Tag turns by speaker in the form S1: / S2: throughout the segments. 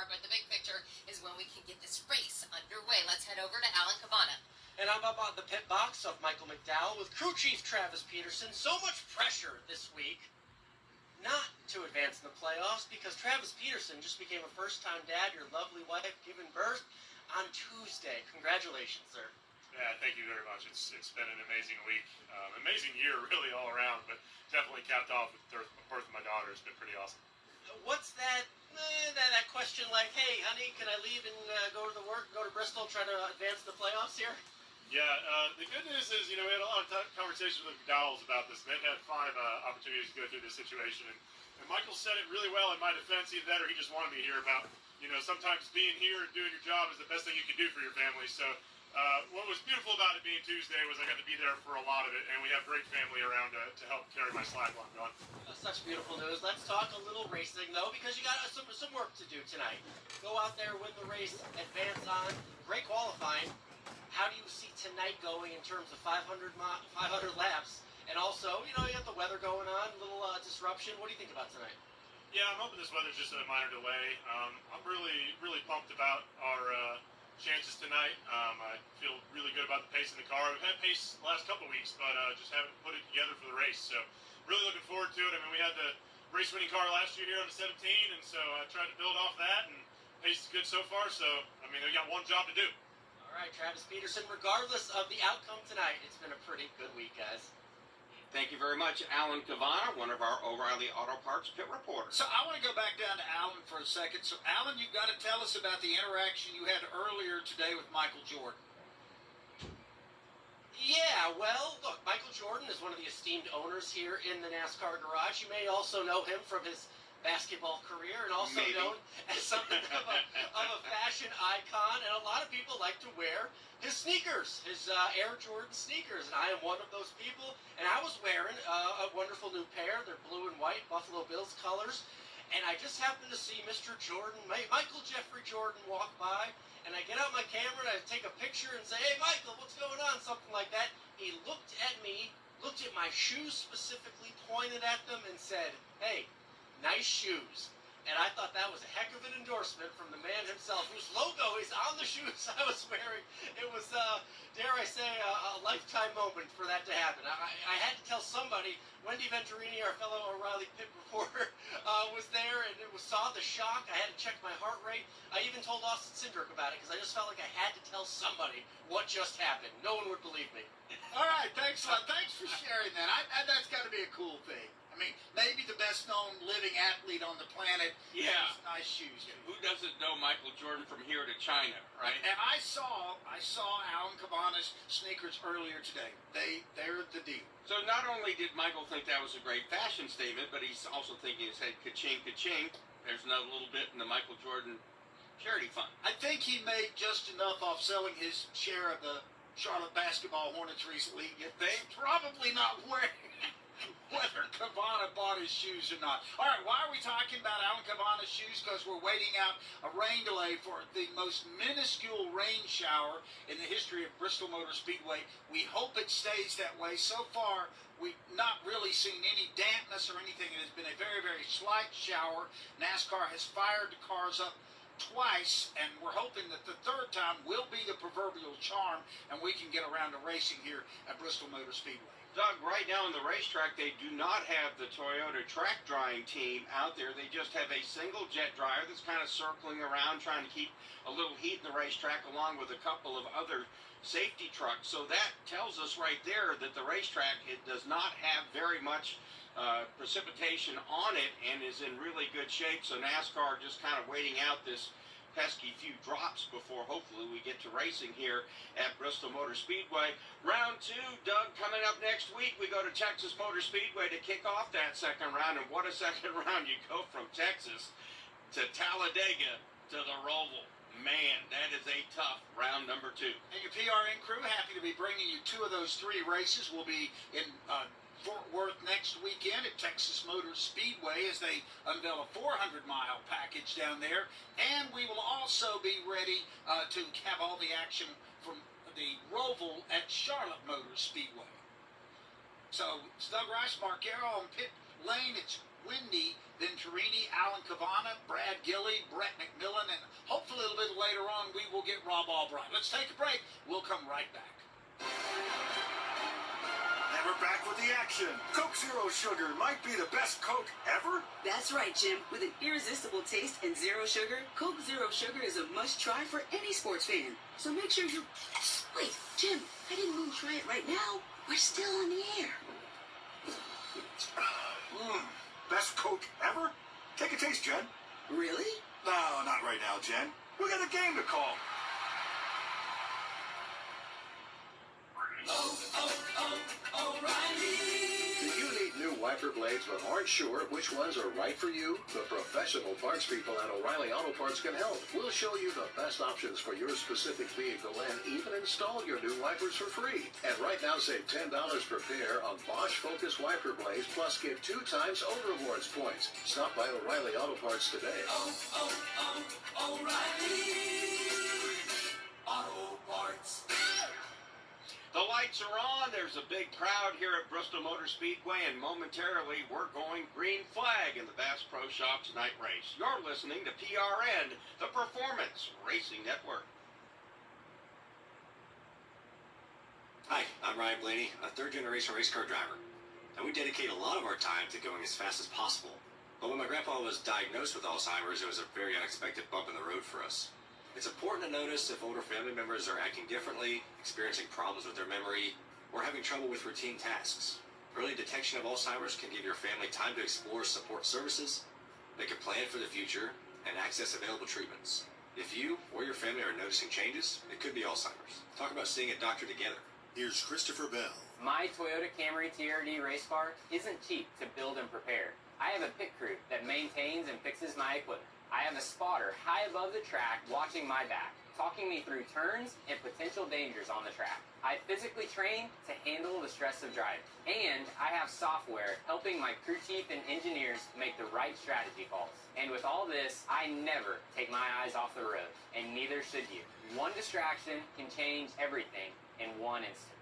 S1: But the big picture is when we can get this race underway. Let's head over to Alan Cabana.
S2: And I'm up on the pit box of Michael McDowell with crew chief Travis Peterson. So much pressure this week not to advance in the playoffs because Travis Peterson just became a first-time dad, your lovely wife giving birth on Tuesday. Congratulations, sir.
S3: Yeah, thank you very much. It's been an amazing week, amazing year really all around, but definitely capped off with the birth of my daughter. It's been pretty awesome.
S2: What's that question like, hey, honey, can I leave and go to the work, go to Bristol, try to advance the playoffs here?
S3: Yeah, the good news is, we had a lot of conversations with McDowell's about this. They've had 5 opportunities to go through this situation, and Michael said it really well in my defense. Either that or he just wanted me to hear about, sometimes being here and doing your job is the best thing you can do for your family. So what was beautiful about it being Tuesday was I got to be there for a lot of it, and we have great family around to help carry my slack while I'm gone.
S2: Such beautiful news. Let's talk a little racing, though, because you got some work to do tonight. Go out there, win the race, advance on. Great qualifying. How do you see tonight going in terms of 500 laps? And also, you got the weather going on, a little disruption. What do you think about tonight?
S3: Yeah, I'm hoping this weather's just a minor delay. I'm really, really pumped about our chances tonight. I feel really good about the pace in the car. We've had pace the last couple of weeks, but just haven't put it together for the race. So really looking forward to it. I mean, we had the race-winning car last year here on the 17, and so I tried to build off that, and pace is good so far. So, I mean, we got one job to do.
S2: All right, Travis Peterson, regardless of the outcome tonight, it's been a pretty good week, guys.
S4: Thank you very much, Alan Cavana, one of our O'Reilly Auto Parts pit reporters.
S5: So I want to go back down to Alan for a second. So, Alan, you've got to tell us about the interaction you had earlier today with Michael Jordan.
S2: Yeah, well, look, Michael Jordan is one of the esteemed owners here in the NASCAR garage. You may also know him from his basketball career and also known as something of a fashion icon, and a lot of people like to wear his sneakers, his Air Jordan sneakers, and I am one of those people, and I was wearing a wonderful new pair. They're blue and white, Buffalo Bills colors, and I just happened to see Mr. Jordan, Michael Jeffrey Jordan, walk by, and I get out my camera and I take a picture and say, hey, Michael, what's going on, something like that. He looked at me, looked at my shoes specifically, pointed at them, and said, hey, nice shoes. And I thought that was a heck of an endorsement from the man himself, whose logo is on the shoes I was wearing. It was, dare I say, a lifetime moment for that to happen. I had to tell somebody. Wendy Venturini, our fellow O'Reilly pit reporter, was there, and saw the shock. I had to check my heart rate. I even told Austin Cindric about it, because I just felt like I had to tell somebody what just happened. No one would believe me.
S5: All right, thanks a lot. Thanks for sharing that. That's got to be a cool thing. I mean, maybe the best-known living athlete on the planet.
S4: Yeah.
S5: Has nice shoes.
S4: Who doesn't know Michael Jordan from here to China, right?
S5: And I saw Alan Cabana's sneakers earlier today. They're the deal.
S4: So not only did Michael think that was a great fashion statement, but he's also thinking his head ka-ching, ka-ching. There's another little bit in the Michael Jordan charity fund.
S5: I think he made just enough off selling his share of the Charlotte basketball Hornets recently. You think? Probably not wearing whether Cabana bought his shoes or not. All right, why are we talking about Alan Cabana's shoes? Because we're waiting out a rain delay for the most minuscule rain shower in the history of Bristol Motor Speedway. We hope it stays that way. So far, we've not really seen any dampness or anything. It has been a very, very slight shower. NASCAR has fired the cars up twice, and we're hoping that the third time will be the proverbial charm, and we can get around to racing here at Bristol Motor Speedway.
S4: Doug, right now in the racetrack, they do not have the Toyota track drying team out there. They just have a single jet dryer that's kind of circling around, trying to keep a little heat in the racetrack, along with a couple of other safety trucks. So that tells us right there that the racetrack, it does not have very much precipitation on it and is in really good shape. So NASCAR just kind of waiting out this pesky few drops before hopefully we get to racing here at Bristol Motor Speedway. Round 2, Doug, coming up next week. We go to Texas Motor Speedway to kick off that second round, and what a second round. You go from Texas to Talladega to the Roval. Man, that is a tough round number 2.
S5: And your PRN crew, happy to be bringing you 2 of those 3 races. We'll be in Fort Worth next weekend at Texas Motor Speedway as they unveil a 400-mile package down there. And we will also be ready to have all the action from the Roval at Charlotte Motor Speedway. So it's Doug Rice, Mark Arrow on pit lane. It's Windy, then Torini, Alan Cavana, Brad Gilly, Brett McMillan, and hopefully a little bit later on we will get Rob Albright. Let's take a break. We'll come right back.
S6: And we're back with the action. Coke Zero Sugar might be the best Coke ever.
S7: That's right, Jim. With an irresistible taste and zero sugar, Coke Zero Sugar is a must-try for any sports fan. So make sure you... Wait, Jim, I didn't mean try it right now. We're still on the air.
S6: Best Coke ever? Take a taste, Jen.
S7: Really?
S6: No, not right now, Jen. We got a game to call.
S8: Do you need new wiper blades but aren't sure which ones are right for you? The professional parts people at O'Reilly Auto Parts can help. We'll show you the best options for your specific vehicle and even install your new wipers for free. And right now, save $10 per pair on Bosch Focus wiper blades, plus get 2 times O-Rewards points. Stop by O'Reilly Auto Parts today.
S5: O'Reilly Auto Parts.
S4: The lights are on. There's a big crowd here at Bristol Motor Speedway, and momentarily we're going green flag in the Bass Pro Shops night race. You're listening to PRN, the Performance Racing Network.
S9: Hi, I'm Ryan Blaney, a third-generation race car driver, and we dedicate a lot of our time to going as fast as possible. But when my grandpa was diagnosed with Alzheimer's, it was a very unexpected bump in the road for us. It's important to notice if older family members are acting differently, experiencing problems with their memory, or having trouble with routine tasks. Early detection of Alzheimer's can give your family time to explore support services, make a plan for the future, and access available treatments. If you or your family are noticing changes, it could be Alzheimer's. Talk about seeing a doctor together.
S6: Here's Christopher Bell.
S10: My Toyota Camry TRD race car isn't cheap to build and prepare. I have a pit crew that maintains and fixes my equipment. I have a spotter high above the track watching my back, talking me through turns and potential dangers on the track. I physically train to handle the stress of driving. And I have software helping my crew chief and engineers make the right strategy calls. And with all this, I never take my eyes off the road, and neither should you. One distraction can change everything in one instant.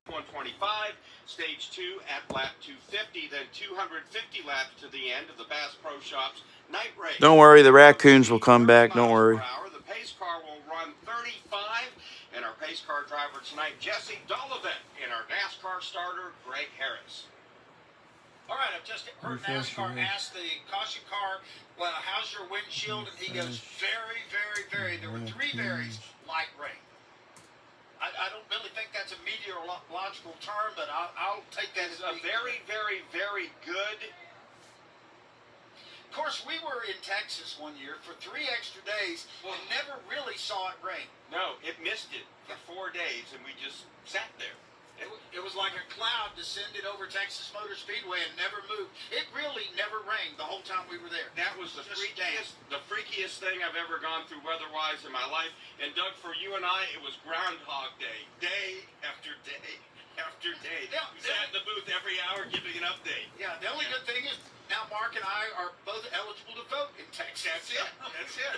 S4: 125, stage 2 at lap 250, then 250 laps to the end of the Bass Pro Shops night race.
S11: Don't worry, the raccoons will come back. Don't worry.
S4: The pace car will run 35, and our pace car driver tonight, Jesse Dollivant, and our NASCAR starter, Greg Harris.
S5: All right, I've just heard NASCAR ask the caution car, well, how's your windshield? And he goes, very, very, very. There were 3 varies, light rain. I don't really think that's a meteorological term, but I'll take that as
S4: a very, very, very good.
S5: Of course, we were in Texas one year for 3 extra days and never really saw it rain.
S4: No, it missed it for 4 days, and we just sat there.
S5: It was like a cloud descended over Texas Motor Speedway and never moved. It really never rained the whole time we were there.
S4: That was the freakiest thing I've ever gone through weather-wise in my life. And Doug, for you and I, it was Groundhog Day, day after day after day.
S5: Yeah,
S4: we sat in the booth every hour giving an update.
S5: Yeah, the only good thing is now Mark and I are both eligible to vote in Texas.
S4: That's it. That's it.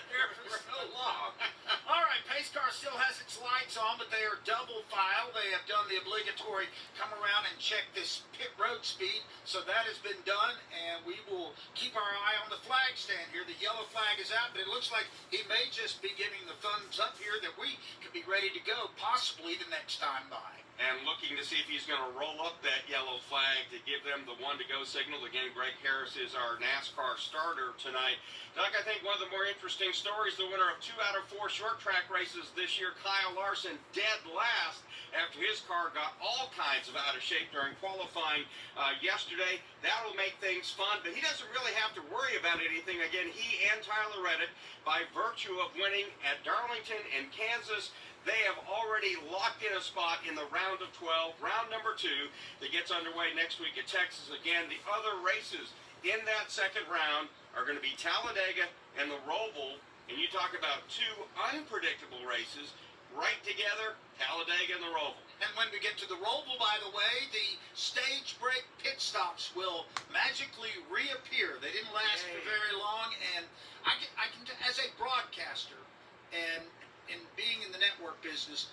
S5: For so long. All right, pace car still has its lights on, but they are double file. They have done the obligatory come around and check this pit road speed, so that has been done, and we will keep our eye on the flag stand here. The yellow flag is out, but it looks like he may just be giving the thumbs up here that we could be ready to go, possibly the next time by.
S4: And looking to see if he's going to roll up that yellow flag to give them the one-to-go signal. Again, Greg Harris is our NASCAR starter tonight. Doug, I think one of the more interesting stories, the winner of 2 out of 4 short track races this year, Kyle Larson, dead last after his car got all kinds of out of shape during qualifying yesterday. That'll make things fun, but he doesn't really have to worry about anything. Again, he and Tyler Reddick, by virtue of winning at Darlington and Kansas, they have already locked in a spot in the round of 12, round number 2, that gets underway next week at Texas. Again, the other races in that second round are going to be Talladega and the Roval. And you talk about 2 unpredictable races right together, Talladega and the Roval.
S5: And when we get to the Roval, by the way, the stage break pit stops will magically reappear. They didn't last for very long, and I can as a broadcaster and in business.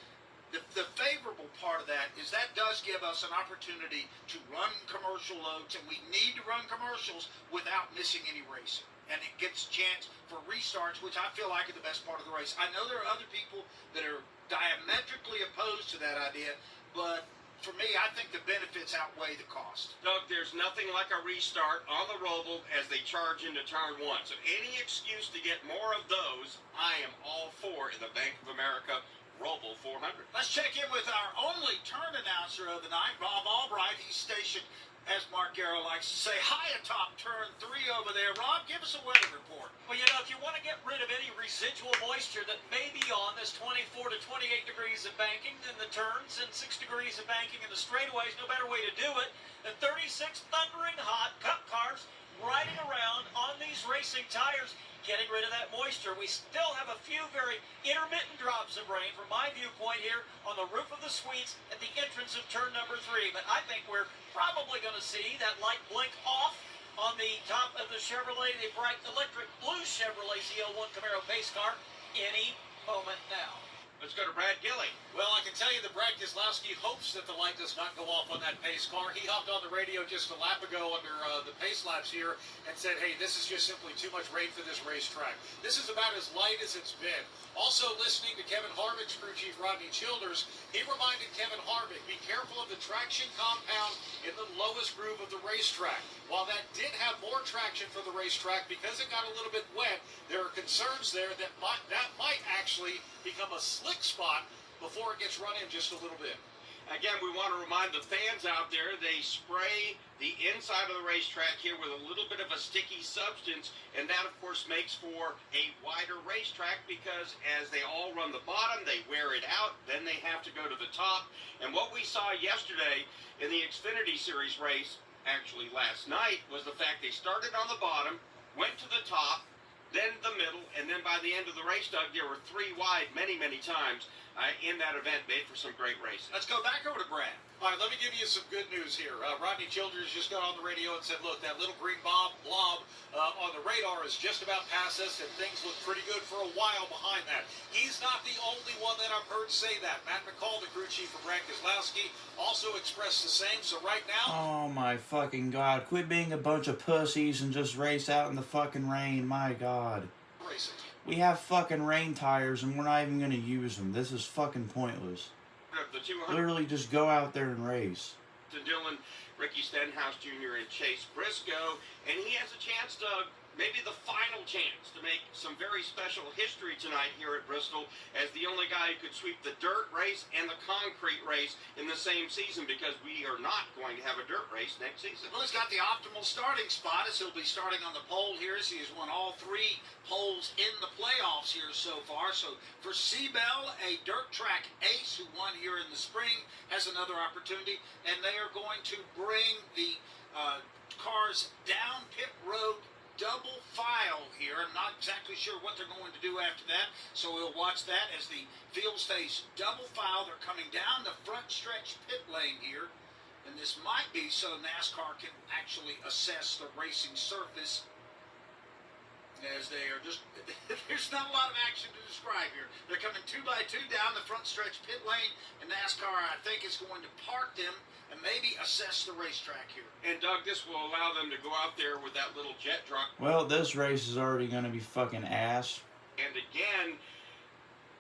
S5: The favorable part of that is that does give us an opportunity to run commercial loads, and we need to run commercials without missing any racing. And it gets a chance for restarts, which I feel like are the best part of the race. I know there are other people that are diametrically opposed to that idea, but for me, I think the benefits outweigh the cost.
S4: Doug, there's nothing like a restart on the Roval as they charge into turn one. So any excuse to get more of those, I am all for in the Bank of America Roval 400.
S5: Let's check in with our only turn announcer of the night, Bob Albright. He's stationed, as Mark Garrow likes to say, high atop turn 3 over there. Rob, give us a weather report.
S12: Well, you know, if you want to get rid of any residual moisture that may be on this 24 to 28 degrees of banking in the turns and 6 degrees of banking in the straightaways, no better way to do it than 36 thundering hot cup cars riding around on these racing tires, getting rid of that moisture. We still have a few very intermittent drops of rain, from my viewpoint here, on the roof of the suites at the entrance of turn number 3. But I think we're probably going to see that light blink off on the top of the Chevrolet, the bright electric blue Chevrolet ZL1 Camaro pace car, any moment now.
S4: Let's go to Brad Gilly.
S2: Well, I can tell you that Brad Keselowski hopes that the light does not go off on that pace car. He hopped on the radio just a lap ago under the pace laps here and said, hey, this is just simply too much rain for this racetrack. This is about as light as it's been. Also listening to Kevin Harvick's crew chief, Rodney Childers, he reminded Kevin Harvick, be careful of the traction compound in the lowest groove of the racetrack. While that did have more traction for the racetrack because it got a little bit wet, there are concerns there that might actually become a slick spot before it gets run in just a little bit.
S4: Again, we want to remind the fans out there, they spray the inside of the racetrack here with a little bit of a sticky substance, and that, of course, makes for a wider racetrack because as they all run the bottom, they wear it out, then they have to go to the top. And what we saw yesterday in the Xfinity Series race, actually last night, was the fact they started on the bottom, went to the top, then the middle, and then by the end of the race, Doug, there were 3 wide many, many times in that event, made for some great racing.
S5: Let's go back over to Brad.
S2: All right, let me give you some good news here. Rodney Childers just got on the radio and said, look, that little green blob on the radar is just about past us, and things look pretty good for a while behind that. He's not the only one that I've heard say that. Matt McCall, the crew chief of Brad Keselowski, also expressed the same. So right now...
S11: Oh my fucking god. Quit being a bunch of pussies and just race out in the fucking rain. My god.
S2: Racing.
S11: We have fucking rain tires and we're not even going to use them. This is fucking pointless.
S4: The 200.
S11: Literally just go out there and race.
S4: To Dylan, Ricky Stenhouse Jr. and Chase Briscoe, and he has a chance to, maybe the final chance, to make some very special history tonight here at Bristol as the only guy who could sweep the dirt race and the concrete race in the same season, because we are not going to have a dirt race next season.
S5: Well, he's got the optimal starting spot as he'll be starting on the pole here, as he has won all 3 poles in the playoffs here so far. So for Seabell, a dirt track ace who won here in the spring, has another opportunity, and they are going to bring the cars down pit road double file here. I'm not exactly sure what they're going to do after that, so we'll watch that as the field stays double file. They're coming down the front stretch pit lane here, and this might be so NASCAR can actually assess the racing surface, as they are just, there's not a lot of action to describe here. They're coming 2 by 2 down the front stretch pit lane, and NASCAR, I think, is going to park them and maybe assess the racetrack here.
S4: And Doug, this will allow them to go out there with that little jet truck.
S11: Well, this race is already going to be fucking ass.
S4: And again,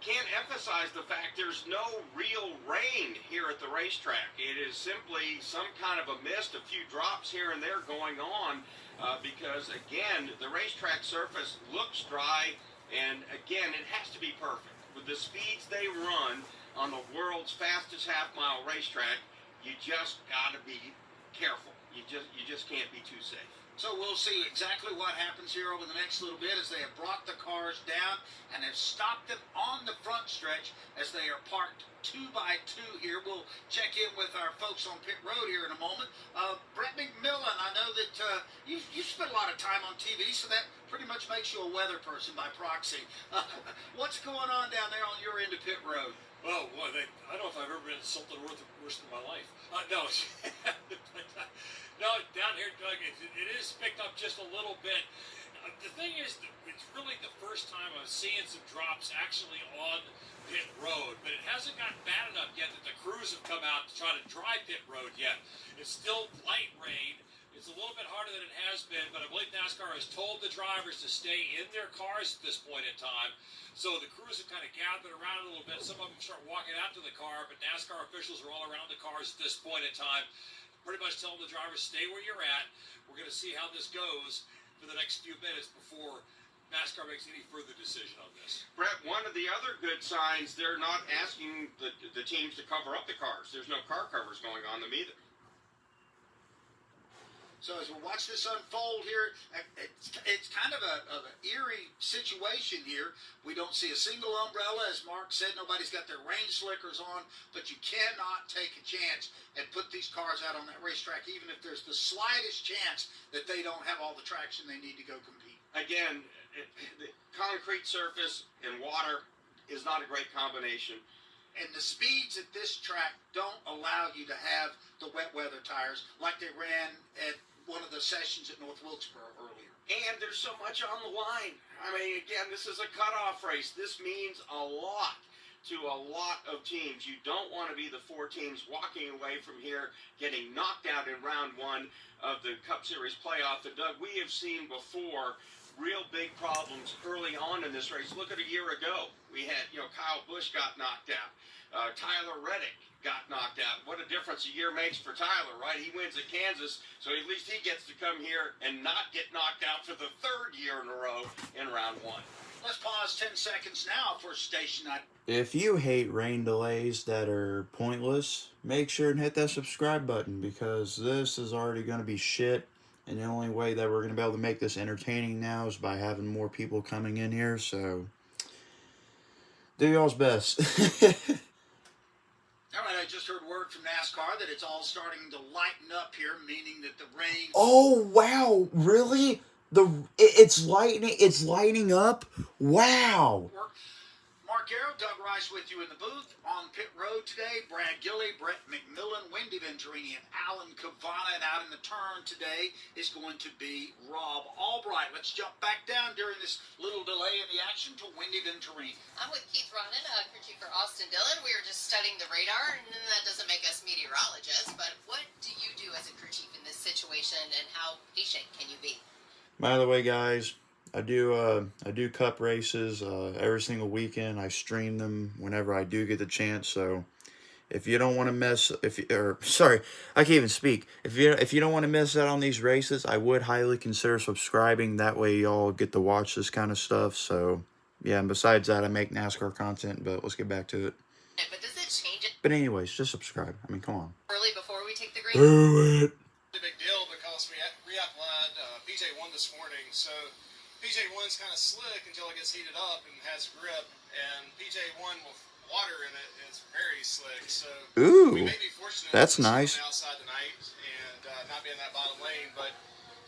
S4: can't emphasize the fact there's no real rain here at the racetrack. It is simply some kind of a mist, a few drops here and there going on, because again, the racetrack surface looks dry, and again, it has to be perfect. With the speeds they run on the world's fastest half-mile racetrack, you just gotta be careful. You just can't be too safe.
S5: So we'll see exactly what happens here over the next little bit as they have brought the cars down and have stopped them on the front stretch as they are parked 2 by 2 here. We'll check in with our folks on pit road here in a moment. Brett McMillan, I know that you spent a lot of time on TV, so that pretty much makes you a weather person by proxy. What's going on down there on your end of pit road?
S12: Well, boy, I don't know if I've ever been insulted worse than my life. No, no, down here, Doug, it is picked up just a little bit.
S13: the thing is, it's really the first time I'm seeing some drops actually on pit road, but it hasn't gotten bad enough yet that the crews have come out to try to dry pit road yet. It's still light rain. It's a little bit harder than it has been, but I believe NASCAR has told the drivers to stay in their cars at this point in time. So the crews have kind of gathered around a little bit. Some of them start walking out to the car, but NASCAR officials are all around the cars at this point in time, pretty much telling the drivers, stay where you're at. We're going to see how this goes for the next few minutes before NASCAR makes any further decision on this.
S4: Brett, one of the other good signs, they're not asking the teams to cover up the cars. There's no car covers going on them either.
S5: So as we watch this unfold here, it's kind of an eerie situation here. We don't see a single umbrella, as Mark said. Nobody's got their rain slickers on, but you cannot take a chance and put these cars out on that racetrack, even if there's the slightest chance that they don't have all the traction they need to go compete.
S4: Again, the concrete surface and water is not a great combination.
S5: And the speeds at this track don't allow you to have the wet weather tires like they ran at one of the sessions at North Wilkesboro earlier.
S4: And there's so much on the line. I mean, again, this is a cutoff race. This means a lot to a lot of teams. You don't want to be the 4 teams walking away from here getting knocked out in round 1 of the Cup Series playoff. Doug, we have seen before real big problems early on in this race. Look at a year ago. We had, Kyle Busch got knocked out. Tyler Reddick got knocked out. What a difference a year makes for Tyler, right? He wins at Kansas, so at least he gets to come here and not get knocked out for the 3rd year in a row in round 1.
S5: Let's pause 10 seconds now for station ID.
S11: If you hate rain delays that are pointless, make sure and hit that subscribe button, because this is already going to be shit. And the only way that we're going to be able to make this entertaining now is by having more people coming in here. So, do y'all's best.
S5: All right, I just heard word from NASCAR that it's all starting to lighten up here, meaning that the rain...
S11: Oh, wow. Really? It's lighting up? Wow.
S5: Mark Arrow, Doug Rice with you in the booth. On pit road today, Brad Gilley, Brett McMillan, Wendy Venturini, and Alan Cavana. And out in the turn today is going to be Rob Albright. Let's jump back down during this little delay in the action to Wendy Venturini.
S1: I'm with Keith Ronan, crew chief for Austin Dillon. We were just studying the radar, and that doesn't make us meteorologists, but what do you do as a crew chief in this situation, and how patient can you be?
S11: By the way, guys, I do cup races every single weekend. I stream them whenever I do get the chance. So if you don't want to I can't even speak. If you don't want to miss out on these races, I would highly consider subscribing. That way y'all get to watch this kind of stuff. So yeah, and besides that, I make NASCAR content, but let's get back to it.
S1: But does it change it
S11: But anyways, just subscribe. I mean, come on.
S1: early before we take the green?
S11: Do it.
S14: A big deal because we re-applied PJ1 this morning, so PJ1's kind of slick until it gets heated up and has grip, and PJ1 with water in it is very slick, so we may be fortunate
S11: that's
S14: to
S11: nice.
S14: see outside tonight and not be in that bottom lane, but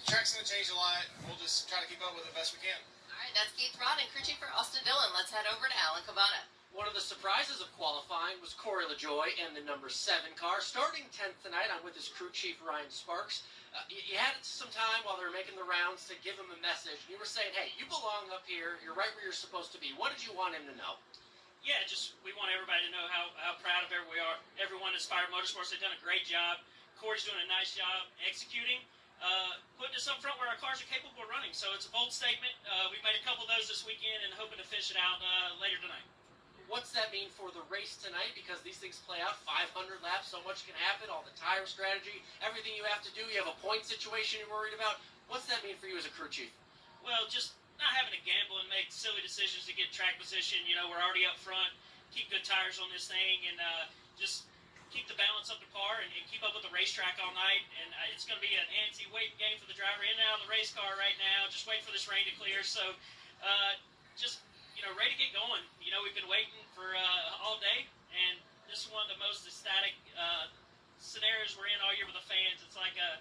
S14: the track's going to change a lot. We'll just try to keep up with it best we can.
S1: All right, that's Keith Ronan, crew chief for Austin Dillon. Let's head over to Alan Cavana.
S2: One of the surprises of qualifying was Corey LaJoie and the number 7 car. Starting 10th tonight, I'm with his crew chief, Ryan Sparks. You had some time while they were making the rounds to give him a message. You were saying, hey, you belong up here. You're right where you're supposed to be. What did you want him to know?
S15: Yeah, we want everybody to know how proud of everyone at Inspired Motorsports. They've done a great job. Corey's doing a nice job executing, putting us up front where our cars are capable of running. So it's a bold statement. We've made a couple of those this weekend and hoping to finish it out later tonight.
S2: What's that mean for the race tonight? Because these things play out 500 laps, so much can happen, all the tire strategy, everything you have to do. You have a point situation you're worried about. What's that mean for you as a crew chief?
S15: Well, just not having to gamble and make silly decisions to get track position. You know, we're already up front. Keep good tires on this thing and just keep the balance up to par and keep up with the racetrack all night. And it's going to be an anti-weight game for the driver in and out of the race car right now. Just wait for this rain to clear. So just, ready to get going. We've been waiting for all day, and this is one of the most ecstatic scenarios we're in all year with the fans. It's like a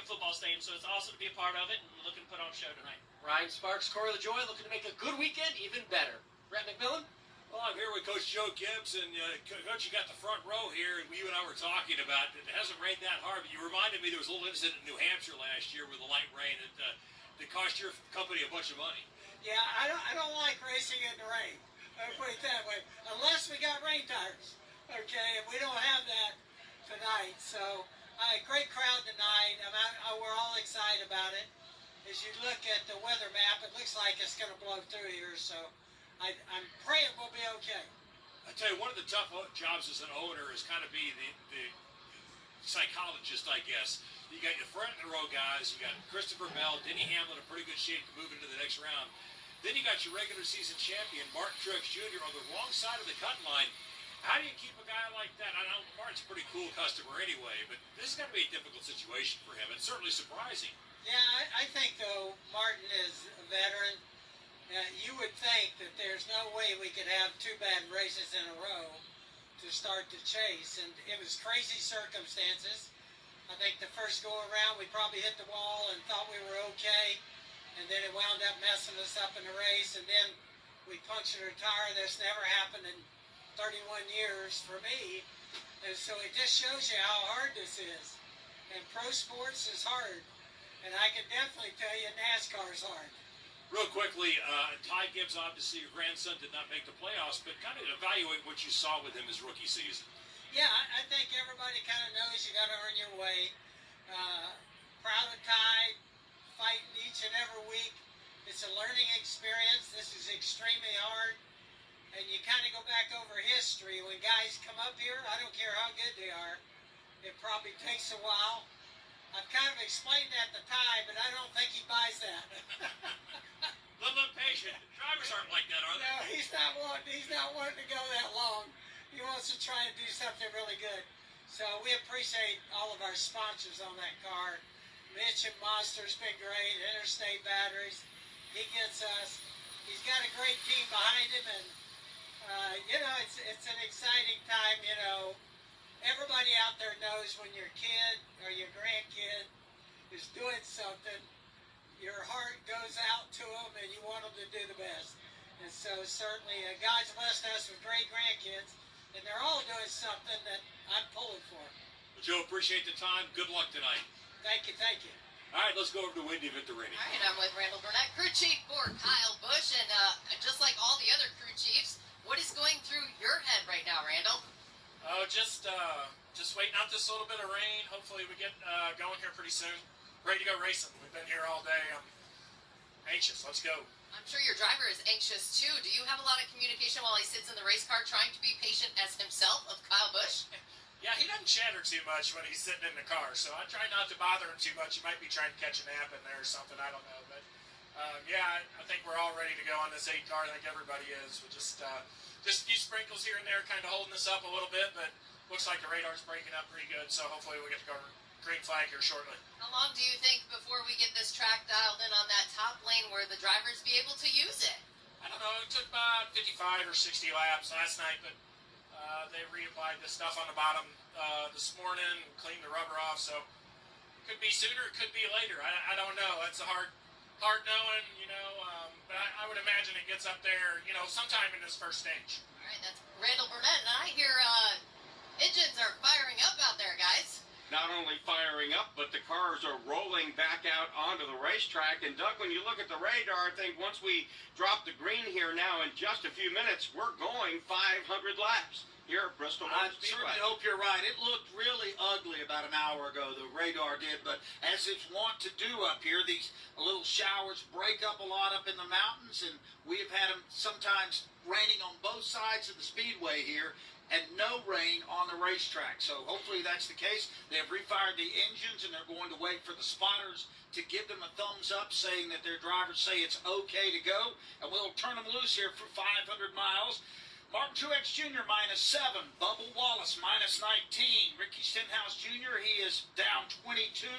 S15: football stadium, so it's awesome to be a part of it and looking to put on a show tonight.
S2: Ryan Sparks, Corey LaJoie, looking to make a good weekend even better. Brett McMillan?
S13: Well, I'm here with Coach Joe Gibbs, and Coach, you got the front row here, and you and I were talking about it. It hasn't rained that hard, but you reminded me there was a little incident in New Hampshire last year with the light rain that that cost your company a bunch of money.
S16: Yeah, I don't like racing in the rain. I'll put it that way. Unless we got rain tires. Okay, and we don't have that tonight. So, great crowd tonight. We're all excited about it. As you look at the weather map, it looks like it's going to blow through here. So, I'm praying we'll be okay.
S13: I tell you, one of the tough jobs as an owner is kind of be the psychologist, I guess. You got your front and row guys. You got Christopher Bell, Denny Hamlin in pretty good shape to move into the next round. Then you got your regular season champion, Martin Truex Jr. on the wrong side of the cutting line. How do you keep a guy like that? I know Martin's a pretty cool customer anyway, but this is going to be a difficult situation for him. It's certainly surprising.
S16: Yeah, I think, though, Martin is a veteran. You would think that there's no way we could have 2 bad races in a row to start the chase, and it was crazy circumstances. I think the first go around we probably hit the wall and thought we were okay, and then it wound up messing us up in the race, and then we punctured a tire. That's never happened in 31 years for me, and so it just shows you how hard this is. And pro sports is hard, and I can definitely tell you NASCAR's hard.
S13: Real quickly, Ty Gibbs, obviously your grandson did not make the playoffs, but kind of evaluate what you saw with him his rookie season.
S16: Yeah, I think everybody kind of knows you got to earn your way. Proud of Ty, fighting each and every week. It's a learning experience. This is extremely hard. And you kind of go back over history. When guys come up here, I don't care how good they are, it probably takes a while. I've kind of explained that to Ty, but I don't think he buys that.
S13: A little impatient. Drivers aren't like that, are they?
S16: No, he's not wanting to go that long. He wants to try and do something really good. So we appreciate all of our sponsors on that car. Mitch and Monster's been great. Interstate Batteries. He gets us. He's got a great team behind him, and it's an exciting time. Everybody out there knows when your kid or your grandkid is doing something, your heart goes out to them, and you want them to do the best. And so certainly, God's blessed us with great grandkids. And they're all doing something that I'm pulling for.
S13: Joe, appreciate the time. Good luck tonight.
S16: Thank you.
S13: All right, let's go over to Wendy Venturini.
S1: All right, I'm with Randall Burnett, crew chief for Kyle Busch. And just like all the other crew chiefs, what is going through your head right now, Randall?
S17: Oh, just waiting out this little bit of rain. Hopefully we get going here pretty soon. Ready to go racing. We've been here all day. I'm anxious. Let's go.
S1: I'm sure your driver is anxious too. Do you have a lot of communication while he sits in the race car trying to be patient as himself of Kyle Busch?
S17: Yeah, he doesn't chatter too much when he's sitting in the car, so I try not to bother him too much. He might be trying to catch a nap in there or something. I don't know. But, I think we're all ready to go on this 8 car. I think everybody is. We just a few sprinkles here and there kind of holding us up a little bit, but looks like the radar's breaking up pretty good, so hopefully we get to go green flag here shortly.
S1: How long do you think before we get this track dialed in on that top lane where the drivers be able to use it?
S17: I don't know. It took about 55 or 60 laps last night, but they reapplied the stuff on the bottom this morning, cleaned the rubber off, so it could be sooner, it could be later. I don't know. That's a hard knowing, but I would imagine it gets up there, sometime in this first stage.
S1: All right, that's Randall Burnett, and I hear engines are firing up out there, guys.
S4: Not only firing up, but the cars are rolling back out onto the racetrack. And Doug, when you look at the radar, I think once we drop the green here now in just a few minutes, we're going 500 laps here at Bristol
S5: I
S4: Speedway.
S5: certainly hope you're right. It looked really ugly about an hour ago, the radar did, but as it's wont to do up here, these little showers break up a lot up in the mountains, and we have had them sometimes raining on both sides of the speedway here, and no rain on the racetrack. So hopefully that's the case. They have refired the engines, and they're going to wait for the spotters to give them a thumbs up saying that their drivers say it's okay to go, and we'll turn them loose here for 500 miles. Martin Truex Jr. -7, Bubba Wallace -19, Ricky Stenhouse Jr. he is down 22,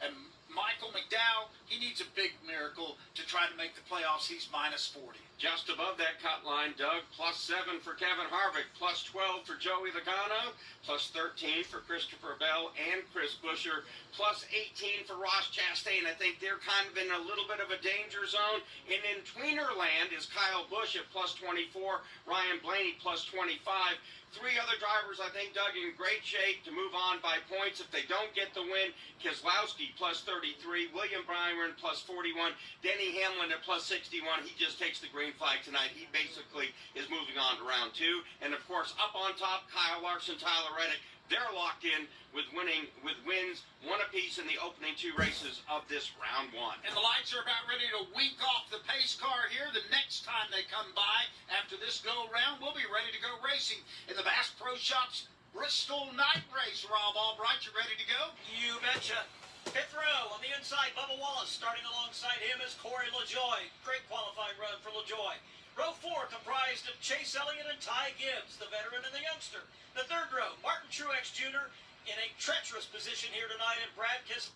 S5: and Michael McDowell, he needs a big miracle to try to make the playoffs. He's -40.
S4: Just above that cut line, Doug, +7 for Kevin Harvick, +12 for Joey Logano, +13 for Christopher Bell and Chris Buescher, +18 for Ross Chastain. I think they're kind of in a little bit of a danger zone. And in tweener land is Kyle Busch at +24, Ryan Blaney +25, Three other drivers, I think, Doug, in great shape to move on by points if they don't get the win. Keselowski plus 33, William Byron plus 41, Denny Hamlin at plus 61. He just takes the green flag tonight. He basically is moving on to round two. And, of course, up on top, Kyle Larson, Tyler Reddick. They're locked in with wins, one apiece in the opening two races of this round one.
S5: And the lights are about ready to wink off the pace car here. The next time they come by after this go-round, we'll be ready to go racing in the Bass Pro Shops Bristol Night Race. Rob Albright, you ready to go?
S12: You betcha. Fifth row on the inside, Bubba Wallace. Starting alongside him is Corey LaJoie. Great qualifying run for LaJoie. Row 4 comprised of Chase Elliott and Ty Gibbs, the veteran and the youngster. The third row, Martin Truex Jr. in a treacherous position here tonight, and Brad Kiss,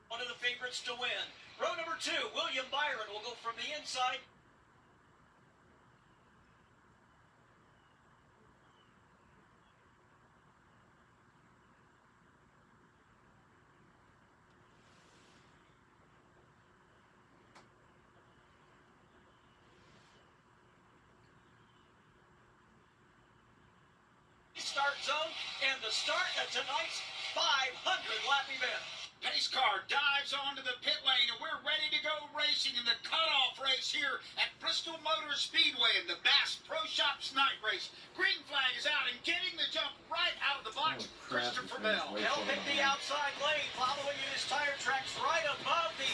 S12: one of the favorites to win. Row number 2, William Byron will go from the inside. Start zone and the start of tonight's 500-lap event.
S5: Pace car dives onto the pit lane, and we're ready to go racing in the cutoff race here at Bristol Motor Speedway in the Bass Pro Shops Night Race. Green flag is out, and getting the jump right out of the box, Christopher Bell.
S12: He'll pick the outside lane, following in his tire tracks right above the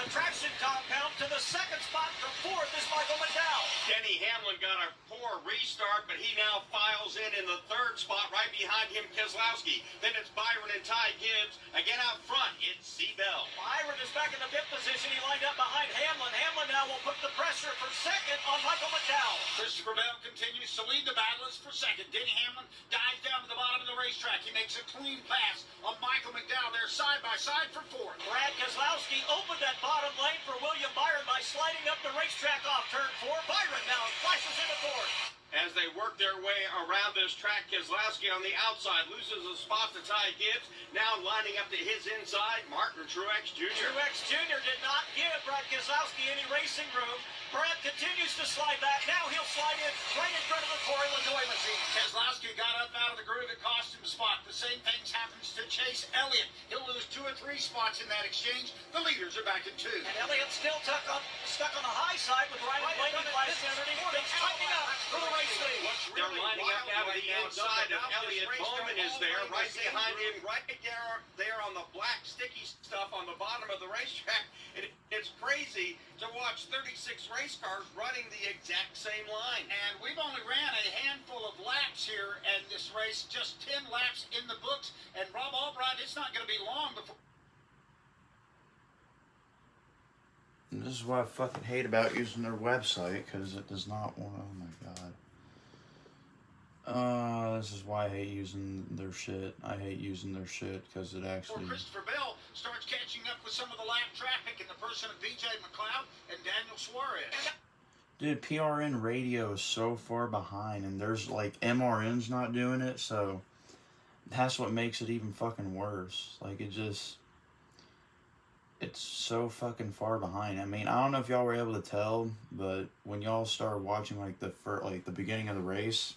S12: traction compound. To the second spot from fourth is Michael McDowell.
S4: Denny Hamlin got a poor restart, but he now files in the third spot right behind him, Keselowski. Then it's Byron and Ty Gibbs. Again out front, it's C. Bell.
S12: Byron is back in the pit position. He lined up behind Hamlin. Hamlin now will put the pressure for second on Michael McDowell.
S5: Christopher Bell continues to lead the battlers for second. Denny Hamlin dives down to the bottom of the racetrack. He makes a clean pass on Michael McDowell. They're side by side for fourth.
S12: Brad Keselowski opened that bottom lane for William Byron by sliding up the racetrack off turn 4. Byron now flashes into fourth.
S4: As they work their way around this track, Keselowski on the outside loses a spot to Ty Gibbs. Now lining up to his inside, Martin Truex Jr.
S12: Truex Jr. did not give Brad Keselowski any racing room. Brad continues to slide back. Now he'll slide in right in front of the Corey LaJoie machine.
S5: Keselowski got up out of the groove. It cost him a spot. The same thing happens to Chase Elliott. He'll lose 2 or 3 spots in that exchange. The leaders are back at 2.
S12: And Elliott still stuck on the high side with Ryan Blaney flashing underneath. It's tightening up for the race lead.
S4: They're lining up now to the inside of Elliott. Bowman is there, right behind him, right there on the black sticky stuff on the bottom of the racetrack. It's crazy to watch 36 race cars running the exact same line.
S5: And we've only ran a handful of laps here in this race, just 10 laps in the books. And Rob Albright, it's not going to be long before.
S11: And this is what I fucking hate about using their website, because it does not want to, oh my god. This is why I hate using their shit. I hate using their shit, because it actually...
S5: Christopher Bell starts catching up with some of the lap traffic in the person of BJ McLeod and Daniel Suarez.
S11: Dude, PRN radio is so far behind, and there's, like, MRN's not doing it, so... That's what makes it even fucking worse. Like, it just... It's so fucking far behind. I mean, I don't know if y'all were able to tell, but when y'all started watching, like, the beginning of the race,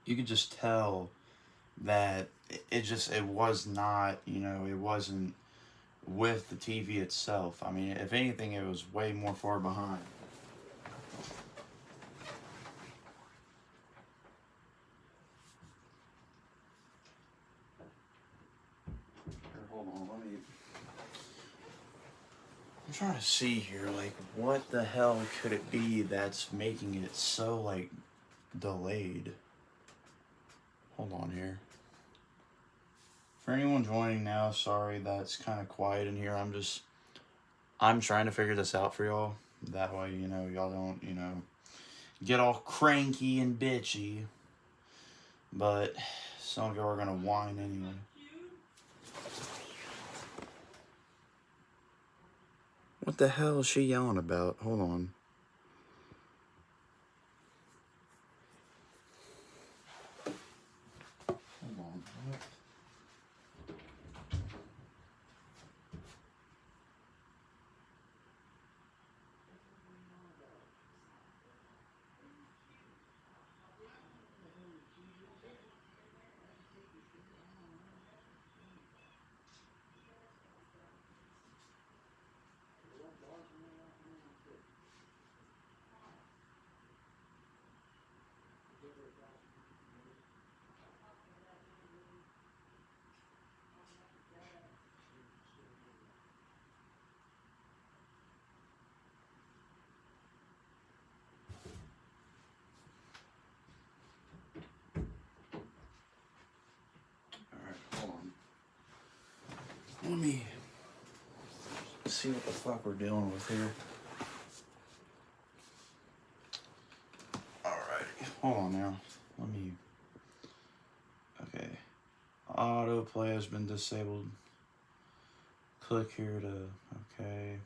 S11: you could just tell that it was not, you know, it wasn't with the TV itself. I mean, if anything, it was way more far behind. Here, hold on, let me... I'm trying to see here, like, what the hell could it be that's making it so, like, delayed? Hold on here. For anyone joining now, sorry that's kind of quiet in here. I'm trying to figure this out for y'all. That way, you know, y'all don't, you know, get all cranky and bitchy. But some of y'all are going to whine anyway. What the hell is she yelling about? Hold on. Hold on. What? me see what the fuck we're dealing with here. Alrighty, hold on now. Let me. Okay, autoplay has been disabled. Click here to. Okay.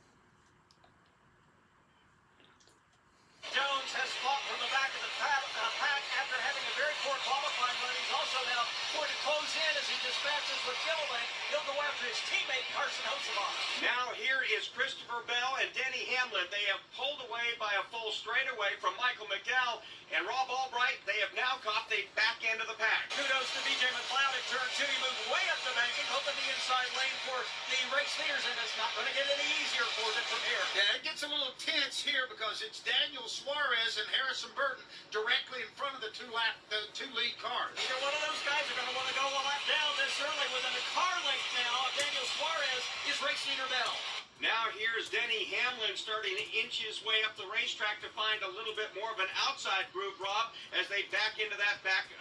S12: Jones has fought from the back of the pack after having a very poor qualifying run. He's also now going to close in as he dispatches with Yellowbank. He'll go after his teammate Carson Hocevar.
S4: Now here is Christopher Bell and Denny Hamlin. They have pulled away by a full straightaway from Michael McDowell and Rob Albright. They have now caught the back end of the pack.
S12: Kudos to BJ McLeod in turn 2. He moved way up the banking, hoping the inside lane for the race leaders, and it's not going to get any easier for them from here.
S5: Yeah, it gets a little tense here because it's Daniel Suarez and Harrison Burton directly in front of the two lead cars.
S12: Either one of those guys are going to want to go a lap down this early. Within a car length now of Daniel Suarez is race leader Bell.
S4: Now here's Denny Hamlin starting to inch his way up the racetrack to find a little bit more of an outside groove, Rob, as they back into that back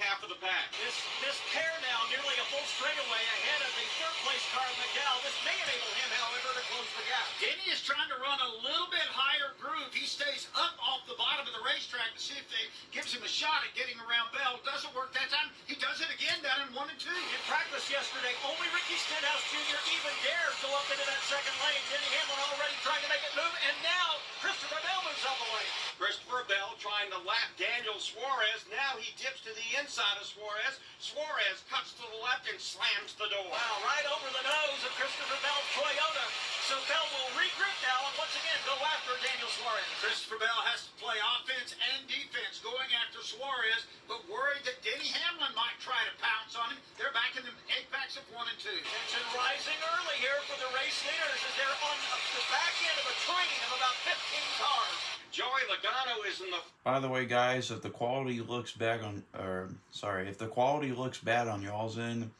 S4: half of the pack.
S12: This pair now nearly a full straightaway ahead of the third place car of McDowell. This may enable him, however, to close the gap.
S5: Denny is trying to run a little bit higher groove. He stays up off the bottom of the racetrack to see if they gives him a shot at getting around Bell. Doesn't work that time. He does it again down in 1 and 2.
S12: In practice yesterday, only Ricky Stenhouse Jr. even dared go up into that second lane. Denny Hamlin already trying to make it move, and now Christopher Bell moves out the way.
S4: Christopher Bell trying to lap Daniel Suarez. Now he dips to the inside of Suarez. Suarez cuts to the left and slams the door.
S12: Wow, right over the nose of Christopher Bell's Toyota. So Bell will regroup now and once again go after Daniel Suarez.
S5: Christopher Bell has to play offense and defense going after Suarez, but worried that Denny Hamlin might try to pounce on him. They're back in the egg packs of 1 and 2.
S12: Tension rising early here for the race leaders as they're on the back end of a train of about 15 cars.
S4: Joey Logano is in the...
S11: By the way, guys, if the quality looks bad on, if the quality looks bad on y'all's end,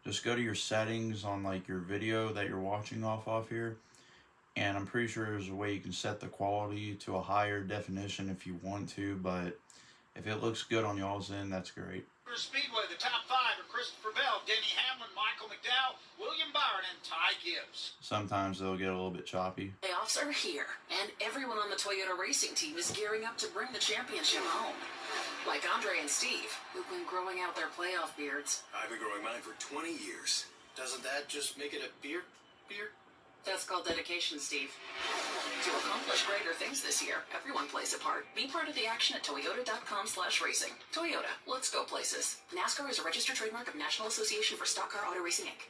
S11: just go to your settings on like your video that you're watching off of here, and I'm pretty sure there's a way you can set the quality to a higher definition if you want to, but if it looks good on y'all's end, that's great.
S5: Speedway, the top 5 are Christopher Bell, Denny Hamlin, Michael McDowell, William Byron, and Ty Gibbs.
S11: Sometimes they'll get a little bit choppy.
S7: Playoffs are here, and everyone on the Toyota racing team is gearing up to bring the championship home. Like Andre and Steve, who've been growing out their playoff beards.
S9: I've been growing mine for 20 years.
S6: Doesn't that just make it a beard?
S7: That's called dedication, Steve. To accomplish greater things this year, everyone plays a part. Be part of the action at toyota.com/racing. Toyota, let's go places. NASCAR is a registered trademark of National Association for Stock Car Auto Racing, Inc.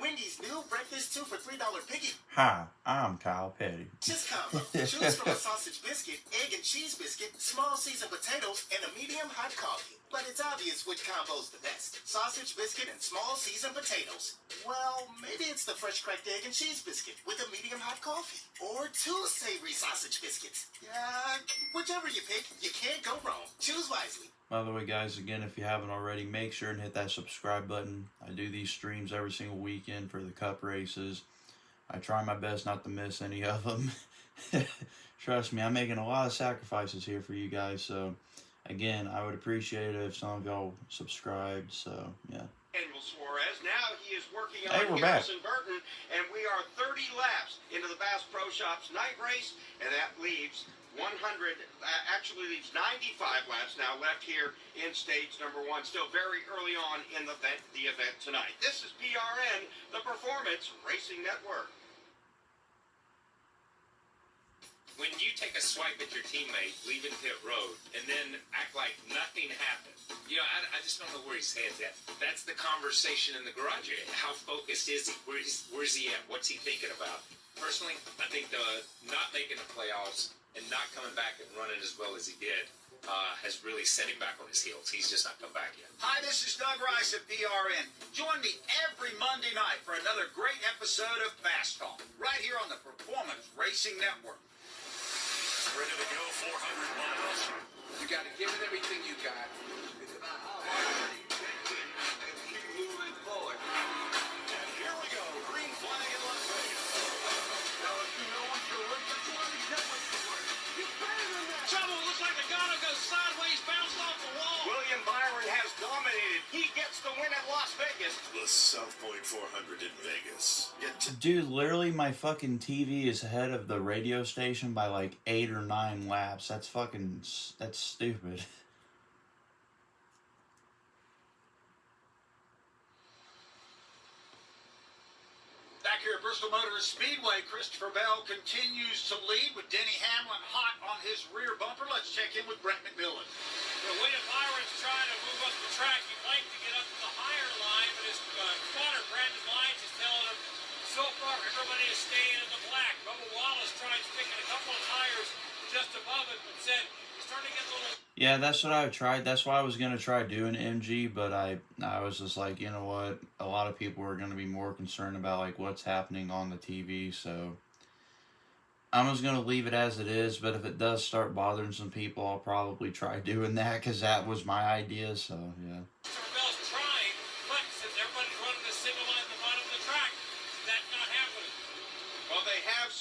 S6: Wendy's new breakfast 2 for $3 Piggy.
S11: Hi, I'm Kyle Petty.
S6: Just combo. Choose from a sausage biscuit, egg and cheese biscuit, small seasoned potatoes, and a medium hot coffee. But it's obvious which combo's the best. Sausage biscuit and small seasoned potatoes. Well, maybe it's the fresh cracked egg and cheese biscuit with a medium hot coffee. Or 2 savory sausage biscuits. Whichever you pick, you can't go wrong. Choose wisely.
S11: By the way, guys, again, if you haven't already, make sure and hit that subscribe button. I do these streams every single weekend for the Cup races. I try my best not to miss any of them. Trust me, I'm making a lot of sacrifices here for you guys. So, again, I would appreciate it if some of y'all subscribed. So, yeah.
S4: Daniel Suarez. Now he is working
S11: Hey,
S4: on
S11: we're back.
S4: Harrison Burton, and we are 30 laps into the Bass Pro Shops night race, and that leaves 95 laps now left here in stage number 1. Still very early on in the event tonight. This is PRN, the Performance Racing Network.
S18: When you take a swipe at your teammate leaving pit road and then act like nothing happened, I just don't know where his head's at. That's the conversation in the garage area. How focused is he? Where's he at? What's he thinking about? Personally, I think the not making the playoffs and not coming back and running as well as he did has really set him back on his heels. He's just not come back yet.
S5: Hi, this is Doug Rice at PRN. Join me every Monday night for another great episode of Fast Talk, right here on the Performance Racing Network.
S6: Ready to go 400 miles.
S19: You got to give it everything you got. It's about how hard you can keep moving forward.
S6: And here we go. Green flag in Las Vegas. Now, if you know what you're worth, that's what he's got what you're worth. You're better than that.
S12: Trouble, looks like the Ghana goes sideways, bounced off the wall.
S4: William Byron has dominated. He gets the win at Las Vegas.
S6: The
S8: South Point 400 in Vegas.
S11: Dude, literally my fucking TV is ahead of the radio station by like 8 or 9 laps. That's stupid.
S5: Back here at Bristol Motor Speedway, Christopher Bell continues to lead with Denny Hamlin hot on his rear bumper. Let's check in with Brent McMillan.
S13: Well, William Byron's trying to move up the track. He'd like to get up to the higher line, but his spotter, Brandon Lyons, is telling him so far everybody is staying in the black. Bubba Wallace tried sticking a couple of tires just above it, but said he's starting to get a little...
S11: Yeah, that's what I tried. That's why I was going to try doing MG, but I was just like, you know what? A lot of people are going to be more concerned about like what's happening on the TV, so I'm just going to leave it as it is, but if it does start bothering some people, I'll probably try doing that because that was my idea, so yeah.
S13: Bell's trying, but since everybody's running a single line at the bottom of the track, that's not happening.
S4: Well, they have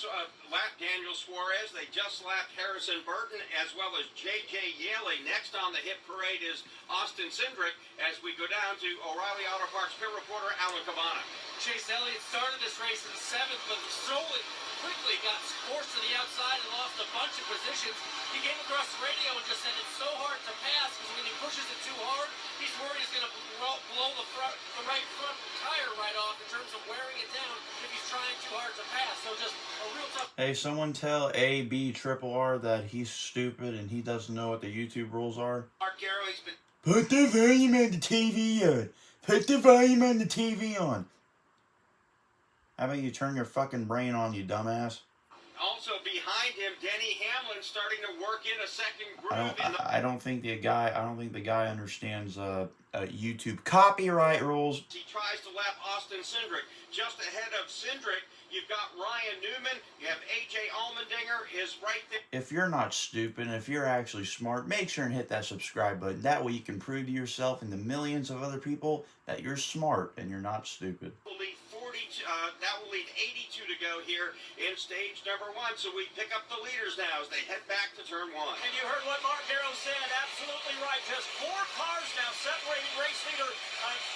S4: lapped Daniel Suarez. They just lapped Harrison Burton as well as J.J. Yeley. Next on the hit parade is Austin Cindric as we go down to O'Reilly Auto Parts pit reporter Alan Cabana.
S2: Chase Elliott started this race in 7th, but quickly got forced to the outside and lost a bunch of positions. He came across the radio and just said it's so hard to pass because when he pushes it too hard, he's worried he's going to blow the right front tire right off in terms of wearing it down if he's trying too hard to pass. So just a real tough...
S11: Hey, someone tell ABRRR that he's stupid and he doesn't know what the YouTube rules are.
S5: Mark Garrow, he's been...
S11: Put the volume on the TV on. Put the volume on the TV on. How about you turn your fucking brain on, you dumbass?
S4: Also behind him, Denny Hamlin starting to work in a second groove.
S11: I don't think the guy understands YouTube copyright rules.
S4: He tries to lap Austin Cindric. Just ahead of Cindric, you've got Ryan Newman. You have A.J. Allmendinger is right there.
S11: If you're not stupid, and if you're actually smart, make sure and hit that subscribe button. That way you can prove to yourself and the millions of other people that you're smart and you're not stupid.
S4: That will leave 82 to go here in stage number 1. So we pick up the leaders now as they head back to turn 1.
S12: And you heard what Mark Garrow said. Absolutely right. Just 4 cars now separating race leader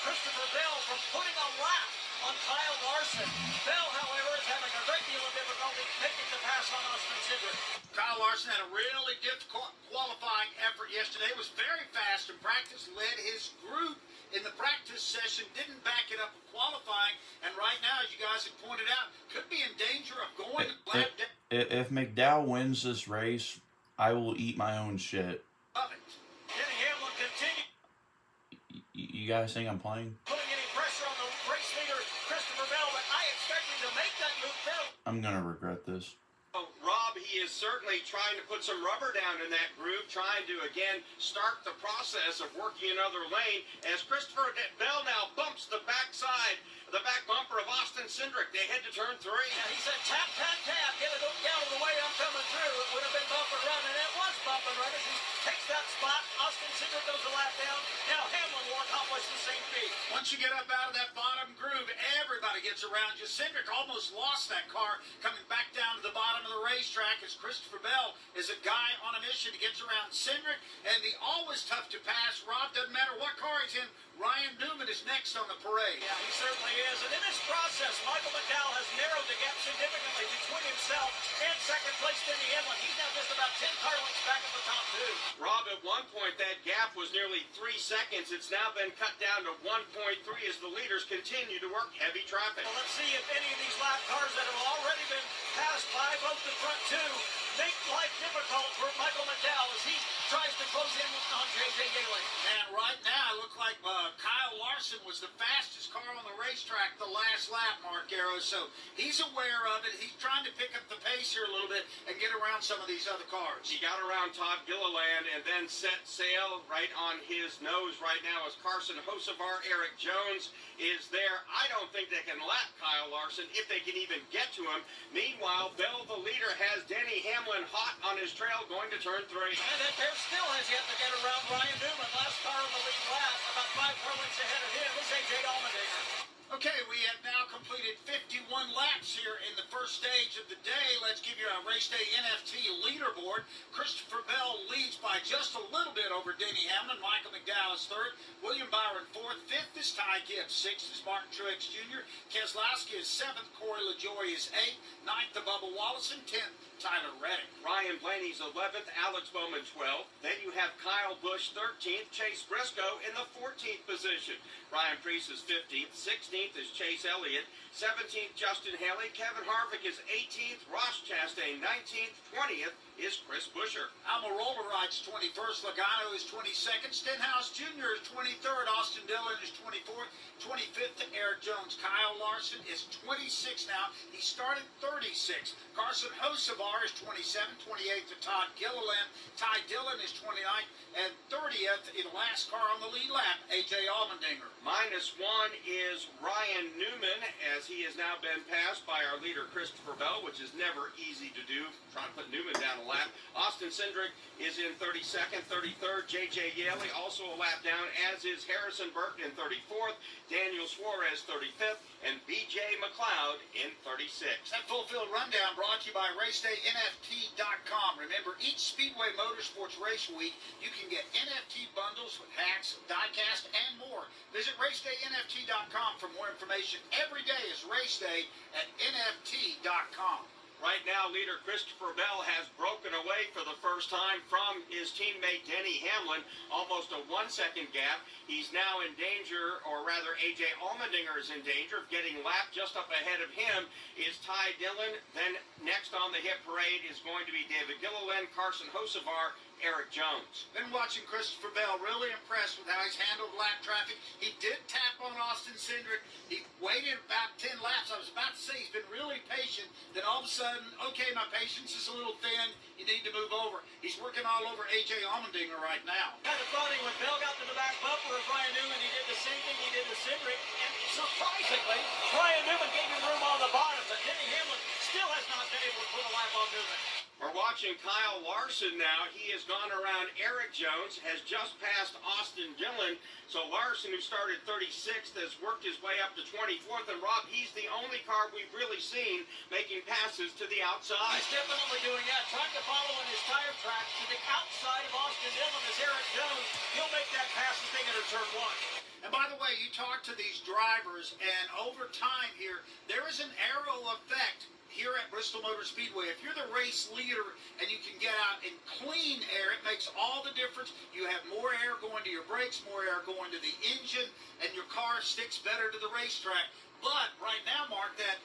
S12: Christopher Bell from putting a lap on Kyle Larson. Bell, however, is having a great deal of difficulty making the pass on Austin Cindric.
S5: Kyle Larson had a really difficult qualifying effort yesterday. Was very fast in practice, led his group in the practice session, didn't back it up in qualifying, and right now, as you guys have pointed out, could be in danger of going to lap down.
S11: If McDowell wins this race, I will eat my own shit.
S5: Love it.
S12: Denny Hamlin continues.
S11: You guys think I'm playing?
S12: Putting any pressure on the race leader, Christopher Bell, but I expect him to make that move fairly.
S11: I'm gonna regret this.
S4: Rob, he is certainly trying to put some rubber down in that groove, trying to, again, start the process of working another lane as Christopher Bell now bumps the backside, the back bumper of Austin Cindric. They head to turn 3.
S12: Yeah, he said, tap, tap, tap, get it down the way I'm coming through. It would have been bump and run, and it was bump and run as he takes that spot. Austin Cindric goes a lap down. Now Hamlin will accomplish the same feat.
S5: Once you get up out of that bottom groove, everybody gets around you. Cindric almost lost that car coming back down to the bottom of the racetrack as Christopher Bell is a guy on a mission to get around Cindric, and the always tough to pass, Rob, doesn't matter what car he's in, Ryan Newman is next on the parade.
S12: Yeah, he certainly is. And in this process, Michael McDowell has narrowed the gap significantly between himself and second place Denny Hamlin. He's now just about 10 car lengths back at the top 2.
S4: Rob, at one point that gap was nearly 3 seconds. It's now been cut down to 1.3 as the leaders continue to work heavy traffic.
S12: Well, let's see if any of these lap cars that have already been passed by both the front 2 make life difficult for Michael McDowell as he tries to close in on J.J. Yeley.
S5: And right now, it looked like Kyle Larson was the fastest car on the racetrack the last lap, Mark Garrow. So he's aware of it. He's trying to pick up the pace here a little bit and get around some of these other cars.
S4: He got around Todd Gilliland and then set sail right on his nose right now as Carson Hocevar, Eric Jones is there. I don't think they can lap Kyle Larson if they can even get to him. Meanwhile, Bell, the leader, has Denny Hamlin hot on his trail going to turn 3.
S12: And that pair still has yet to get around Ryan Newman. Last car on the lead lap, about 5 car lengths ahead of him is A.J. Allmendinger.
S5: Okay, we have now completed 51 laps here in the first stage of the day. Let's give you our race day NFT leaderboard. Christopher Bell leads by just a little bit over Denny Hamlin. Michael McDowell is third. William Byron fourth. Fifth is Ty Gibbs. Sixth is Martin Truex Jr. Keselowski is seventh. Corey LaJoie is eighth. Ninth to Bubba Wallace. And 10th, Tyler Reddick.
S4: Ryan Blaney's 11th, Alex Bowman 12th. Then you have Kyle Busch 13th, Chase Briscoe in the 14th position. Ryan Preece is 15th, 16th is Chase Elliott, 17th Justin Haley, Kevin Harvick is 18th, Ross Chastain 19th, 20th is Chris Buescher.
S5: Almirola rides 21st, Logano is 22nd, Stenhouse Jr. is 23rd, Austin Dillon is 24th, 25th to Eric Jones. Kyle Larson is 26 now. He started 36. Carson Hocevar is 27, 28th to Todd Gilliland. Ty Dillon is 29th, and 30th in the last car on the lead lap, A.J. Allmendinger.
S4: -1 is Ryan Newman, as he has now been passed by our leader Christopher Bell, which is never easy to do. Trying to put Newman down a lap. Austin Cindric is in 32nd, 33rd. J.J. Yeley also a lap down, as is Harrison Burton in 34th. Daniel Suarez 35th, and B.J. McLeod in 36th.
S5: That full field rundown brought to you by RaceDayNFT.com. Remember, each Speedway Motorsports Race Week, you can get NFT bundles with hats, diecast, and more. Visit RaceDayNFT.com for more information. Every day is Race Day at NFT.com.
S4: Right now, leader Christopher Bell has broken away for the first time from his teammate Denny Hamlin, almost a 1-second gap. He's now in danger, or rather A.J. Allmendinger is in danger of getting lapped. Just up ahead of him is Ty Dillon. Then next on the hit parade is going to be David Gilliland, Carson Hocevar, Eric Jones.
S5: Been watching Christopher Bell, really impressed with how he's handled lap traffic. He did tap on Austin Cindric. He waited about 10 laps. I was about to say he's been really patient. Then all of a sudden, okay, my patience is a little thin. You need to move over. He's working all over A.J. Allmendinger right now.
S12: Kind of thought when Bell got to the back bumper of Ryan Newman, he did the same thing he did to Cindric. And surprisingly, Ryan Newman gave him room on the bottom, but Denny Hamlin still has not been able to put a lap on Newman.
S4: We're watching Kyle Larson now. He has gone around Eric Jones, has just passed Austin Dillon. So Larson, who started 36th, has worked his way up to 24th. And Rob, he's the only car we've really seen making passes to the outside.
S12: He's definitely doing that. Trying to follow in his tire tracks to the outside of Austin Dillon is Eric Jones. He'll make that pass as they enter turn one.
S5: And by the way, you talk to these drivers, and over time here, there is an arrow effect here at Bristol Motor Speedway. If you're the race leader and you can get out in clean air, it makes all the difference. You have more air going to your brakes, more air going to the engine, and your car sticks better to the racetrack. But right now, Mark, that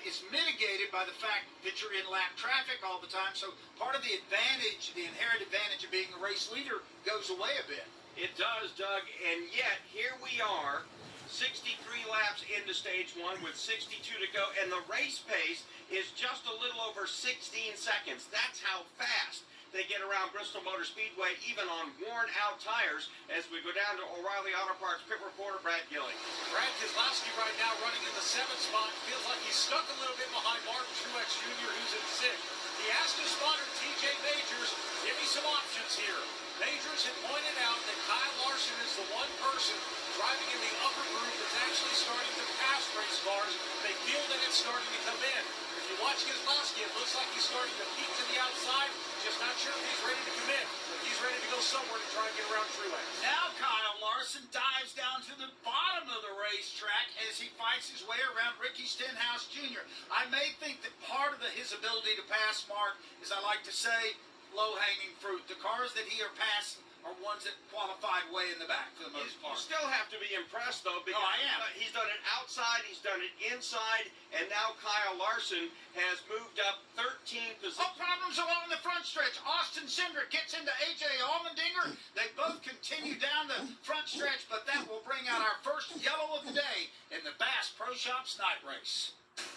S5: is mitigated by the fact that you're in lap traffic all the time. So part of the advantage, the inherent advantage of being a race leader goes away a bit.
S4: It does, Doug, and yet here we are, 63 laps into stage one with 62 to go, and the race pace is just a little over 16 seconds. That's how fast they get around Bristol Motor Speedway, even on worn-out tires, as we go down to O'Reilly Auto Parts pit reporter Brad Gilling.
S5: Brad Keselowski right now running in the 7th spot. Feels like he's stuck a little bit behind Martin Truex Jr., who's in 6th. He asked his spotter, T.J. Majors, give me some options here. Majors had pointed out that Kyle Larson is the one person driving in the upper group that's actually starting to pass race cars. They feel that it's starting to come in. If you watch Keselowski, it looks like he's starting to peek to the outside. Just not sure if he's ready to commit. But he's ready to go somewhere to try and get around Truex. Now Kyle Larson dives down to the bottom of the racetrack as he fights his way around Ricky Stenhouse Jr. I may think that part of his ability to pass, Mark, is, I like to say, low-hanging fruit. The cars that he are passing are ones that qualified way in the back for the most part.
S4: You still have to be impressed, though, because
S5: I am.
S4: He's done it outside, he's done it inside, and now Kyle Larson has moved up 13 positions.
S5: Oh, problems along the front stretch. Austin Cindric gets into A.J. Allmendinger. They both continue down the front stretch, but that will bring out our first yellow of the day in the Bass Pro Shops night race.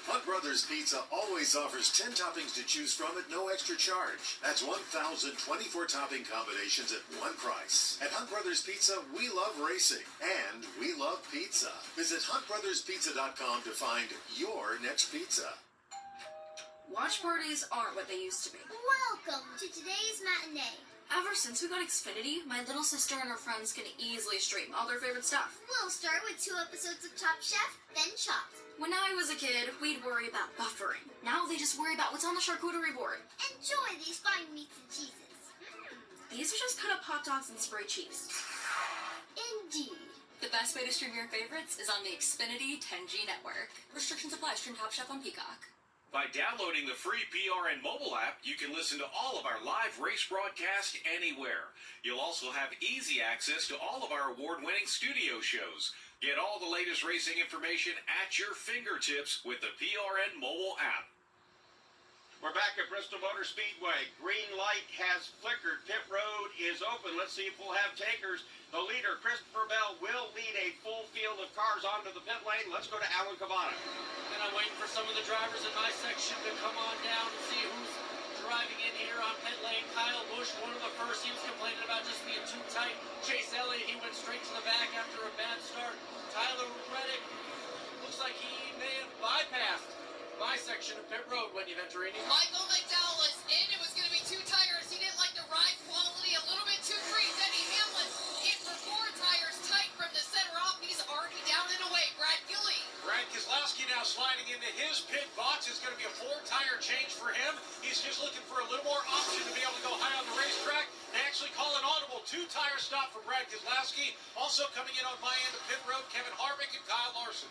S8: Hunt Brothers Pizza always offers 10 toppings to choose from at no extra charge. That's 1,024 topping combinations at one price. At Hunt Brothers Pizza, we love racing and we love pizza. Visit huntbrotherspizza.com to find your next pizza.
S20: Watch parties aren't what they used to be.
S21: Welcome to today's matinee.
S20: Ever since we got Xfinity, my little sister and her friends can easily stream all their favorite stuff.
S21: We'll start with 2 episodes of Top Chef, then Chopped.
S20: When I was a kid, we'd worry about buffering. Now they just worry about what's on the charcuterie board.
S21: Enjoy these fine meats and cheeses.
S20: These are just cut up hot dogs and spray cheese.
S21: Indeed.
S20: The best way to stream your favorites is on the Xfinity 10G network. Restrictions apply. Stream Top Chef on Peacock.
S3: By downloading the free PRN mobile app, you can listen to all of our live race broadcasts anywhere. You'll also have easy access to all of our award-winning studio shows. Get all the latest racing information at your fingertips with the PRN mobile app.
S4: We're back at Bristol Motor Speedway. Green light has flickered. Pit road is open. Let's see if we'll have takers. The leader, Christopher Bell, will lead a full field of cars onto the pit lane. Let's go to Alan Cavana.
S2: And I'm waiting for some of the drivers in my section to come on down and see who's driving in here on pit lane. Kyle Busch, one of the first. He was complaining about just being too tight. Chase Elliott, he went straight to the back after a bad start. Tyler Reddick, looks like he may have bypassed my section of pit road when you enter in.
S1: Michael McDowell is in. It was going to be 2 tires. He didn't like the ride quality. A little bit too free. Denny Hamlin in for 4 tires tight from the center off. He's already down and away. Brad Gilly.
S12: Brad Keselowski now sliding into his pit box. It's going to be a 4-tire change for him. He's just looking for a little more option to be able to go high on the racetrack. They actually call an audible 2-tire stop for Brad Keselowski. Also coming in on my end of pit road, Kevin Harvick and Kyle Larson.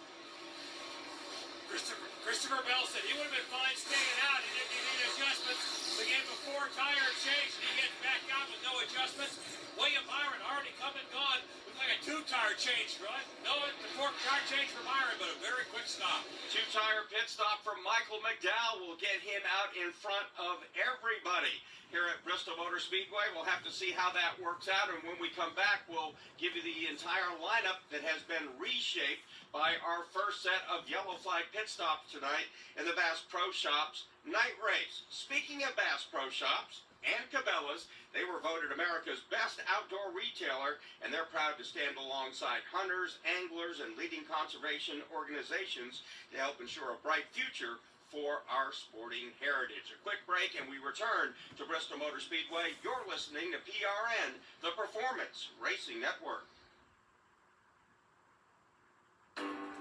S13: Christopher Bell said he would have been fine staying out. He didn't need any adjustments. They gave him a 4-tire change, and he gets back out with no adjustments. William Byron already come and gone. Looked like a 2-tire change, right? No, it's a 4-tire change for Byron, but a very quick stop.
S4: 2-tire pit stop from Michael McDowell will get him out in front of everybody here at Bristol Motor Speedway. We'll have to see how that works out, and when we come back, we'll give you the entire lineup that has been reshaped by our first set of yellow flag pit stops tonight in the Bass Pro Shops night race. Speaking of Bass Pro Shops and Cabela's, they were voted America's best outdoor retailer, and they're proud to stand alongside hunters, anglers, and leading conservation organizations to help ensure a bright future for our sporting heritage. A quick break and we return to Bristol Motor Speedway. You're listening to PRN, the Performance Racing Network.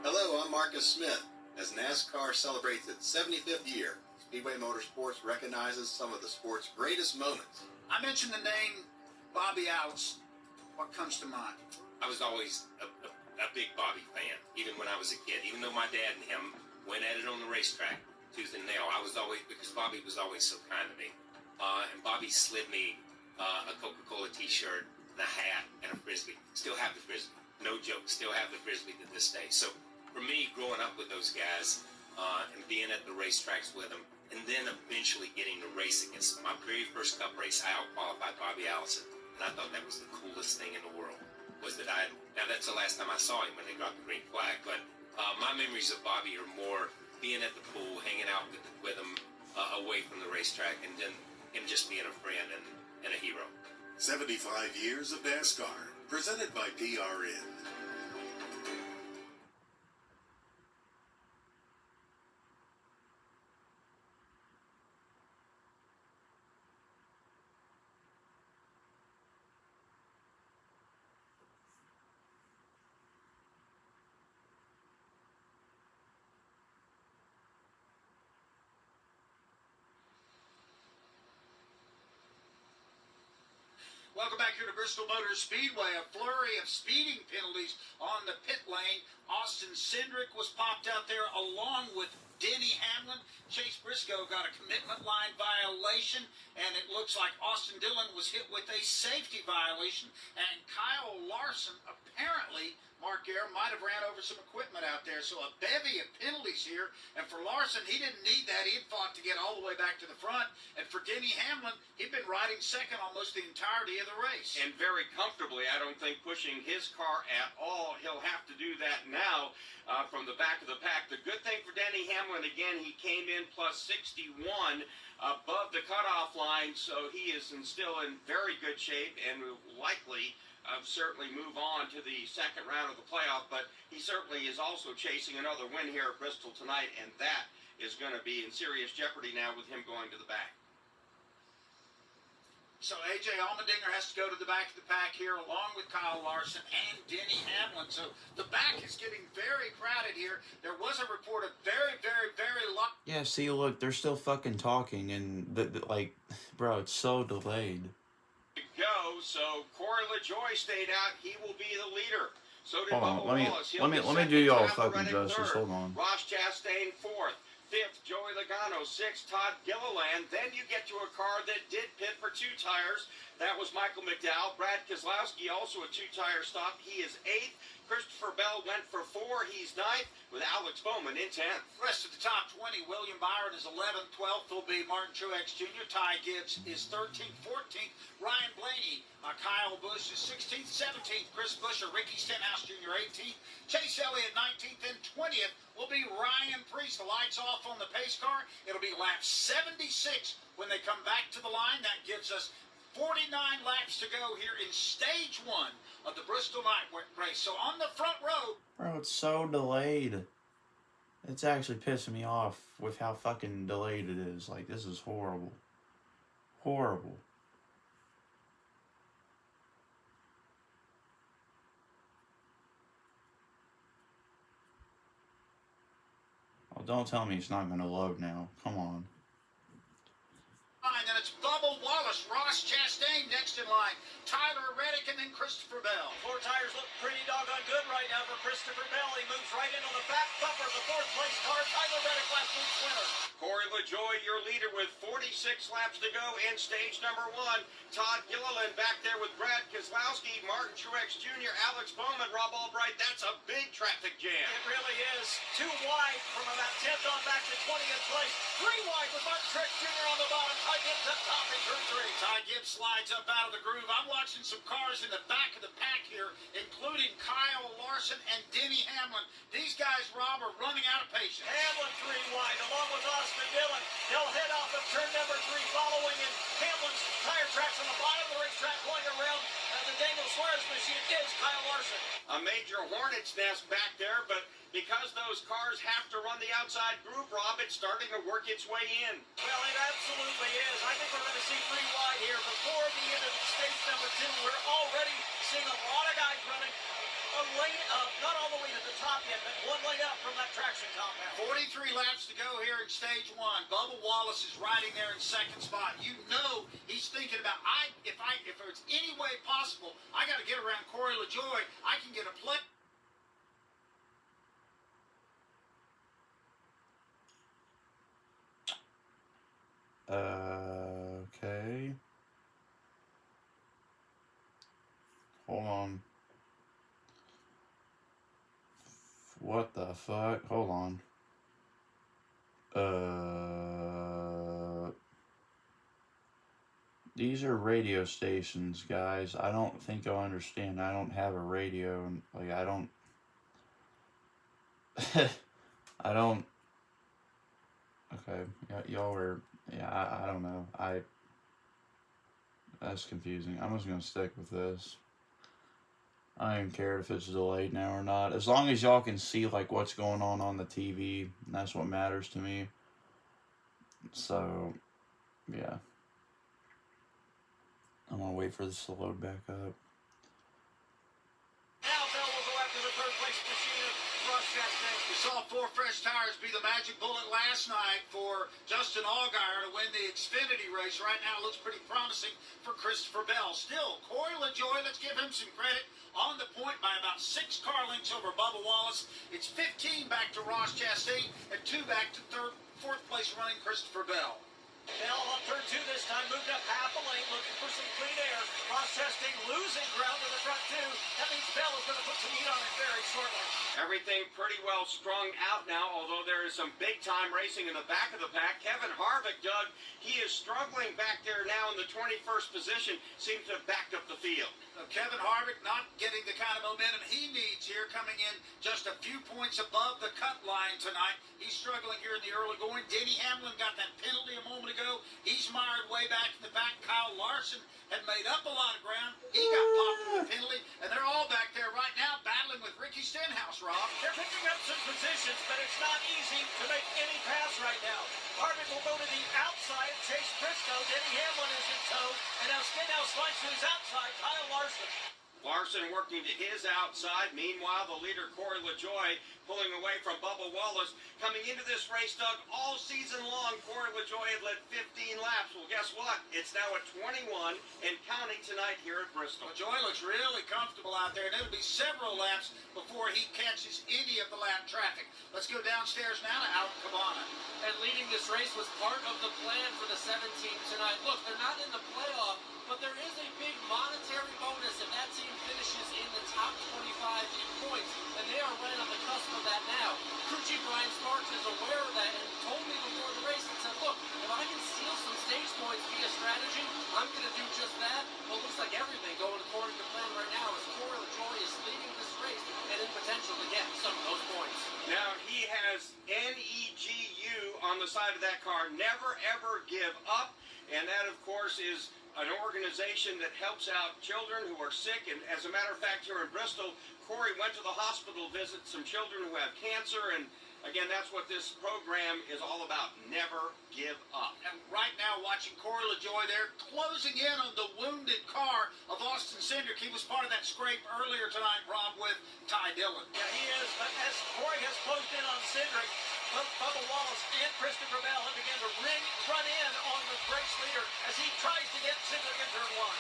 S22: Hello, I'm Marcus Smith. As NASCAR celebrates its 75th year, Speedway Motorsports recognizes some of the sport's greatest moments.
S5: I mentioned the name Bobby Allison. What comes to mind?
S18: I was always a big Bobby fan, even when I was a kid. Even though my dad and him went at it on the racetrack, tooth and nail, because Bobby was always so kind to me. And Bobby slid me a Coca-Cola t-shirt, and a hat, and a Frisbee. Still have the Frisbee. No joke. Still have the Frisbee to this day. So for me, growing up with those guys and being at the racetracks with them, and then eventually getting to race against them. My very first Cup race, I out-qualified Bobby Allison, and I thought that was the coolest thing in the world. Now that's the last time I saw him when they dropped the green flag, but my memories of Bobby are more being at the pool, hanging out with him away from the racetrack, and then him just being a friend and a hero.
S23: 75 years of NASCAR, presented by PRN.
S5: Welcome back here to Bristol Motor Speedway. A flurry of speeding penalties on the pit lane. Austin Cindric was popped out there along with Denny Hamlin. Chase Briscoe got a commitment line violation, and it looks like Austin Dillon was hit with a safety violation. And Kyle Larson, apparently, Mark Air might have ran over some equipment out there. So a bevy of penalties here. And for Larson, he didn't need that. He had fought to get all the way back to the front. And for Denny Hamlin, he'd been riding second almost the entirety of the race.
S4: And very comfortably, I don't think pushing his car at all. He'll have to do that now from the back of the pack. The good thing for Denny Hamlin, again, he came in plus 61 above the cutoff line, so he is still in very good shape and will likely certainly move on to the second round of the playoff, but he certainly is also chasing another win here at Bristol tonight, and that is going to be in serious jeopardy now with him going to the back.
S5: So A.J. Allmendinger has to go to the back of the pack here along with Kyle Larson and Denny Hamlin. So the back is getting very crowded here. There was a report of very, very, very long.
S11: Yeah, see, look, they're still fucking talking, and like, bro, it's so delayed.
S4: Go, so Corey LaJoy stayed out. He will be the leader. So did
S11: Hold on,
S4: Bubba Wallace.
S11: let me do y'all fucking justice. Hold on.
S4: Ross Chastain fourth. Fifth, Joey Logano. Sixth, Todd Gilliland. Then you get to a car that did pit for 2 tires. That was Michael McDowell. Brad Keselowski, also a 2-tire stop. He is 8th. Christopher Bell went for 4. He's 9th, with Alex Bowman in 10th.
S5: Rest of the top 20, William Byron is 11th. 12th will be Martin Truex Jr. Ty Gibbs is 13th. 14th, Ryan Blaney. Kyle Busch is 16th. 17th, Chris Buescher. Ricky Stenhouse Jr. 18th. Chase Elliott 19th. And 20th will be Ryan Preece. The lights off on the pace car. It'll be lap 76 when they come back to the line. That gives us 49 laps to go here in stage 1 of the Bristol night race. So on the front row.
S11: Bro, it's so delayed. It's actually pissing me off with how fucking delayed it is. Like, this is horrible. Horrible. Oh, don't tell me it's not going to load now. Come on.
S5: And it's Bubba Wallace, Ross Chastain next in line, Tyler Reddick, and then Christopher Bell.
S12: 4 tires look pretty doggone good right now for Christopher Bell. He moves right in on the back bumper of the 4th place car. Tyler Reddick, last week's winner.
S4: Corey LaJoy, your leader, with 46 laps to go in stage number 1. Todd Gilliland back there with Brad Keselowski, Martin Truex Jr., Alex Bowman, Rob Albright. That's a big traffic jam.
S12: It really is. 2 wide from about 10th on back to 20th place. 3 wide with Martin Truex Jr. on the bottom. Ty Gibbs up top in turn 3.
S5: Ty Gibbs slides up out of the groove. I'm watching some cars in the back of the pack here, including Kyle Larson and Denny Hamlin. These guys, Rob, are running out of patience.
S12: Hamlin 3 wide along with Austin Dillon. They'll head off of turn number 3 following in Hamlin's tire tracks on the bottom of the racetrack going around the Daniel Suarez machine is Kyle Larson.
S4: A major hornet's nest back there, but because those cars have to run the outside groove, Rob, it's starting to work its way in.
S12: Well, it absolutely is. I think we're going to see 3 wide here before the end of stage number 2. We're already seeing a lot of guys running a lane up, not all the way to the top yet, but 1 lane up from that traction compound.
S5: 43 laps to go here in stage 1. Bubba Wallace is riding there in 2nd spot. You know he's thinking about, if it's any way possible, I got to get around Corey LaJoy. I can get a play.
S11: Okay. Hold on. What the fuck? Hold on. These are radio stations, guys. I don't think you'll understand. I don't have a radio, and like I don't I don't. Okay, y'all are. Yeah, I don't know. That's confusing. I'm just gonna stick with this. I don't even care if it's delayed now or not. As long as y'all can see like what's going on the TV, that's what matters to me. So, yeah. I'm gonna wait for this to load back up.
S12: Now Bell will go after the 3rd place machine of Ross Chastain.
S5: We saw 4 fresh tires be the magic bullet last night for Justin Allgaier to win the Xfinity race. Right now it looks pretty promising for Christopher Bell. Still, Corey LaJoy, let's give him some credit, on the point by about 6 car lengths over Bubba Wallace. It's 15 back to Ross Chastain and 2 back to 4th place running Christopher Bell.
S12: Bell on turn 2 this time, moved up half a lane, looking for some clean air. Ross Chastain losing ground to the front 2. That means Bell is going to put some heat on it very shortly.
S4: Everything pretty well strung out now, although there is some big-time racing in the back of the pack. Kevin Harvick, Doug, he is struggling back there now in the 21st position. Seems to have backed up the field.
S5: Kevin Harvick not getting the kind of momentum he needs here, coming in just a few points above the cut line tonight. He's struggling here in the early going. Denny Hamlin got that penalty a moment ago. He's mired way back in the back. Kyle Larson had made up a lot of ground. He got popped with a penalty, and they're all back there right now battling battling with Ricky Stenhouse, Rob.
S12: They're picking up some positions, but it's not easy to make any pass right now. Harvick will go to the outside, Chase Briscoe. Denny Hamlin is in tow, and now Stenhouse slides to his outside, Kyle Larson.
S4: Larson working to his outside. Meanwhile, the leader, Corey LaJoie, pulling away from Bubba Wallace. Coming into this race, Doug, all season long, Corey LaJoie had led 15 laps. Well, guess what? It's now at 21 and counting tonight here at Bristol.
S5: LaJoie looks really comfortable out there, and it'll be several laps before he catches any of the lap traffic. Let's go downstairs now to Alec Cabana.
S2: And leading this race was part of the plan for the 7 team tonight. Look, they're not in the playoff, but there is a big monetary bonus if that team finishes in the top 25 in points, and they are right on the cusp of that now. Crew chief Brian Sparks is aware of that and told me before the race and said, look, if I can steal some stage points via strategy, I'm going to do just that. Well, it looks like everything going according to plan right now as Corey LaJoie is leading this race and in potential to get some of those points.
S4: Now he has NEGU on the side of that car, never ever give up, and that of course is an organization that helps out children who are sick. And as a matter of fact, here in Bristol, Corey went to the hospital to visit some children who have cancer, and again, that's what this program is all about. Never give up.
S5: And right now, watching Corey LaJoie there, closing in on the wounded car of Austin Cindric. He was part of that scrape earlier tonight, Rob, with Ty Dillon.
S12: Yeah, he is. But as Corey has closed in on Cindric, both Bubba Wallace and Christopher Bell have begun to run in on the race leader as he tries to get Cindric in turn one.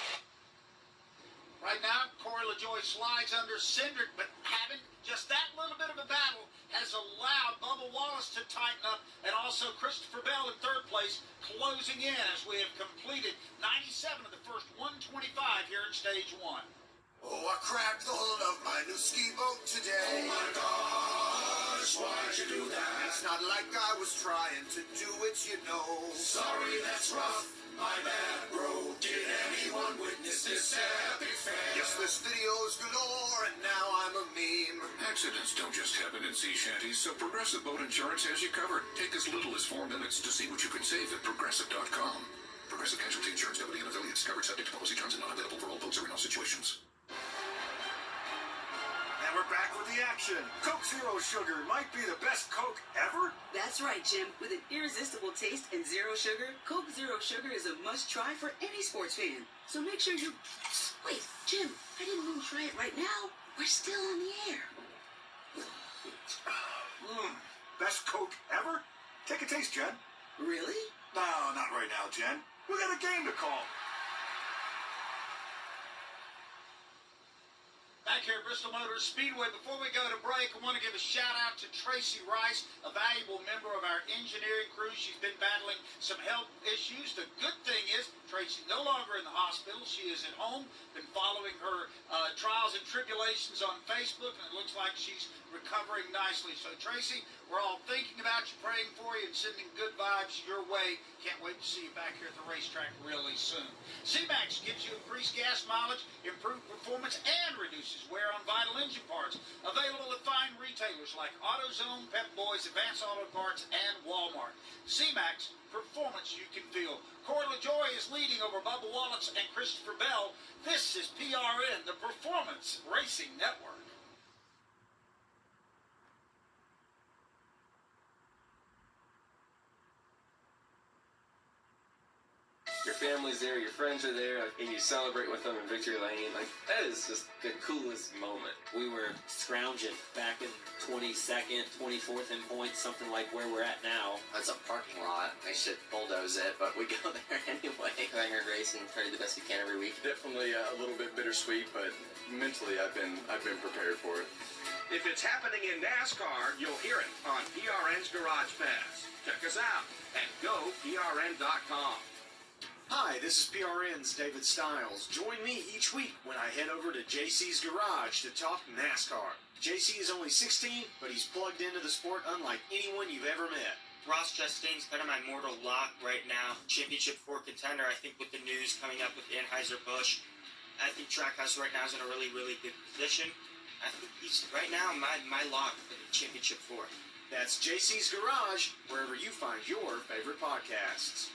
S5: Right now, Corey LaJoie slides under Cindric, but having just that little bit of a battle has allowed Bubba Wallace to tighten up, and also Christopher Bell in third place, closing in as we have completed 97 of the first 125 here in stage one.
S10: Oh, I cracked the hood of my new ski boat today. Oh my gosh, why'd you do that? It's not like I was trying to do it, you know. Sorry, that's rough. My bad, bro. Did anyone witness this epic fail? Yes, this video is galore, and now I'm a meme.
S23: Accidents don't just happen in sea shanties, so Progressive Boat Insurance has you covered. Take as little as 4 minutes to see what you can save at Progressive.com. Progressive Casualty Insurance Company and affiliates, covered subject to policy terms and not available for all boats or in all situations.
S10: And we're back with the action. Coke Zero Sugar might be the best Coke ever.
S7: That's right, Jim. With an irresistible taste and zero sugar, Coke Zero Sugar is a must-try for any sports fan. So make sure you... Wait, Jim, I didn't even try it right now. We're still on the air.
S10: Best Coke ever? Take a taste, Jen.
S7: Really?
S10: No, not right now, Jen. We got a game to call.
S5: Back here at Bristol Motor Speedway, before we go to break, I want to give a shout out to Tracy Rice, a valuable member of our engineering crew. She's been battling some health issues. The good thing is Tracy's no longer in the hospital. She is at home, been following her trials and tribulations on Facebook, and it looks like she's recovering nicely. So Tracy, we're all thinking about you, praying for you, and sending good vibes your way. Can't wait to see you back here at the racetrack really soon. C-Max gives you increased gas mileage, improved performance, and reduces wear on vital engine parts. Available at fine retailers like AutoZone, Pep Boys, Advanced Auto Parts, and Walmart. C-Max, performance you can feel. Corey LaJoie is leading over Bubba Wallace and Christopher Bell. This is PRN, the Performance Racing Network.
S14: Your family's there, your friends are there, and you celebrate with them in Victory Lane. Like, that is just the coolest moment.
S15: We were scrounging back in 22nd, 24th in points, something like where we're at now.
S24: That's a parking lot. They should bulldoze it, but we go there anyway. Vanguard Racing, try to do the best we can every week.
S25: Definitely a little bit bittersweet, but mentally I've been prepared for it.
S2: If it's happening in NASCAR, you'll hear it on PRN's Garage Pass. Check us out at GoPRN.com.
S26: Hi, this is PRN's David Stiles. Join me each week when I head over to JC's Garage to talk NASCAR. JC is only 16, but he's plugged into the sport unlike anyone you've ever met.
S27: Ross Chastain's kind of my mortal lock right now. Championship 4 contender, I think, with the news coming up with Anheuser-Busch. I think Trackhouse right now is in a really, really good position. I think he's, right now, my lock for the Championship 4.
S26: That's JC's Garage, wherever you find your favorite podcasts.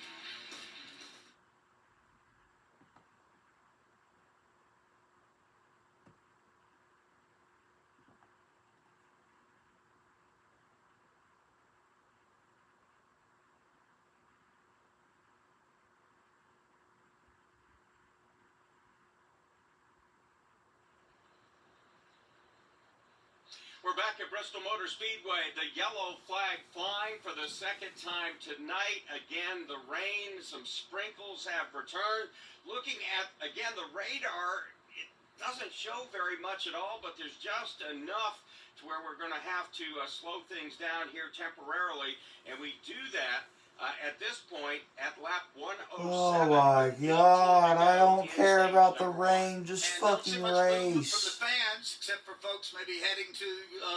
S4: We're back at Bristol Motor Speedway. The yellow flag flying for the second time tonight. Again, the rain, some sprinkles have returned. Looking at, again, the radar, it doesn't show very much at all, but there's just enough to where we're going to have to slow things down here temporarily. And we do that at this point at lap 107.
S11: Oh my God, I don't care about the rain, just fucking race.
S5: From the fans, except for folks maybe heading to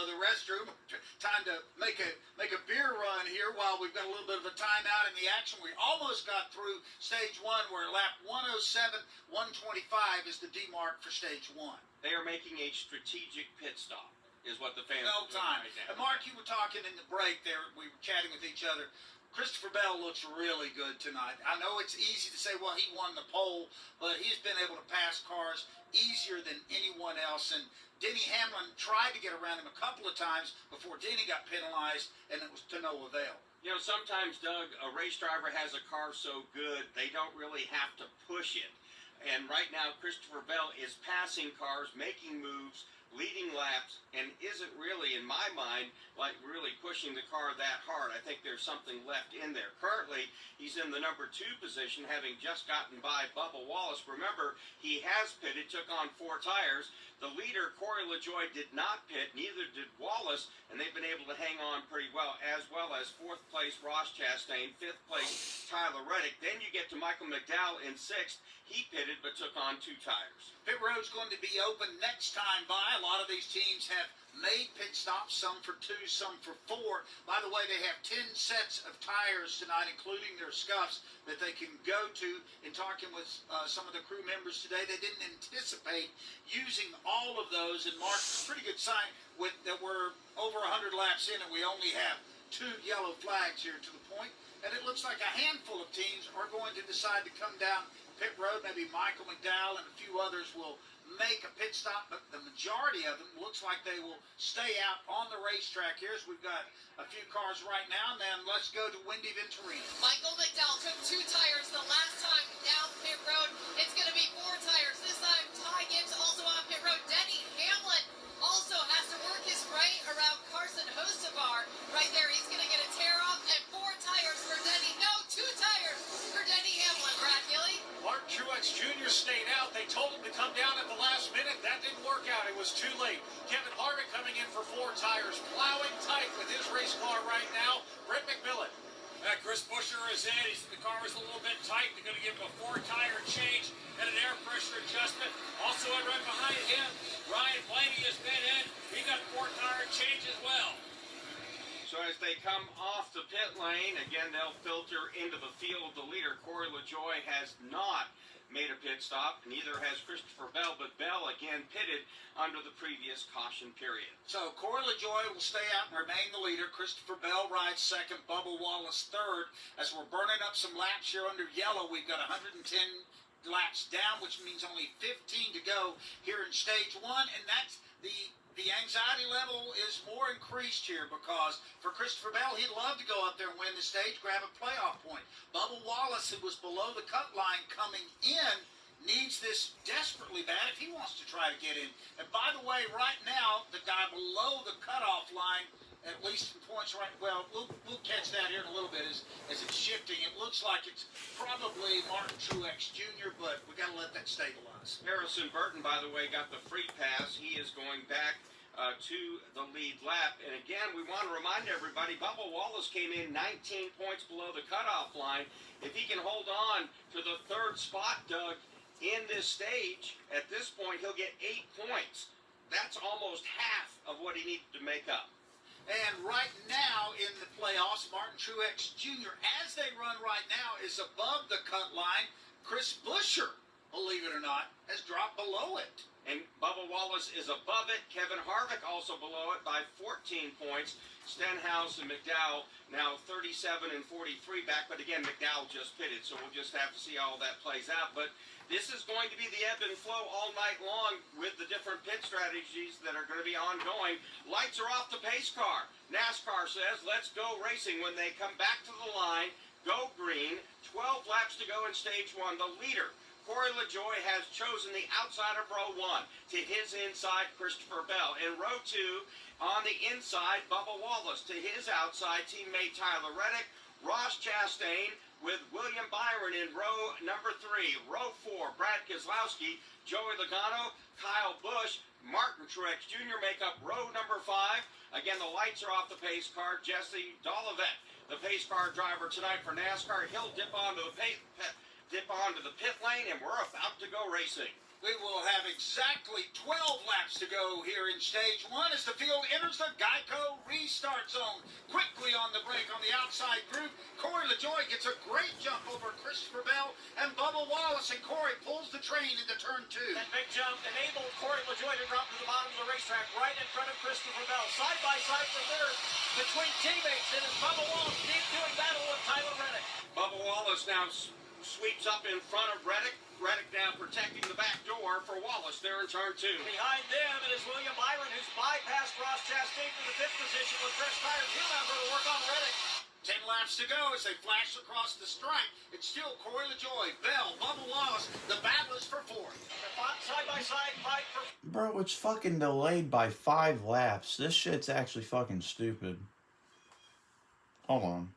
S5: the restroom. Time to make a beer run here while we've got a little bit of a timeout in the action. We almost got through stage one. We're lap 107, 125 is the demarc for stage one.
S4: They are making a strategic pit stop, is what the fans
S5: No
S4: are doing
S5: time.
S4: right now.
S5: And Mark, you were talking in the break there. We were chatting with each other. Christopher Bell looks really good tonight. I know it's easy to say, well, he won the pole, but he's been able to pass cars easier than anyone else. And Denny Hamlin tried to get around him a couple of times before Denny got penalized, and it was to no avail.
S4: You know, sometimes, Doug, a race driver has a car so good, they don't really have to push it. And right now, Christopher Bell is passing cars, making moves, leading laps, and isn't really, in my mind, like really pushing the car that hard. I think there's something left in there. Currently, he's in the number 2 position, having just gotten by Bubba Wallace. Remember, he has pitted, took on 4 tires. The leader, Corey LaJoie, did not pit, neither did Wallace, and they've been able to hang on pretty well as 4th place Ross Chastain, 5th place Tyler Reddick. Then you get to Michael McDowell in 6th. He pitted but took on 2 tires.
S5: Pit road's going to be open next time by. A lot of these teams have made pit stops, some for 2, some for 4. By the way, they have 10 sets of tires tonight, including their scuffs, that they can go to. In talking with some of the crew members today, they didn't anticipate using all of those. And Mark, pretty good sign that we're over 100 laps in and we only have 2 yellow flags here to the point. And it looks like a handful of teams are going to decide to come down pit road. Maybe Michael McDowell and a few others will make a pit stop, but the majority of them looks like they will stay out on the racetrack here. As we've got a few cars right now, and then let's go to Wendy Venturino.
S1: Michael McDowell took 2 tires the last time down pit road. It's going to be 4 tires this time. Ty Gibbs also on pit road. Denny Hamlin also has to work his way around Carson Hocevar. Right there, he's going to get a tear off, and 4 tires for Denny. No, 2 tires for Denny Hamlin. Brad Gilly.
S12: Mark Truex Jr. stayed out. They told him to come down at the last minute. That didn't work out. It was too late. Kevin Harvick coming in for 4 tires, plowing tight with his race car right now. Brett McMillan. Chris Buescher is in. The car was a little bit tight. They're going to give him a 4-tire change and an air pressure adjustment. Also, right behind him, Ryan Blaney has been in. He got a 4-tire change as well.
S4: So as they come off the pit lane, again, they'll filter into the field. The leader, Corey LaJoie, has not made a pit stop. Neither has Christopher Bell, but Bell, again, pitted under the previous caution period.
S5: So Corey LaJoie will stay out and remain the leader. Christopher Bell rides 2nd, Bubba Wallace 3rd. As we're burning up some laps here under yellow, we've got 110 laps down, which means only 15 to go here in stage 1, and that's the anxiety level is more increased here because for Christopher Bell, he'd love to go up there and win the stage, grab a playoff point. Bubba Wallace, who was below the cut line coming in, needs this desperately bad if he wants to try to get in. And by the way, right now, the guy below the cutoff line, at least in points right, well, we'll catch that here in a little bit as it's shifting. It looks like it's probably Martin Truex Jr., but we got to let that stabilize.
S4: Harrison Burton, by the way, got the free pass. He is going back to the lead lap. And again, we want to remind everybody, Bubba Wallace came in 19 points below the cutoff line. If he can hold on to the 3rd spot, Doug, in this stage, at this point, he'll get 8 points. That's almost half of what he needed to make up.
S5: And right now in the playoffs, Martin Truex Jr., as they run right now, is above the cut line. Chris Buescher, believe it or not, has dropped below it.
S4: And Bubba Wallace is above it. Kevin Harvick also below it by 14 points. Stenhouse and McDowell now 37 and 43 back. But again, McDowell just pitted, so we'll just have to see how that plays out. But this is going to be the ebb and flow all night long with the different pit strategies that are going to be ongoing. Lights are off the pace car. NASCAR says, let's go racing. When they come back to the line, go green. 12 laps to go in stage 1. The leader, Corey LaJoie has chosen the outside of row 1. To his inside, Christopher Bell. In row 2, on the inside, Bubba Wallace. To his outside, teammate Tyler Reddick. Ross Chastain with William Byron in row number 3. Row 4, Brad Keselowski, Joey Logano, Kyle Busch, Martin Truex Jr. make up row number 5. Again, the lights are off the pace car. Jesse Dolivet, the pace car driver tonight for NASCAR. He'll dip onto the pit lane, and we're about to go racing.
S5: We will have exactly 12 laps to go here in stage 1 as the field enters the Geico restart zone. Quickly on the brake on the outside group, Corey LaJoie gets a great jump over Christopher Bell and Bubba Wallace, and Corey pulls the train into turn 2.
S12: That big jump enabled Corey LaJoie to drop to the bottom of the racetrack right in front of Christopher Bell. Side by side for third between teammates, and as Bubba Wallace keeps doing battle with Tyler Reddick.
S4: Bubba Wallace now sweeps up in front of Reddick. Reddick now protecting the back door for Wallace there in turn 2.
S12: Behind them, it is William Byron, who's bypassed Ross Chastain to the 5th position with fresh tires. He'll now go to work on Reddick.
S5: 10 laps to go as they flash across the stripe. It's still Corey LaJoie, Bell, Bubba Wallace. The battle is for 4th.
S12: Side by side fight for...
S11: Bro, it's fucking delayed by 5 laps. This shit's actually fucking stupid. Hold on.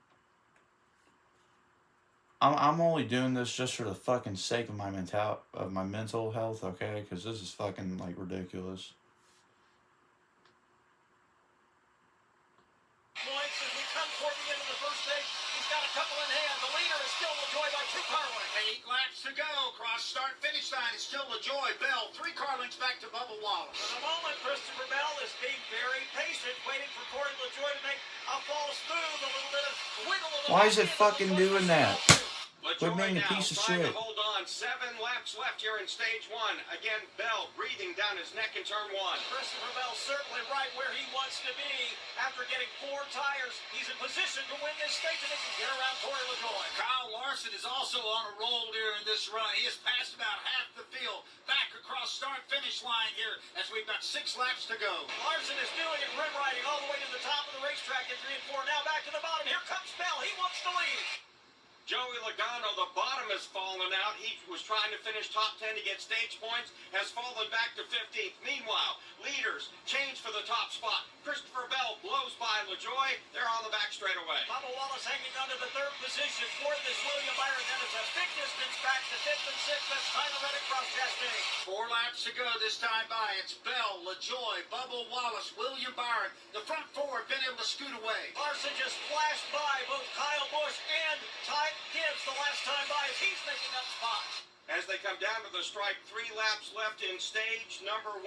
S11: I'm only doing this just for the fucking sake of my mental health, okay? Because this is fucking, like, ridiculous.
S12: Points as we come toward the end of the first stage. He's got a couple in hand. The leader is still LaJoie by 2 car lengths.
S5: 8 laps to go. Cross start-finish line is still LaJoie, Bell. 3 car lengths back to Bubba Wallace.
S12: For the moment, Christopher Bell is being very patient, waiting for Corey LaJoie to make a false move, a little bit of wiggle.
S11: Why is it fucking doing that? Quit being a
S4: now
S11: piece of
S4: trying
S11: shit.
S4: to hold on. 7 laps left here in stage 1. Again, Bell breathing down his neck in turn 1.
S12: Christopher Bell certainly right where he wants to be. After getting 4 tires, he's in position to win this stage and he can get around Corey LaJoie.
S5: Kyle Larson is also on a roll during this run. He has passed about half the field back across start-finish line here as we've got 6 laps to go.
S12: Larson is doing it rim riding all the way to the top of the racetrack in 3 and 4. Now back to the bottom. Here comes Bell. He wants to lead.
S4: Joey Logano, the bottom has fallen out. He was trying to finish top 10 to get stage points, has fallen back to 15th. Meanwhile, leaders change for the top spot. Christopher Bell blows by LaJoie. They're on the back straightaway.
S12: Bubba Wallace hanging on to the 3rd position. 4th is William Byron. Then it's a big distance back to 5th and 6th. That's Tyler Reddick, Ross Chastain.
S5: 4 laps to go this time by. It's Bell, LaJoie, Bubba Wallace, William Byron. The front 4 have been able to scoot away.
S12: Larson just flashed by both Kyle Busch and Ty Gibbs the last time by as he's making up spots.
S4: As they come down to the stripe, 3 laps left in stage number 1.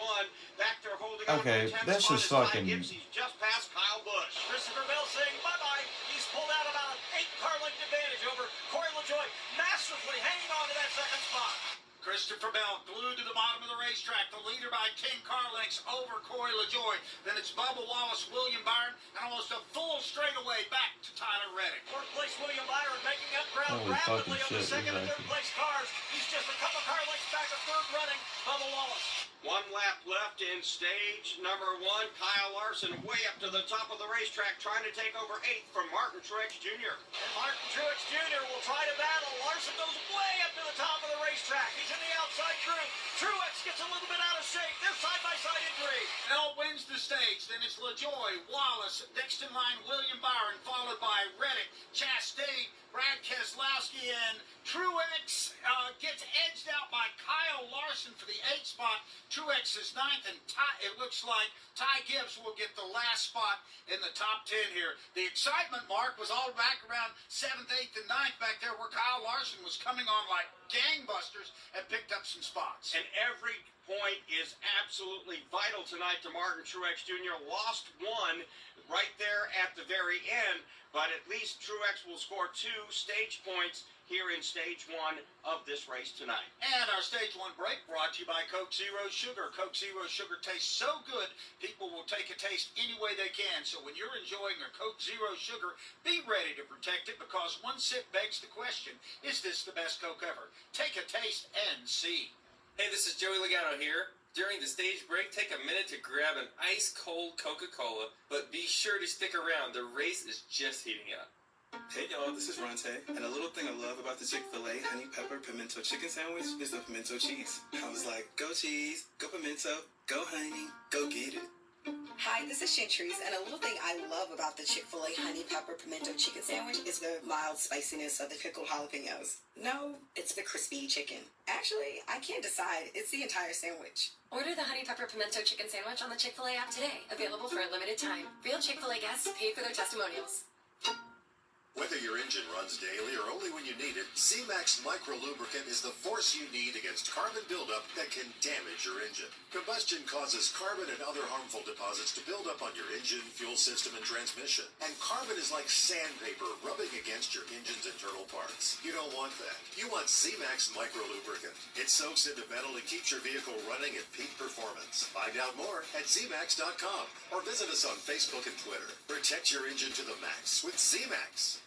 S4: Back there holding on
S11: Okay,
S4: to the 10th
S11: this
S4: spot
S11: is
S4: is Ty
S11: fucking...
S4: Gibbs. He's just past Kyle Busch.
S12: Christopher Bell saying bye-bye. He's pulled out about an 8 car length advantage over Corey LaJoie, masterfully hanging on to that 2nd spot.
S5: Christopher Bell glued to the bottom of the racetrack, the leader by 10 car lengths over Corey LaJoie. Then it's Bubba Wallace, William Byron, and almost a full straightaway back to Tyler Reddick.
S12: 4th place William Byron making up ground
S11: Holy
S12: rapidly
S11: fucking
S12: on the
S11: shit,
S12: 2nd and
S11: exactly.
S12: 3rd place cars. He's just a couple car lengths back of 3rd running Bubba Wallace.
S4: 1 lap left in stage number 1. Kyle Larson way up to the top of the racetrack trying to take over 8th from Martin Truex Jr.
S12: And Martin Truex Jr. will try to battle. Larson goes way up to the top of the racetrack. He's in the outside group. Truex gets a little bit out of shape. They're side-by-side in 3.
S5: Bell wins the stage. Then it's LaJoie, Wallace, next in line William Byron, followed by Reddick, Chastain, Brad Keselowski, and Truex gets edged out by Kyle Larson for the 8th spot. Truex is 9th, and it looks like Ty Gibbs will get the last spot in the top 10 here. The excitement mark was all back around 7th, 8th, and 9th back there where Kyle Larson was coming on like gangbusters and picked up some spots.
S4: And every point is absolutely vital tonight to Martin Truex Jr. Lost 1 right there at the very end, but at least Truex will score 2 stage points here in stage 1 of this race tonight.
S5: And our stage 1 break brought to you by Coke Zero Sugar. Coke Zero Sugar tastes so good, people will take a taste any way they can. So when you're enjoying a Coke Zero Sugar, be ready to protect it because one sip begs the question, is this the best Coke ever? Take a taste and see.
S14: Hey, this is Joey Logano here. During the stage break, take a minute to grab an ice-cold Coca-Cola, but be sure to stick around. The race is just heating up.
S6: Hey y'all, this is Ronte, and a little thing I love about the Chick-fil-A honey pepper pimento chicken sandwich is the pimento cheese. I was like, go cheese, go pimento, go honey, go get it.
S7: Hi, this is Chantrice, and a little thing I love about the Chick-fil-A honey pepper pimento chicken sandwich is the mild spiciness of the pickled jalapenos. No, it's the crispy chicken. Actually, I can't decide. It's the entire sandwich.
S20: Order the honey pepper pimento chicken sandwich on the Chick-fil-A app today. Available for a limited time. Real Chick-fil-A guests paid for their testimonials.
S22: Whether your engine runs daily or only when you need it, C-Max Micro Lubricant is the force you need against carbon buildup that can damage your engine. Combustion causes carbon and other harmful deposits to build up on your engine, fuel system, and transmission. And carbon is like sandpaper rubbing against your engine's internal parts. You don't want that. You want C-Max Micro Lubricant. It soaks into metal and keeps your vehicle running at peak performance. Find out more at ZMax.com or visit us on Facebook and Twitter. Protect your engine to the max with Z-Max.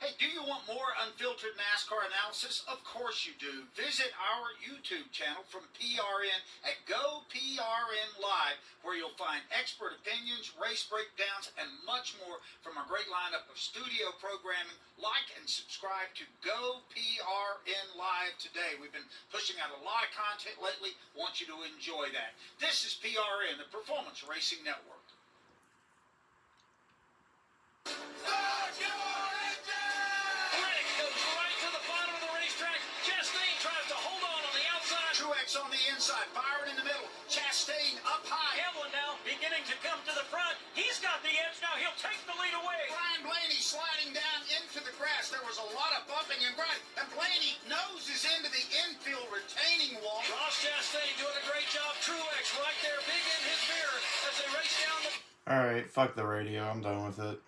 S5: Hey, do you want more unfiltered NASCAR analysis? Of course you do. Visit our YouTube channel from PRN at GoPRN Live, where you'll find expert opinions, race breakdowns, and much more from a great lineup of studio programming. Like and subscribe to GoPRN Live today. We've been pushing out a lot of content lately. Want you to enjoy that. This is PRN, the Performance Racing Network. Truex on the inside, Byron in the middle, Chastain up high.
S12: Hamlin now beginning to come to the front. He's got the edge now. He'll take the lead away.
S5: Brian Blaney sliding down into the grass. There was a lot of bumping and grinding, and Blaney noses into the infield retaining wall.
S12: Ross Chastain doing a great job. Truex right there, big in his mirror as they race down the...
S11: Alright, fuck the radio. I'm done with it.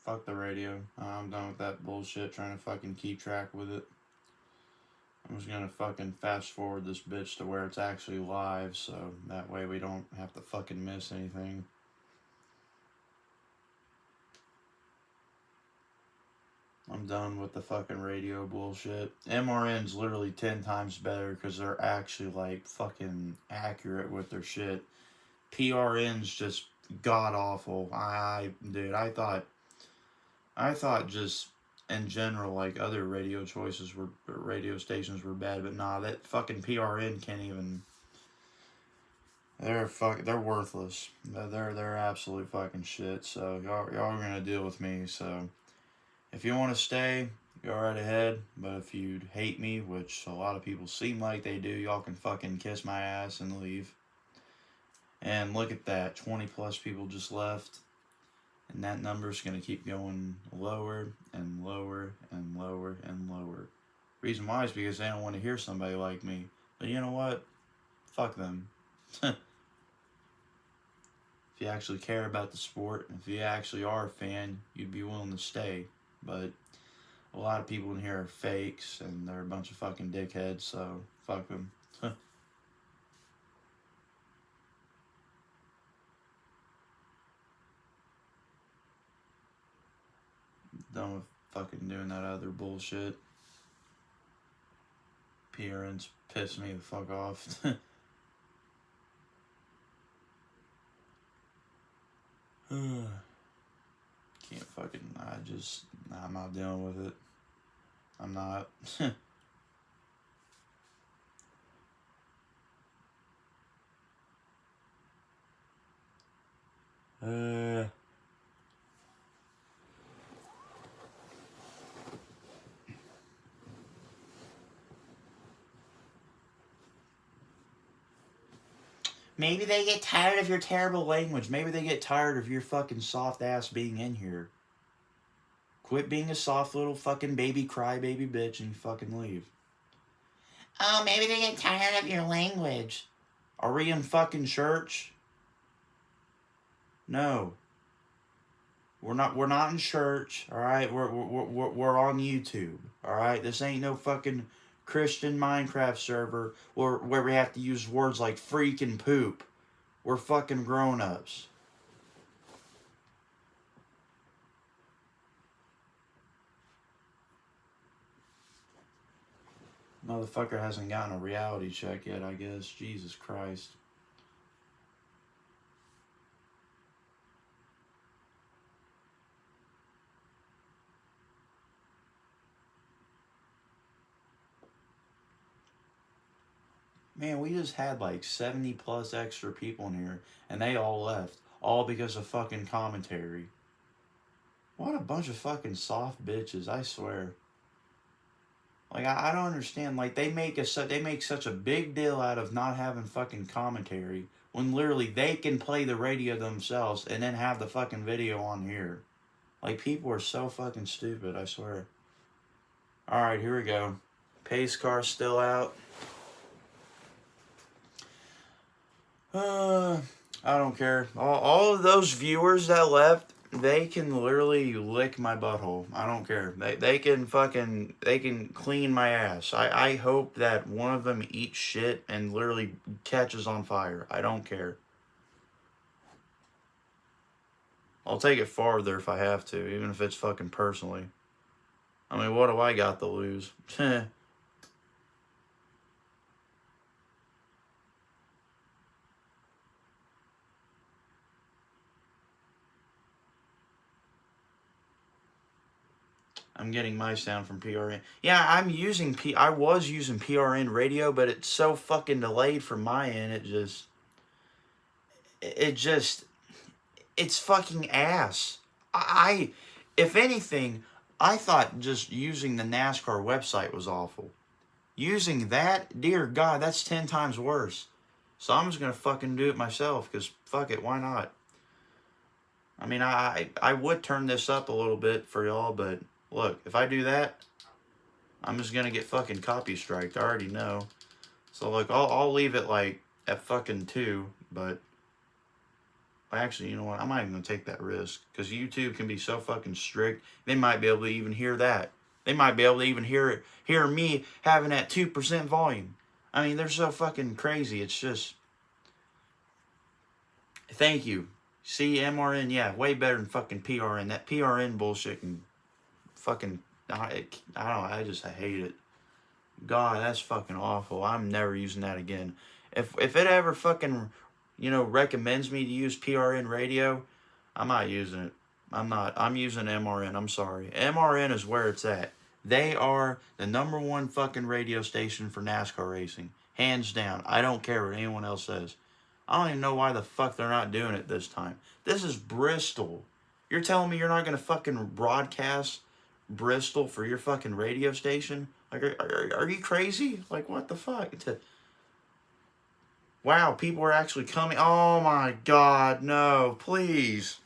S11: Fuck the radio. I'm done with that bullshit trying to fucking keep track with it. I'm just gonna fucking fast forward this bitch to where it's actually live, so that way we don't have to fucking miss anything. I'm done with the fucking radio bullshit. MRN's literally 10 times better because they're actually like fucking accurate with their shit. PRN's just god awful. Dude, I thought just in general, like, other radio stations were bad, but nah, that fucking PRN can't even. They're worthless. They're absolute fucking shit. So y'all are gonna deal with me. So if you want to stay, go right ahead. But if you hate me, which a lot of people seem like they do, y'all can fucking kiss my ass and leave. And look at that, 20 plus people just left. And that number's going to keep going lower and lower and lower and lower. Reason why is because they don't want to hear somebody like me. But you know what? Fuck them. If you actually care about the sport, if you actually are a fan, you'd be willing to stay. But a lot of people in here are fakes, and they're a bunch of fucking dickheads, so fuck them. Done with fucking doing that other bullshit. PRN's pissed me the fuck off. Can't fucking, I'm not dealing with it. I'm not. Maybe they get tired of your terrible language. Maybe they get tired of your fucking soft ass being in here. Quit being a soft little fucking baby crybaby bitch and fucking leave. Oh, maybe they get tired of your language. Are we in fucking church? No. We're not in church, all right? We're on YouTube, all right? This ain't no fucking Christian Minecraft server where we have to use words like freak and poop. We're fucking grown-ups. Motherfucker hasn't gotten a reality check yet, I guess. Jesus Christ. man, we just had like 70 plus extra people in here, and they all left. All because of fucking commentary. What a bunch of fucking soft bitches, I swear. Like, I don't understand. Like, they make such a big deal out of not having fucking commentary, when literally they can play the radio themselves and then have the fucking video on here. Like, people are so fucking stupid, I swear. Alright, here we go. Pace car still out. I don't care. All of those viewers that left, they can literally lick my butthole. I don't care. They can clean my ass. I hope that one of them eats shit and literally catches on fire. I don't care. I'll take it farther if I have to, even if it's fucking personally. I mean, what do I got to lose? I'm getting my sound from PRN. Yeah, I was using PRN radio, but it's so fucking delayed from my end. It's fucking ass. If anything, I thought just using the NASCAR website was awful. Using that, dear God, that's 10 times worse. So I'm just gonna fucking do it myself, because fuck it, why not? I mean, I would turn this up a little bit for y'all, but look, if I do that, I'm just gonna get fucking copy striked. I already know. So look, I'll leave it like at fucking 2, but actually, you know what? I'm not even gonna take that risk, because YouTube can be so fucking strict. They might be able to even hear that. They might be able to even hear me having that 2% volume. I mean, they're so fucking crazy. It's just, thank you. See, MRN, yeah, way better than fucking PRN. That PRN bullshit can fucking, I don't know, I hate it. God, that's fucking awful. I'm never using that again. If it ever fucking, recommends me to use PRN radio, I'm not using it. I'm using MRN. I'm sorry. MRN is where it's at. They are the #1 fucking radio station for NASCAR racing. Hands down. I don't care what anyone else says. I don't even know why the fuck they're not doing it this time. This is Bristol. You're telling me you're not going to fucking broadcast Bristol for your fucking radio station? Like, are you crazy? Like, what the fuck? Wow, people are actually coming. Oh my God, no, please.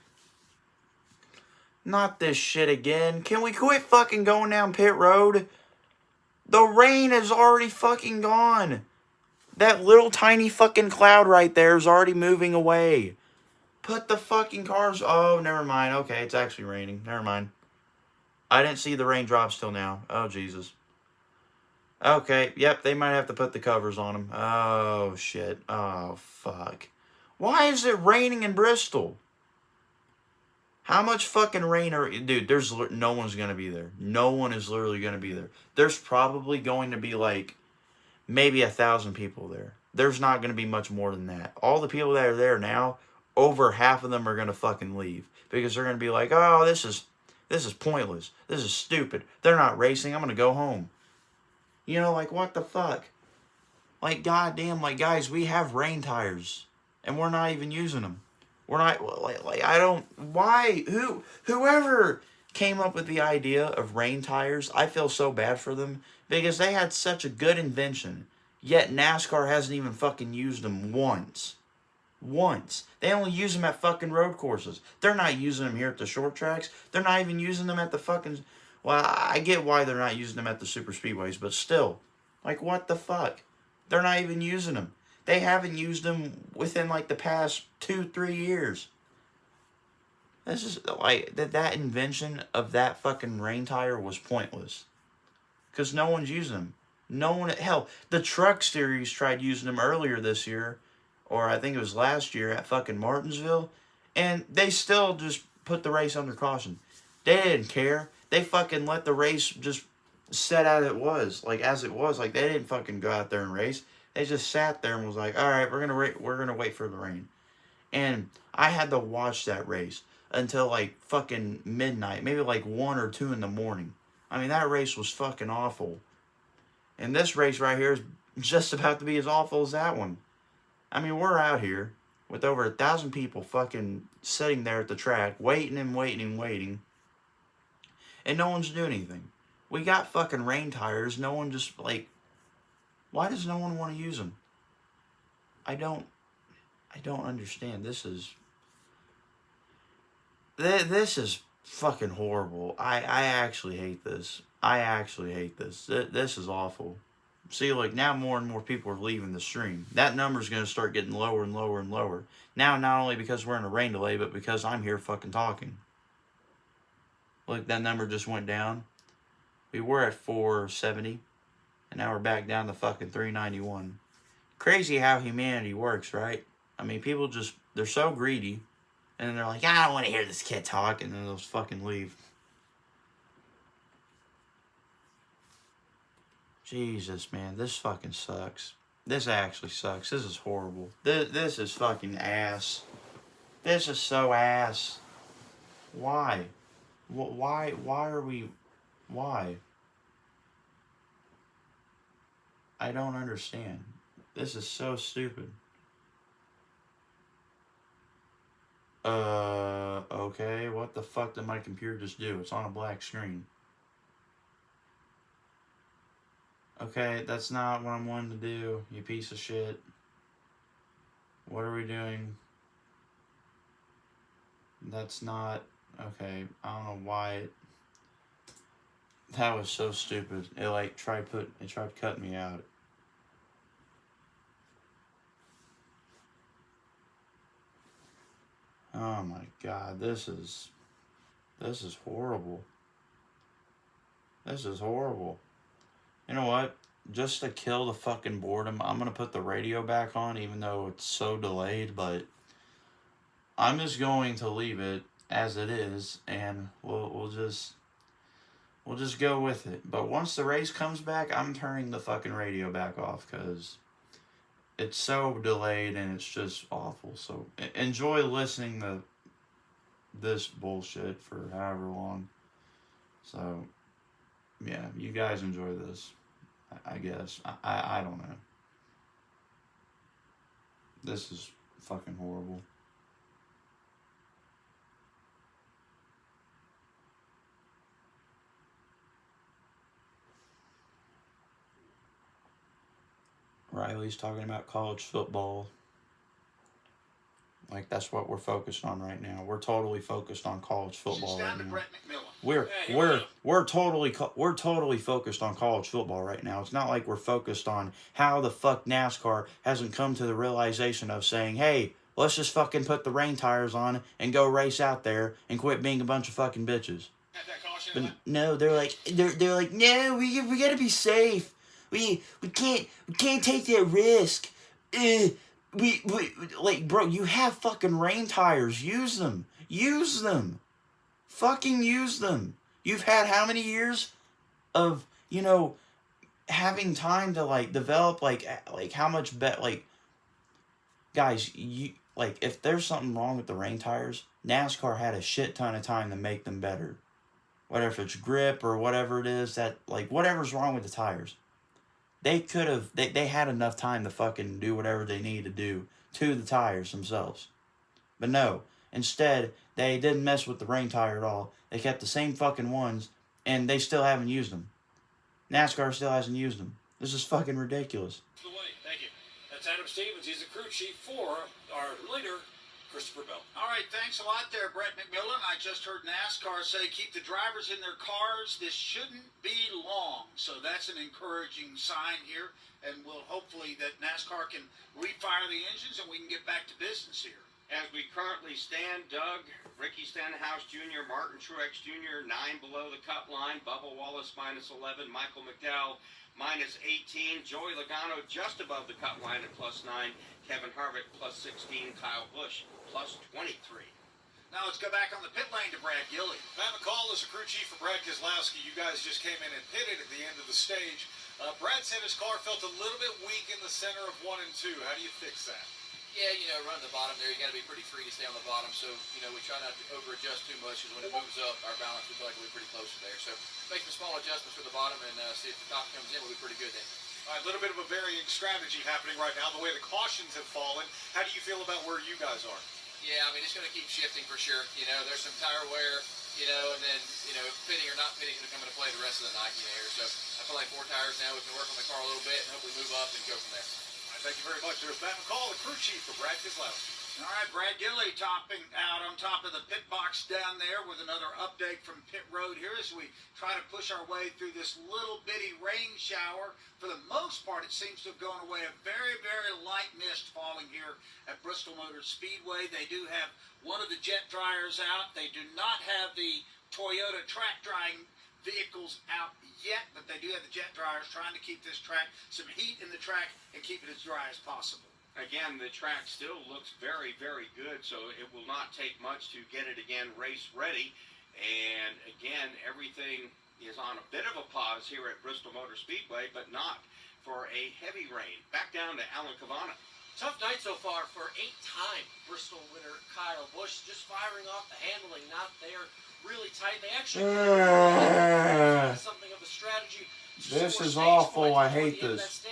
S11: Not this shit again. Can we quit fucking going down pit road? The rain is already fucking gone. That little tiny fucking cloud right there is already moving away. Put the fucking cars... Oh, never mind. Okay, it's actually raining. Never mind. I didn't see the raindrops till now. Oh, Jesus. Okay, yep, they might have to put the covers on them. Oh, shit. Oh, fuck. Why is it raining in Bristol? How much fucking rain are... Dude, no one's going to be there. No one is literally going to be there. There's probably going to be, like, maybe 1,000 people there. There's not going to be much more than that. All the people that are there now, over half of them are going to fucking leave. Because they're going to be like, oh, this is pointless. This is stupid. They're not racing. I'm going to go home. Like, what the fuck? Like, goddamn, like, guys, we have rain tires. And we're not even using them. We're not, like, I don't, why, whoever came up with the idea of rain tires, I feel so bad for them. Because they had such a good invention. Yet NASCAR hasn't even fucking used them once. Once. They only use them at fucking road courses. They're not using them here at the short tracks. They're not even using them at the fucking... Well, I get why they're not using them at the super speedways, but still. Like, what the fuck? They're not even using them. They haven't used them within, like, the past 2-3 years. This is, like, that invention of that fucking rain tire was pointless. Because no one's using them. No one... Hell, the Truck Series tried using them earlier this year, or I think it was last year at fucking Martinsville, and they still just put the race under caution. They didn't care. They fucking let the race just set as it was. Like, Like, they didn't fucking go out there and race. They just sat there and was like, all right, we're gonna wait for the rain. And I had to watch that race until, like, fucking midnight. Maybe, like, 1 or 2 in the morning. I mean, that race was fucking awful. And this race right here is just about to be as awful as that one. I mean, we're out here with over 1,000 people fucking sitting there at the track, waiting and waiting and waiting, and no one's doing anything. We got fucking rain tires. No one just, like, why does no one want to use them? I don't understand. This is fucking horrible. I actually hate this. I actually hate this. This is awful. See, like, now more and more people are leaving the stream. That number's going to start getting lower and lower and lower. Now, not only because we're in a rain delay, but because I'm here fucking talking. Look, that number just went down. We were at 470, and now we're back down to fucking 391. Crazy how humanity works, right? I mean, people just, they're so greedy, and they're like, I don't want to hear this kid talk, and then they'll just fucking leave. Jesus, man, this fucking sucks. This actually sucks. This is horrible. This is fucking ass. This is so ass. Why? Why are we... Why? I don't understand. This is so stupid. Okay, what the fuck did my computer just do? It's on a black screen. Okay, that's not what I'm wanting to do, you piece of shit. What are we doing? That's not... Okay, I don't know why it... That was so stupid. It like tried cutting me out. Oh my god, this is horrible. This is horrible. You know what? Just to kill the fucking boredom, I'm gonna put the radio back on, even though it's so delayed, but I'm just going to leave it as it is, and we'll just go with it. But once the race comes back, I'm turning the fucking radio back off, because it's so delayed and it's just awful. So enjoy listening to this bullshit for however long. So yeah, you guys enjoy this, I guess. I don't know. This is fucking horrible. Riley's talking about college football. Like, that's what we're focused on right now. We're totally focused on college football right now. We're totally focused on college football right now. It's not like we're focused on how the fuck NASCAR hasn't come to the realization of saying, hey, let's just fucking put the rain tires on and go race out there and quit being a bunch of fucking bitches. But no, they're like, no, we gotta be safe. We can't take that risk. We like, bro, you have fucking rain tires. Use them. Use them. Fucking use them. You've had how many years of, you know, having time to like develop like how much like, guys, you like, if there's something wrong with the rain tires, NASCAR had a shit ton of time to make them better. Whatever, if it's grip or whatever it is, that like whatever's wrong with the tires. They could have, they had enough time to fucking do whatever they needed to do to the tires themselves. But no, instead, they didn't mess with the rain tire at all. They kept the same fucking ones, and they still haven't used them. NASCAR still hasn't used them. This is fucking ridiculous.
S13: Thank you. That's Adam Stevens. He's the crew chief for our leader, Christopher Bell.
S5: All right, thanks a lot there, Brett McMillan. I just heard NASCAR say keep the drivers in their cars. This shouldn't be long, so that's an encouraging sign here, and we'll hopefully that NASCAR can refire the engines and we can get back to business here.
S4: As we currently stand, Doug, Ricky Stenhouse Jr., Martin Truex Jr., 9 below the cut line, Bubba Wallace minus 11, Michael McDowell minus 18, Joey Logano just above the cut line at plus 9, Kevin Harvick plus 16, Kyle Busch plus 23.
S5: Now let's go back on the pit lane to Brad Gilly.
S3: Matt McCall is the crew chief for Brad Keselowski. You guys just came in and pitted at the end of the stage. Brad said his car felt a little bit weak in the center of 1 and 2. How do you fix that?
S8: Yeah, you know, running the bottom there, you got to be pretty free to stay on the bottom. So, you know, we try not to over-adjust too much, because when it moves up, our balance, we feel like we're pretty close to there. So make some small adjustments for the bottom and see if the top comes in, we'll be pretty good then.
S3: All right, a little bit of a varying strategy happening right now, the way the cautions have fallen. How do you feel about where you guys are?
S8: Yeah, I mean, it's going to keep shifting for sure. You know, there's some tire wear, you know, and then, you know, pitting or not pitting is going to come into play the rest of the night, you know, here. So I feel like 4 tires now. We can work on the car a little bit and hopefully move up and go from there.
S3: All right, thank you very much. There's Matt McCall, the crew chief for Brad Keselowski.
S5: All right, Brad Gilley topping out on top of the pit box down there with another update from pit road here as we try to push our way through this little bitty rain shower. For the most part, it seems to have gone away. A very, very light mist falling here at Bristol Motor Speedway. They do have one of the jet dryers out. They do not have the Toyota track drying vehicles out yet, but they do have the jet dryers trying to keep this track, some heat in the track, and keep it as dry as possible.
S4: Again, the track still looks very, very good, so it will not take much to get it again race ready. And again, everything is on a bit of a pause here at Bristol Motor Speedway, but not for a heavy rain. Back down to Alan Cavana.
S2: Tough night so far for 8-time Bristol winner Kyle Busch. Just firing off the handling, not there, really tight. They actually something of a strategy.
S11: This is awful. I hate this.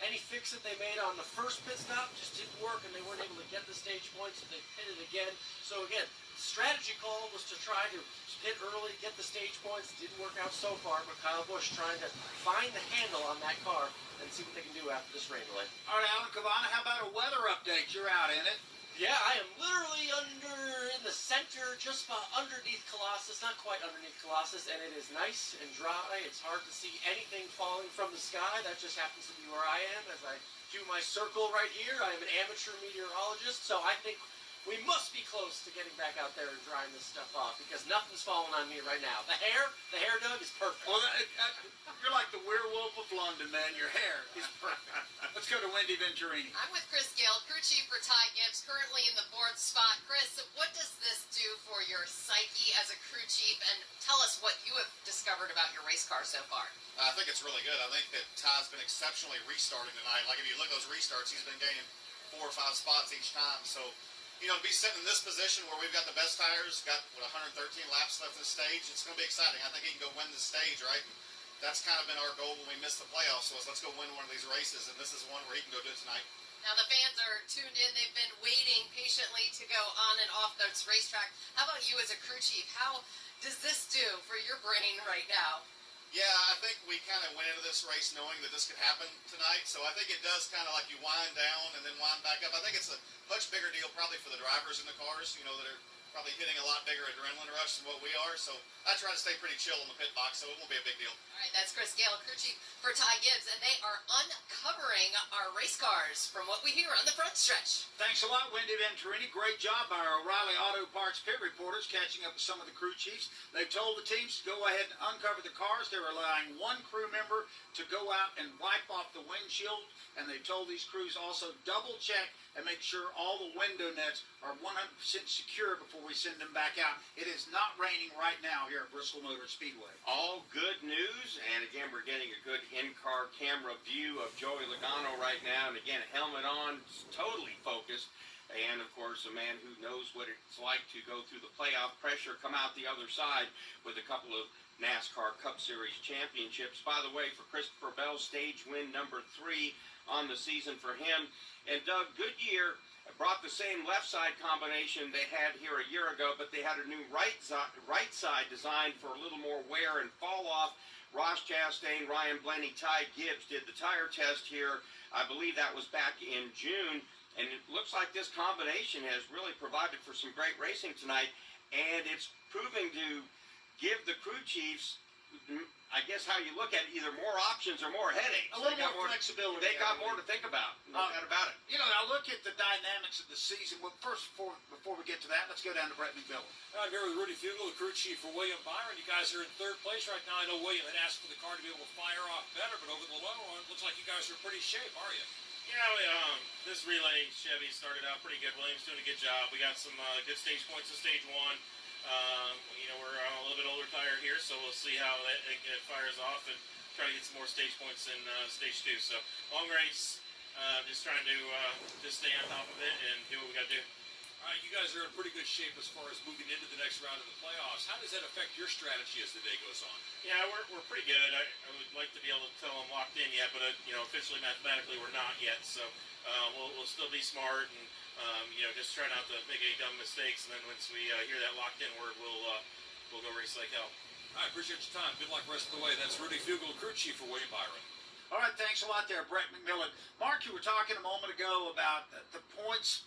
S2: Any fix that they made on the first pit stop just didn't work, and they weren't able to get the stage points, so they pitted again. So again, the strategy call was to try to pit early, get the stage points. Didn't work out so far, but Kyle Busch trying to find the handle on that car and see what they can do after this rain delay.
S5: All right, Alan Cavana, how about a weather update? You're out in it.
S2: Yeah, I am literally in the center, just about underneath Colossus, not quite underneath Colossus, and it is nice and dry. It's hard to see anything falling from the sky. That just happens to be where I am as I do my circle right here. I am an amateur meteorologist, so I think we must be close to getting back out there and drying this stuff off because nothing's falling on me right now. The hair, Doug, is perfect.
S5: Well, you're like the werewolf of London, man. Your hair is perfect. Let's go to Wendy Venturini.
S1: I'm with Chris Gale, crew chief for Ty Gibbs, currently in the 4th spot. Chris, what does this do for your psyche as a crew chief? And tell us what you have discovered about your race car so far.
S9: I think it's really good. I think that Ty's been exceptionally restarting tonight. Like, if you look at those restarts, he's been gaining 4 or 5 spots each time. So, you know, to be sitting in this position where we've got the best tires, got, 113 laps left in the stage, it's going to be exciting. I think he can go win this stage, right? And that's kind of been our goal when we missed the playoffs, was let's go win one of these races, and this is one where he can go do it tonight.
S1: Now, the fans are tuned in. They've been waiting patiently to go on and off this racetrack. How about you as a crew chief? How does this do for your brain right now?
S9: Yeah, I think we kind of went into this race knowing that this could happen tonight, so I think it does kind of like you wind down and then wind back up. I think it's a much bigger deal probably for the drivers in the cars, you know, that are probably hitting a lot bigger adrenaline rush than what we are, so I try to stay pretty chill in the pit box, so it won't be a big deal.
S1: All right, that's Chris Gale, crew chief for Ty Gibbs, and they are uncovering our race cars from what we hear on the front stretch.
S5: Thanks a lot, Wendy Venturini. Great job by our O'Reilly Auto Parts pit reporters catching up with some of the crew chiefs. They've told the teams to go ahead and uncover the cars. They're allowing one crew member to go out and wipe off the windshield, and they've told these crews also double check and make sure all the window nets are 100% secure before we send them back out. It is not raining right now here at Bristol Motor Speedway.
S4: All good news, and again, we're getting a good in-car camera view of Joey Logano right now, and again, helmet on, totally focused, and of course, a man who knows what it's like to go through the playoff pressure, come out the other side with a couple of NASCAR Cup Series championships. By the way, for Christopher Bell, stage win number 3 on the season for him. And Doug, Goodyear brought the same left side combination they had here a year ago, but they had a new right side designed for a little more wear and fall off. Ross Chastain, Ryan Blaney, Ty Gibbs did the tire test here. I believe that was back in June. And it looks like this combination has really provided for some great racing tonight. And it's proving to give the crew chiefs, I guess how you look at it, either more options or more headaches.
S5: A little more flexibility.
S4: They got more to think about. No doubt about it.
S5: You know, I look at the dynamics of the season. Well, first, before we get to that, let's go down to Brett McMillan.
S13: I'm here with Rudy Fugle, the crew chief for William Byron. You guys are in 3rd place right now. I know William had asked for the car to be able to fire off better, but over the long run, it looks like you guys are in pretty shape, are you?
S16: Yeah, this relay Chevy started out pretty good. Williams doing a good job. We got some good stage points in stage 1. You know, we're on a little bit older tire here, so we'll see how it fires off and try to get some more stage points in stage 2. So long race, just trying to just stay on top of it and do what we got to do.
S5: All
S13: You guys are in pretty good shape as far as moving into the next round of the playoffs. How does that affect your strategy as the day goes on?
S16: Yeah, we're pretty good. I would like to be able to tell them locked in yet, but officially, mathematically, we're not yet. So we'll still be smart and just try not to make any dumb mistakes. And then once we hear that locked in word, we'll go race like hell.
S13: I appreciate your time. Good luck rest of the way. That's Rudy Fugel, crew chief for William Byron.
S5: All right, thanks a lot there, Brett McMillan. Mark, you were talking a moment ago about the points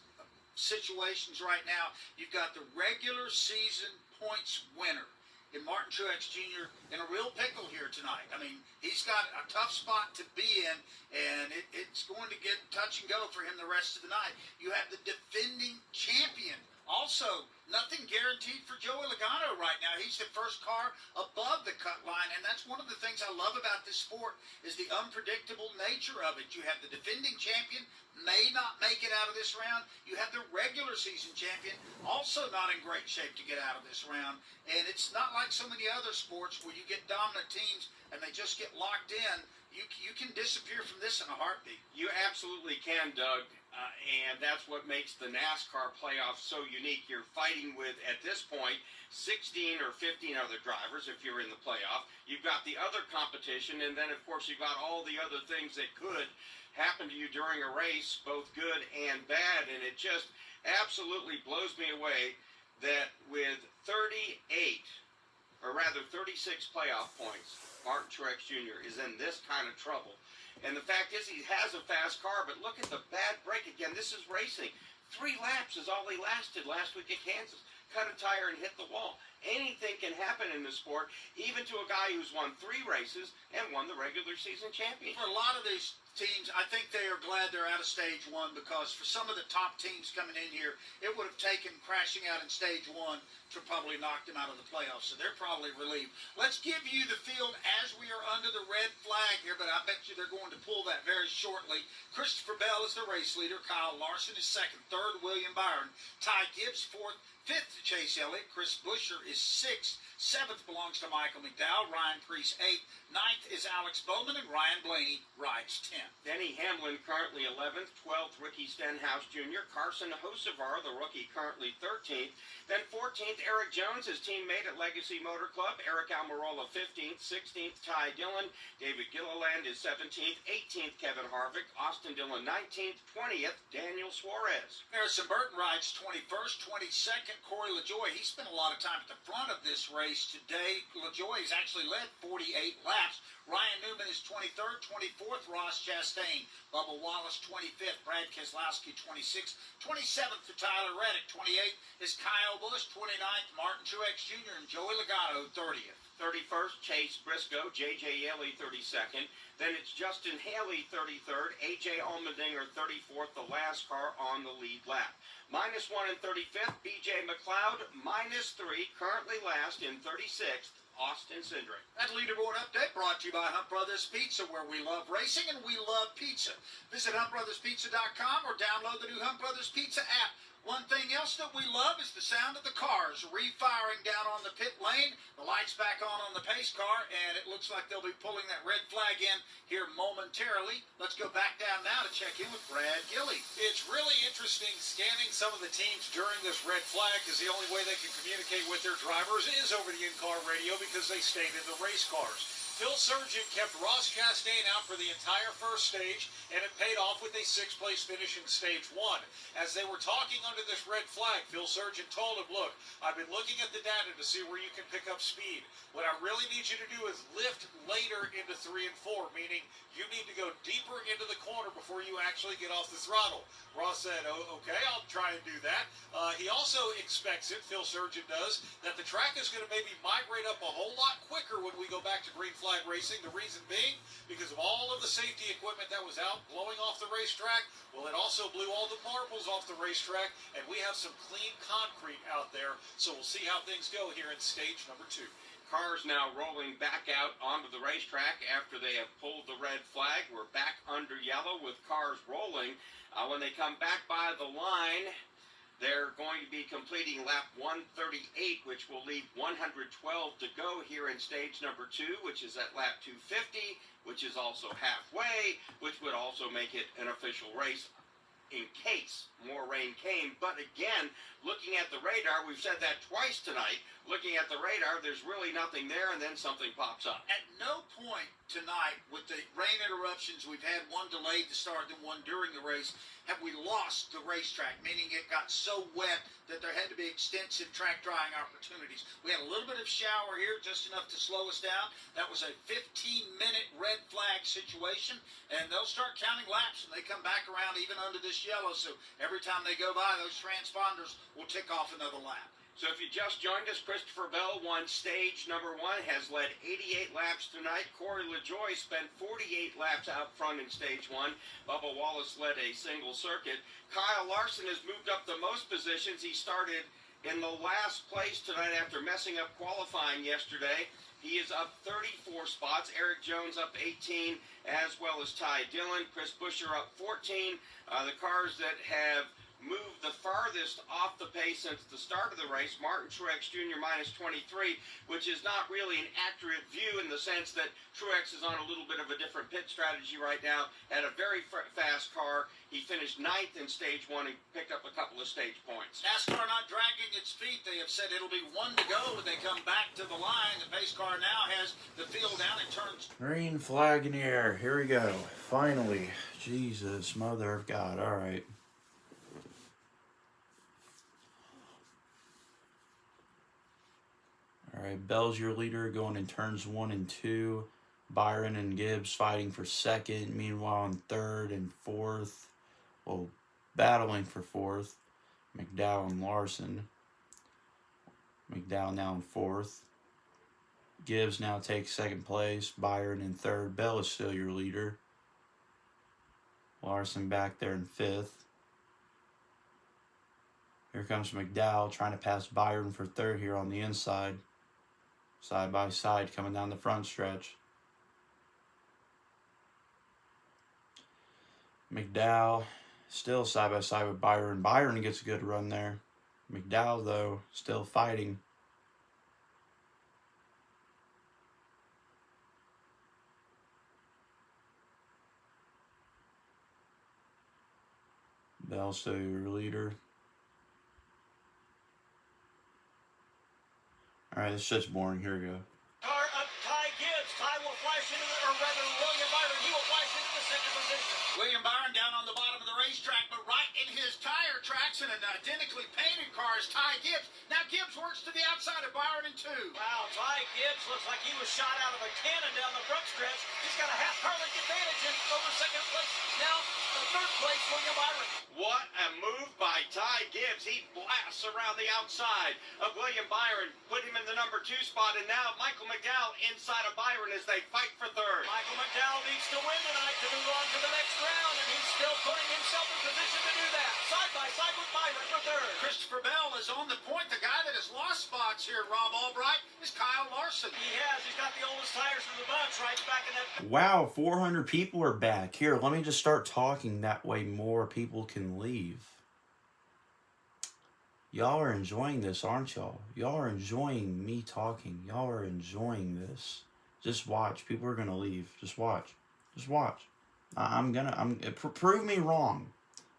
S5: situations right now. You've got the regular season points winner in Martin Truex Jr. in a real pickle here tonight. I mean, he's got a tough spot to be in, and it's going to get touch and go for him the rest of the night. You have the defending champion. Also, nothing guaranteed for Joey Logano right now. He's the first car above the cut line, and that's one of the things I love about this sport is the unpredictable nature of it. You have the defending champion, may not make it out of this round. You have the regular season champion, also not in great shape to get out of this round. And it's not like so many other sports where you get dominant teams and they just get locked in. You can disappear from this in a heartbeat.
S4: You absolutely can, Doug. And that's what makes the NASCAR playoffs so unique. You're fighting with, at this point, 16 or 15 other drivers if you're in the playoff. You've got the other competition, and then, of course, you've got all the other things that could happen to you during a race, both good and bad. And it just absolutely blows me away that with 36 playoff points, Martin Truex Jr. is in this kind of trouble. And the fact is, he has a fast car, but look at the bad break again. This is racing. 3 laps is all he lasted last week at Kansas. Cut a tire and hit the wall. Anything can happen in this sport, even to a guy who's won 3 races and won the regular season championship.
S5: For a lot of these teams, I think they are glad they're out of stage 1 because for some of the top teams coming in here, it would have taken crashing out in stage 1 to probably knock them out of the playoffs. So they're probably relieved. Let's give you the field as we are under the red flag here, but I bet you they're going to pull that very shortly. Christopher Bell is the race leader. Kyle Larson is second. Third, William Byron. Ty Gibbs, fourth. Fifth, Chase Elliott. Chris Buescher is sixth. Seventh belongs to Michael McDowell. Ryan Preece, eighth. Ninth is Alex Bowman, and Ryan Blaney rides 10th.
S4: Denny Hamlin currently 11th. 12th, Ricky Stenhouse Jr. Carson Hocevar, the rookie, currently 13th. Then 14th, Eric Jones, his teammate at Legacy Motor Club. Eric Almirola, 15th. 16th, Ty Dillon. David Gilliland is 17th. 18th, Kevin Harvick. Austin Dillon, 19th. 20th, Daniel Suarez.
S5: Harrison Burton rides 21st. 22nd, Corey LaJoie. He spent a lot of time at the front of this race today. LaJoie has actually led 48 laps. Ryan Newman is 23rd, 24th, Ross Chastain. Bubba Wallace, 25th, Brad Keselowski, 26th, 27th to Tyler Reddick, 28th is Kyle Busch, 29th, Martin Truex Jr. and Joey Logano, 30th.
S4: 31st, Chase Briscoe, J.J. Yeley, 32nd. Then it's Justin Haley, 33rd, A.J. Allmendinger, 34th, the last car on the lead lap. -1 in 35th, B.J. McLeod, -3, currently last in 36th, Austin Cindric.
S5: That leaderboard update brought to you by Hunt Brothers Pizza, where we love racing and we love pizza. Visit HuntBrothersPizza.com or download the new Hunt Brothers Pizza app. One thing else that we love is the sound of the cars refiring down on the pit lane. The lights back on the pace car, and it looks like they'll be pulling that red flag in here momentarily. Let's go back down now to check in with Brad Gilley.
S3: It's really interesting scanning some of the teams during this red flag because the only way they can communicate with their drivers is over the in-car radio because they stayed in the race cars. Phil Surgeon kept Ross Chastain out for the entire first stage, and it paid off with a 6th-place finish in stage 1. As they were talking under this red flag, Phil Surgeon told him, look, I've been looking at the data to see where you can pick up speed. What I really need you to do is lift later into 3 and 4, meaning you need to go deeper into the corner before you actually get off the throttle. Ross said, oh, okay, I'll try and do that. He also expects it, Phil Surgeon does, that the track is going to maybe migrate up a whole lot quicker when we go back to green flag racing. The reason being, because of all of the safety equipment that was out blowing off the racetrack, well, it also blew all the marbles off the racetrack, and we have some clean concrete out there, so we'll see how things go here in stage number 2.
S4: Cars now rolling back out onto the racetrack after they have pulled the red flag. We're back under yellow with cars rolling. When they come back by the line, they're going to be completing lap 138, which will leave 112 to go here in stage number 2, which is at lap 250, which is also halfway, which would also make it an official race. in case more rain came. But again, looking at the radar, we've said that twice tonight, looking at the radar, there's really nothing there, and then something pops up.
S5: At no point tonight, with the rain interruptions, we've had one delayed to start and one during the race, have we lost the racetrack, meaning it got so wet that there had to be extensive track drying opportunities. We had a little bit of shower here, just enough to slow us down. That was a 15-minute red flag situation, and they'll start counting laps, and they come back around even under this yellow, so every time they go by, those transponders will tick off another lap.
S4: So if you just joined us, Christopher Bell won stage number 1, has led 88 laps tonight. Corey LaJoie spent 48 laps out front in stage 1. Bubba Wallace led a single circuit. Kyle Larson has moved up the most positions. He started in the last place tonight after messing up qualifying yesterday. He is up 34 spots. Eric Jones up 18, as well as Ty Dillon. Chris Buescher up 14. The cars that have moved the farthest off the pace since the start of the race, Martin Truex Jr. minus 23, which is not really an accurate view in the sense that Truex is on a little bit of a different pit strategy right now. Had a very fast car. He finished 9th in stage 1 and picked up a couple of stage points.
S5: NASCAR not dragging its feet. They have said it'll be 1 to go when they come back to the line. The pace car now has the field down and turns.
S11: Green flag in the air. Here we go. Finally. Jesus, mother of God. All right. All right, Bell's your leader going in turns 1 and 2. Byron and Gibbs fighting for 2nd. Meanwhile, in 3rd and 4th, well, battling for 4th, McDowell and Larson. McDowell now in 4th. Gibbs now takes 2nd place. Byron in 3rd. Bell is still your leader. Larson back there in 5th. Here comes McDowell trying to pass Byron for 3rd here on the inside. Side by side coming down the front stretch. McDowell still side by side with Byron. Byron gets a good run there. McDowell, though, still fighting. Bell still your leader. All right, it's just boring. Here we go.
S12: Car of Ty Gibbs. Ty will flash into the, or rather, William Byron. He will flash into the 2nd position.
S5: William Byron down on the bottom of the racetrack, but right in his tire tracks in an identically painted car is Ty Gibbs. Now Gibbs works to the outside of Byron in 2.
S12: Wow, Ty Gibbs looks like he was shot out of a cannon down the front stretch. He's got a half car length advantage in over 2nd place. Now, 3rd place, William Byron.
S4: What a move by Ty Gibbs. He blasts around the outside of William Byron, put him in the number 2 spot, and now Michael McDowell inside of Byron as they fight for 3rd.
S12: Michael McDowell needs to win tonight to move on to the next round, and he's still putting himself in position to do that. Side by side with Byron for 3rd.
S5: Christopher Bell is on the point. The guy that has lost spots here, Rob Albright, is Kyle Larson.
S12: He has. He's got the oldest tires from the bunch right back in that.
S11: Wow, 400 people are back. Here, let me just start talking. That way more people can leave. Y'all are enjoying this, aren't y'all? Y'all are enjoying me talking. Y'all are enjoying this. Just watch. People are going to leave. Just watch. Just watch. Prove me wrong.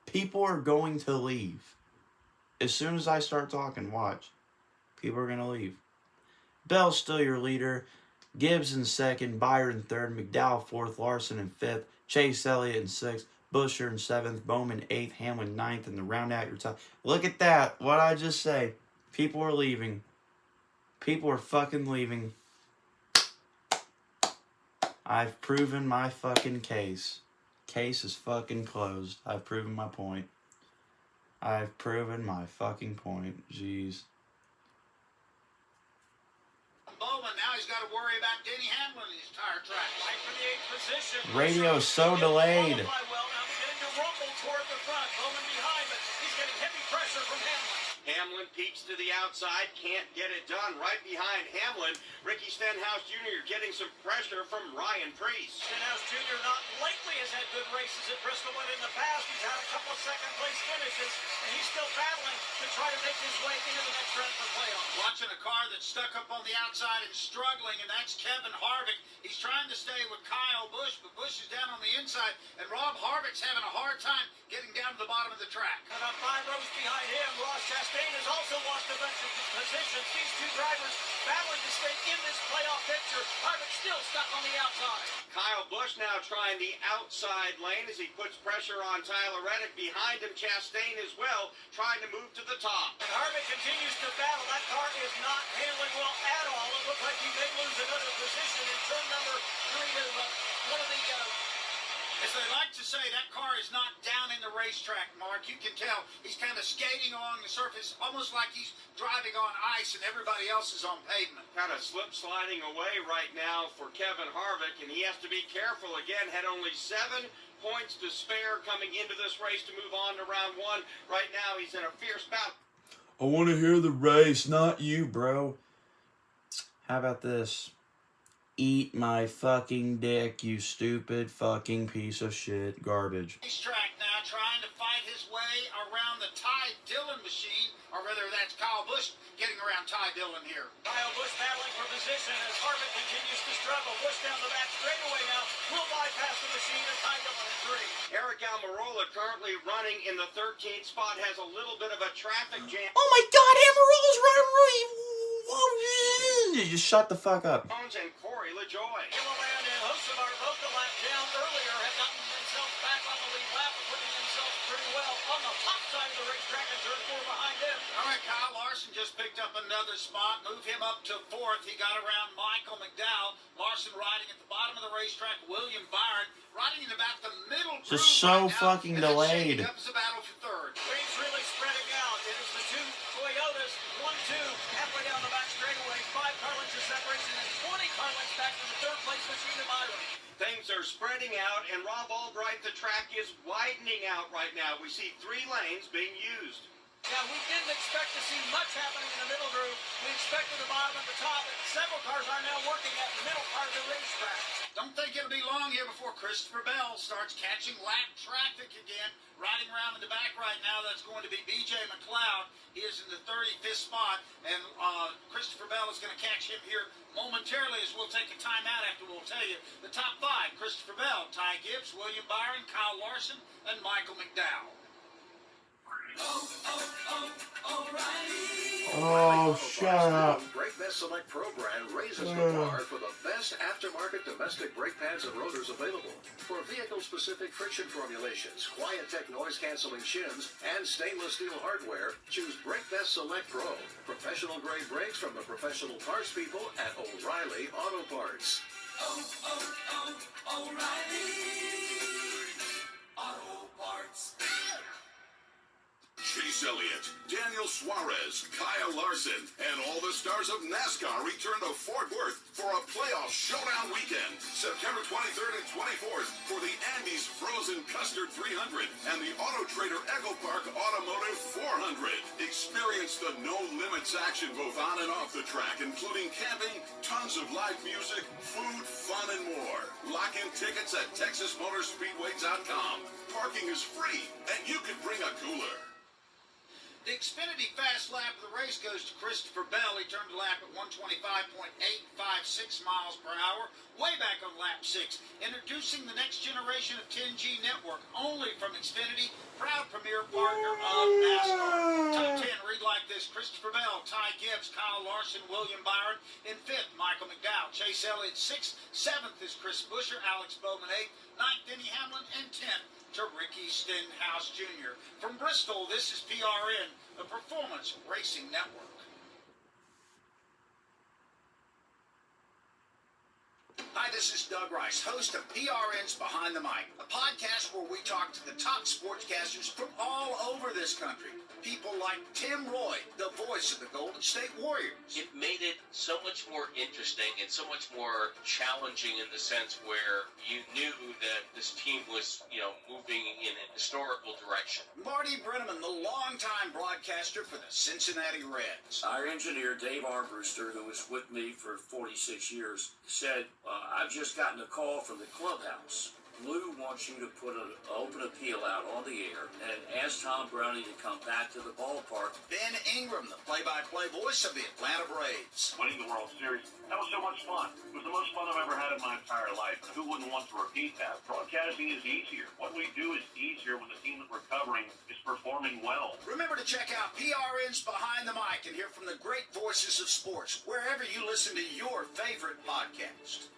S11: People are going to leave. As soon as I start talking, watch. People are going to leave. Bell's still your leader. Gibbs in 2nd. Byron 3rd. McDowell 4th. Larson in 5th. Chase Elliott in 6th. Buescher in 7th. Bowman 8th. Hamlin 9th. And to round out your top. Look at that. What I just say. People are leaving. People are fucking leaving. I've proven my fucking case. Case is fucking closed. I've proven my point. I've proven my fucking point. Jeez.
S5: Bowman, now he's got to worry about Denny Hamlin in his tire track.
S12: Right for the 8th position.
S11: Radio is so delayed.
S12: Well, now beginning to rumble toward the front. Bowman behind, but he's getting heavy pressure from Hamlin.
S4: Hamlin peeks to the outside, can't get it done. Right behind Hamlin, Ricky Stenhouse Jr. getting some pressure from Ryan Preece.
S12: Stenhouse Jr. not lately has had good races at Bristol, but in the past he's had a couple of second-place finishes, and he's still battling to try to make his way into the next round for playoffs.
S5: Watching a car that's stuck up on the outside and struggling, and that's Kevin Harvick. He's trying to stay with Kyle Busch, but Busch is down on the inside, and Rob Harvick's having a hard time getting down to the bottom of the track.
S12: About 5 rows behind him, Ross Chastain has also lost a bunch of positions. These two drivers battling to stay in this playoff picture. Harvick still stuck on the outside.
S4: Kyle Busch now trying the outside lane as he puts pressure on Tyler Reddick. Behind him, Chastain as well, trying to move to the top.
S12: And Harvick continues to battle. That car is not handling well at all. It looks like he may lose another position in turn number 3 to one of the...
S5: As they like to say, that car is not down in the racetrack, Mark. You can tell he's kind of skating along the surface, almost like he's driving on ice and everybody else is on pavement.
S4: Kind of slip sliding away right now for Kevin Harvick, and he has to be careful again. Had only 7 points to spare coming into this race to move on to round 1. Right now, he's in a fierce bout.
S11: I want to hear the race, not you, bro. How about this? Eat my fucking dick, you stupid fucking piece of shit garbage.
S5: Racetrack now, trying to fight his way around the Ty Dillon machine, or rather that's Kyle Busch getting around Ty Dillon here.
S12: Kyle Busch battling for position as Harvick continues to struggle. Busch down the back straightaway now. Will bypass the machine and Ty Dillon in 3.
S4: Eric Almirola currently running in the 13th spot, has a little bit of a traffic jam.
S11: Oh my god, Amarola's running. Just shut the fuck up.
S4: And Corey LaJoy.
S12: Gilliland and Hocevar both the lap down earlier have gotten themselves back on the lead lap and putting themselves pretty well on the top side of the racetrack and turn 4 behind him.
S5: All right, Kyle Larson just picked up another spot, move him up to 4th. He got around Michael McDowell. Larson riding at the bottom of the racetrack. William Byron riding in about the middle groove.
S11: Just so
S5: right now,
S11: fucking delayed.
S5: Up is a battle for 3rd.
S12: Race really spreading out. It is the 2 Toyotas, 1-2, halfway down the back straightaway. 5 car lengths of separation and 20 car lengths back to the 3rd place machine of Byron.
S4: Things are spreading out, and Rob Albright, the track is widening out right now. We see 3 lanes being used.
S12: Yeah, we didn't expect to see much happening in the middle groove. We expected the bottom and the top, and several cars are now working at the middle part of the racetrack.
S5: Don't think it'll be long here before Christopher Bell starts catching lap traffic again. Riding around in the back right now, that's going to be B.J. McLeod. He is in the 35th spot, and Christopher Bell is going to catch him here momentarily as we'll take a timeout after we'll tell you the top 5. Christopher Bell, Ty Gibbs, William Byron, Kyle Larson, and Michael McDowell.
S11: Oh, shut up.
S22: Brake Best Select Pro brand raises the bar for the best aftermarket domestic brake pads and rotors available. For vehicle-specific friction formulations, Quiet-Tech noise-canceling shims, and stainless steel hardware, choose Brake Best Select Pro. Professional-grade brakes from the professional parts people at O'Reilly Auto Parts.
S10: O'Reilly Auto Parts.
S15: Chase Elliott, Daniel Suarez, Kyle Larson, and all the stars of NASCAR return to Fort Worth for a playoff showdown weekend, September 23rd and 24th for the Andes Frozen Custard 300 and the Auto Trader Echo Park Automotive 400. Experience the no-limits action both on and off the track, including camping, tons of live music, food, fun, and more. Lock in tickets at TexasMotorspeedway.com. Parking is free, and you can bring a cooler.
S5: The Xfinity fast lap of the race goes to Christopher Bell. He turned the lap at 125.856 miles per hour, way back on lap 6. Introducing the next generation of 10G network, only from Xfinity, proud premier partner of NASCAR. Top 10 read like this: Christopher Bell, Ty Gibbs, Kyle Larson, William Byron. In 5th, Michael McDowell. Chase Elliott 6th. 7th is Chris Buescher, Alex Bowman 8th. 9th, Denny Hamlin, and 10th to Ricky Stenhouse Jr. From Bristol, this is PRN, the Performance Racing Network. Hi, this is Doug Rice, host of PRN's Behind the Mic, a podcast where we talk to the top sportscasters from all over this country. People like Tim Roy, the voice of the Golden State Warriors.
S10: It made it so much more interesting and so much more challenging in the sense where you knew that this team was, moving in a historical direction.
S5: Marty Brenneman, the longtime broadcaster for the Cincinnati Reds.
S17: Our engineer, Dave Armbruster, who was with me for 46 years, said, I've just gotten a call from the clubhouse. Lou wants you to put an open appeal out on the air and ask Tom Browning to come back to the ballpark.
S5: Ben Ingram, the play-by-play voice of the Atlanta Braves.
S18: Winning the World Series, that was so much fun. It was the most fun I've ever had in my entire life. And who wouldn't want to repeat that? Broadcasting is easier. What we do is easier when the team that we're covering is performing well.
S5: Remember to check out PRN's Behind the Mic and hear from the great voices of sports wherever you listen to your favorite podcast.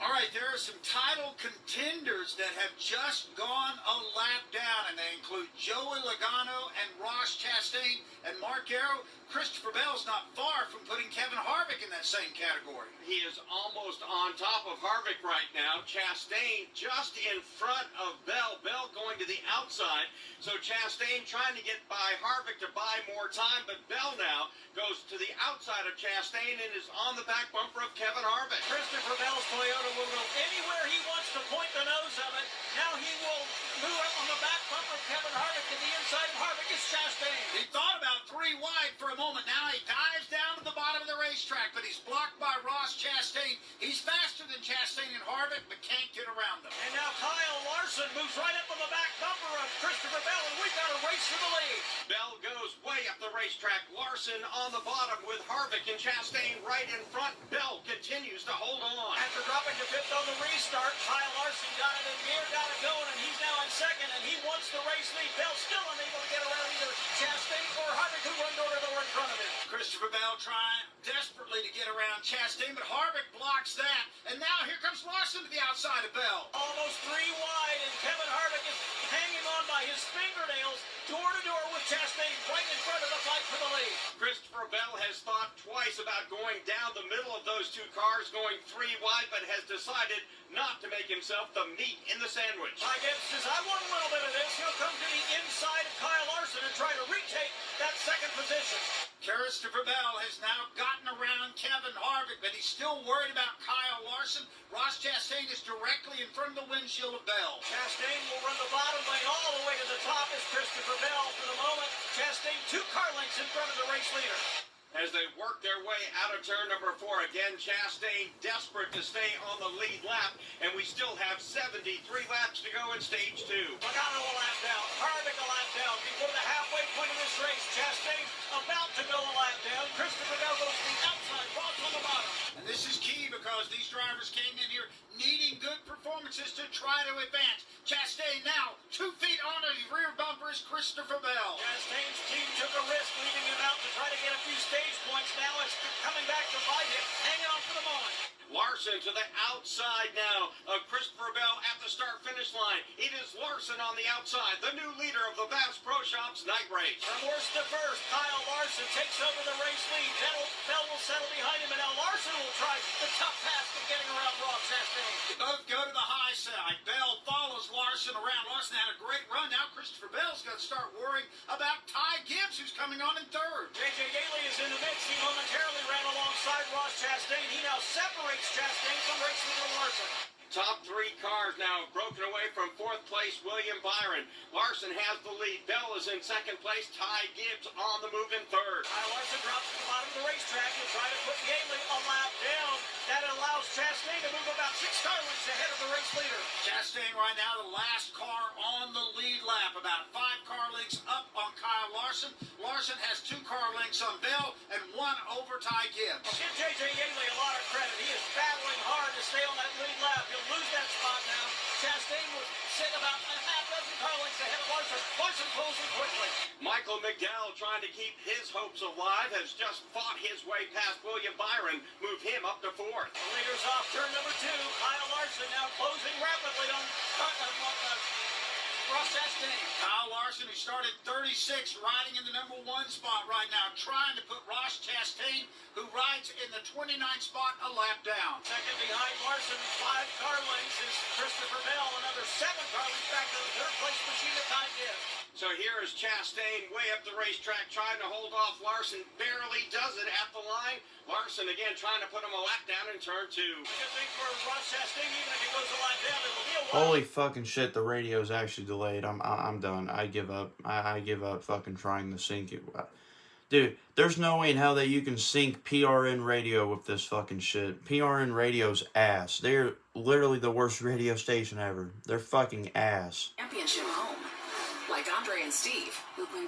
S5: All right, there are some title contenders that have just gone a lap down, and they include Joey Logano and Ross Chastain and Mark Arrow. Christopher Bell's not far from putting Kevin Harvick in that same category.
S4: He is almost on top of Harvick right now. Chastain just in front of Bell. Bell going to the outside. So Chastain trying to get by Harvick to buy more time, but Bell now goes to the outside of Chastain and is on the back bumper of Kevin Harvick.
S12: Christopher Bell's Toyota will go anywhere he wants to point the nose of it. Now he will move up on the back bumper of Kevin Harvick to the inside of Harvick is Chastain.
S5: He thought about 3 wide for a moment. Now he dives down to the bottom of the racetrack, but he's blocked by Ross Chastain. He's faster than Chastain and Harvick, but can't get around them.
S12: And now Kyle Larson moves right up on the back bumper of Christopher Bell, and we've got a race for the lead.
S4: Bell goes way up the racetrack. Larson on the bottom with Harvick and Chastain right in front. Bell continues to hold on.
S12: After dropping to fifth on the restart, Kyle Larson got it in gear, got it going, and he's now in second, and he wants the race lead. Bell still unable to get around either Chastain or Harvick, who run door to door in front of him.
S5: Christopher Bell trying desperately to get around Chastain, but Harvick blocks that. And now here comes Larson to the outside of Bell.
S12: Almost 3 wide, and Kevin Harvick is hanging on by his fingernails, door to door with Chastain right in front of the fight for the lead.
S4: Christopher Bell has thought twice about going down the middle of those 2 cars, going 3 wide, but has decided not to make himself the meat in the sandwich.
S12: Ty Gibbs says, I want a little bit of this. He'll come to the inside of Kyle Larson and try to retake that second position.
S5: Christopher Bell has now gotten around Kevin Harvick, but he's still worried about Kyle Larson. Ross Chastain is directly in front of the windshield of Bell.
S12: Chastain will run the bottom lane all the way to the top as Christopher Bell for the moment. Chastain 2 car lengths in front of the race leader.
S4: As they work their way out of turn number 4, again, Chastain desperate to stay on the lead lap, and we still have 73 laps to go in stage 2.
S12: Logano a lap down, Harvick a lap down. Before the halfway point of this race, Chastain about to go a lap down. Christopher Bell goes to the outside, Ross on the bottom.
S5: And this is key because these drivers came in here needing good performances to try to advance. Chastain now 2 feet on his rear bumper is Christopher Bell.
S12: Chastain's team took a risk leaving him out to try to get a few stage points. Now it's coming back to bite him. Hang on for the moment.
S4: Larson to the outside now of Christopher Bell at the start-finish line. It is Larson on the outside, the new leader of the Bass Pro Shops night race.
S12: From worst to first, Kyle Larson takes over the race lead. Bell will settle behind him, and now Larson will try the tough task of getting around Ross Chastain.
S5: They both go to the high side. Bell follows Larson around. Larson had a great run. Now Christopher Bell's got to start worrying about Ty Gibbs, who's coming on in third.
S12: J.J. Yaley is in the mix. He momentarily ran alongside Ross Chastain. He now separates Chastain from race leader Larson.
S4: Top 3 cars now broken away from 4th place, William Byron. Larson has the lead. Bell is in 2nd place. Ty Gibbs on the move in 3rd.
S12: Kyle Larson drops to the bottom of the racetrack and try to put Yaley a lap down. That allows Chastain to move about 6 car lengths ahead of the race leader.
S5: Chastain right now the last car on the lead lap. About 5 car lengths up on Kyle Larson. Larson has 2 car lengths on Bell and 1 over Ty Gibbs.
S12: Give J.J. Yaley a lot of credit. He is battling hard to stay on that lead lap. He'll lose that spot now. Chastain will sit about a half dozen car lengths ahead of Larson. Larson pulls him quickly.
S4: Michael McDowell trying to keep his hopes alive has just fought his way past William Byron, move him up to 4th.
S12: The leader's off turn number 2. Kyle Larson now closing rapidly on Ross Chastain.
S5: Kyle Larson, who started 36, riding in the number 1 spot right now, trying to put Ross Chastain, who rides in the 29th spot, a lap down.
S12: Second behind Larson, 5 car lengths is Christopher Bell. Another 7 car lengths back to the third place machine at Ty Gibbs.
S4: So here is Chastain way up the racetrack trying to hold off Larson. Barely does it at the line. Larson again trying to put him a lap down in turn 2.
S12: Good thing for Ross Chastain, even if he goes a lap down, it will be a while.
S11: Holy fucking shit, the radio's actually delayed. I'm done. I give up. I give up fucking trying to sync it. Dude, there's no way in hell that you can sync PRN radio with this fucking shit. PRN radio's ass. They're literally the worst radio station ever. They're fucking ass.
S7: Championship home. Like Andre and Steve.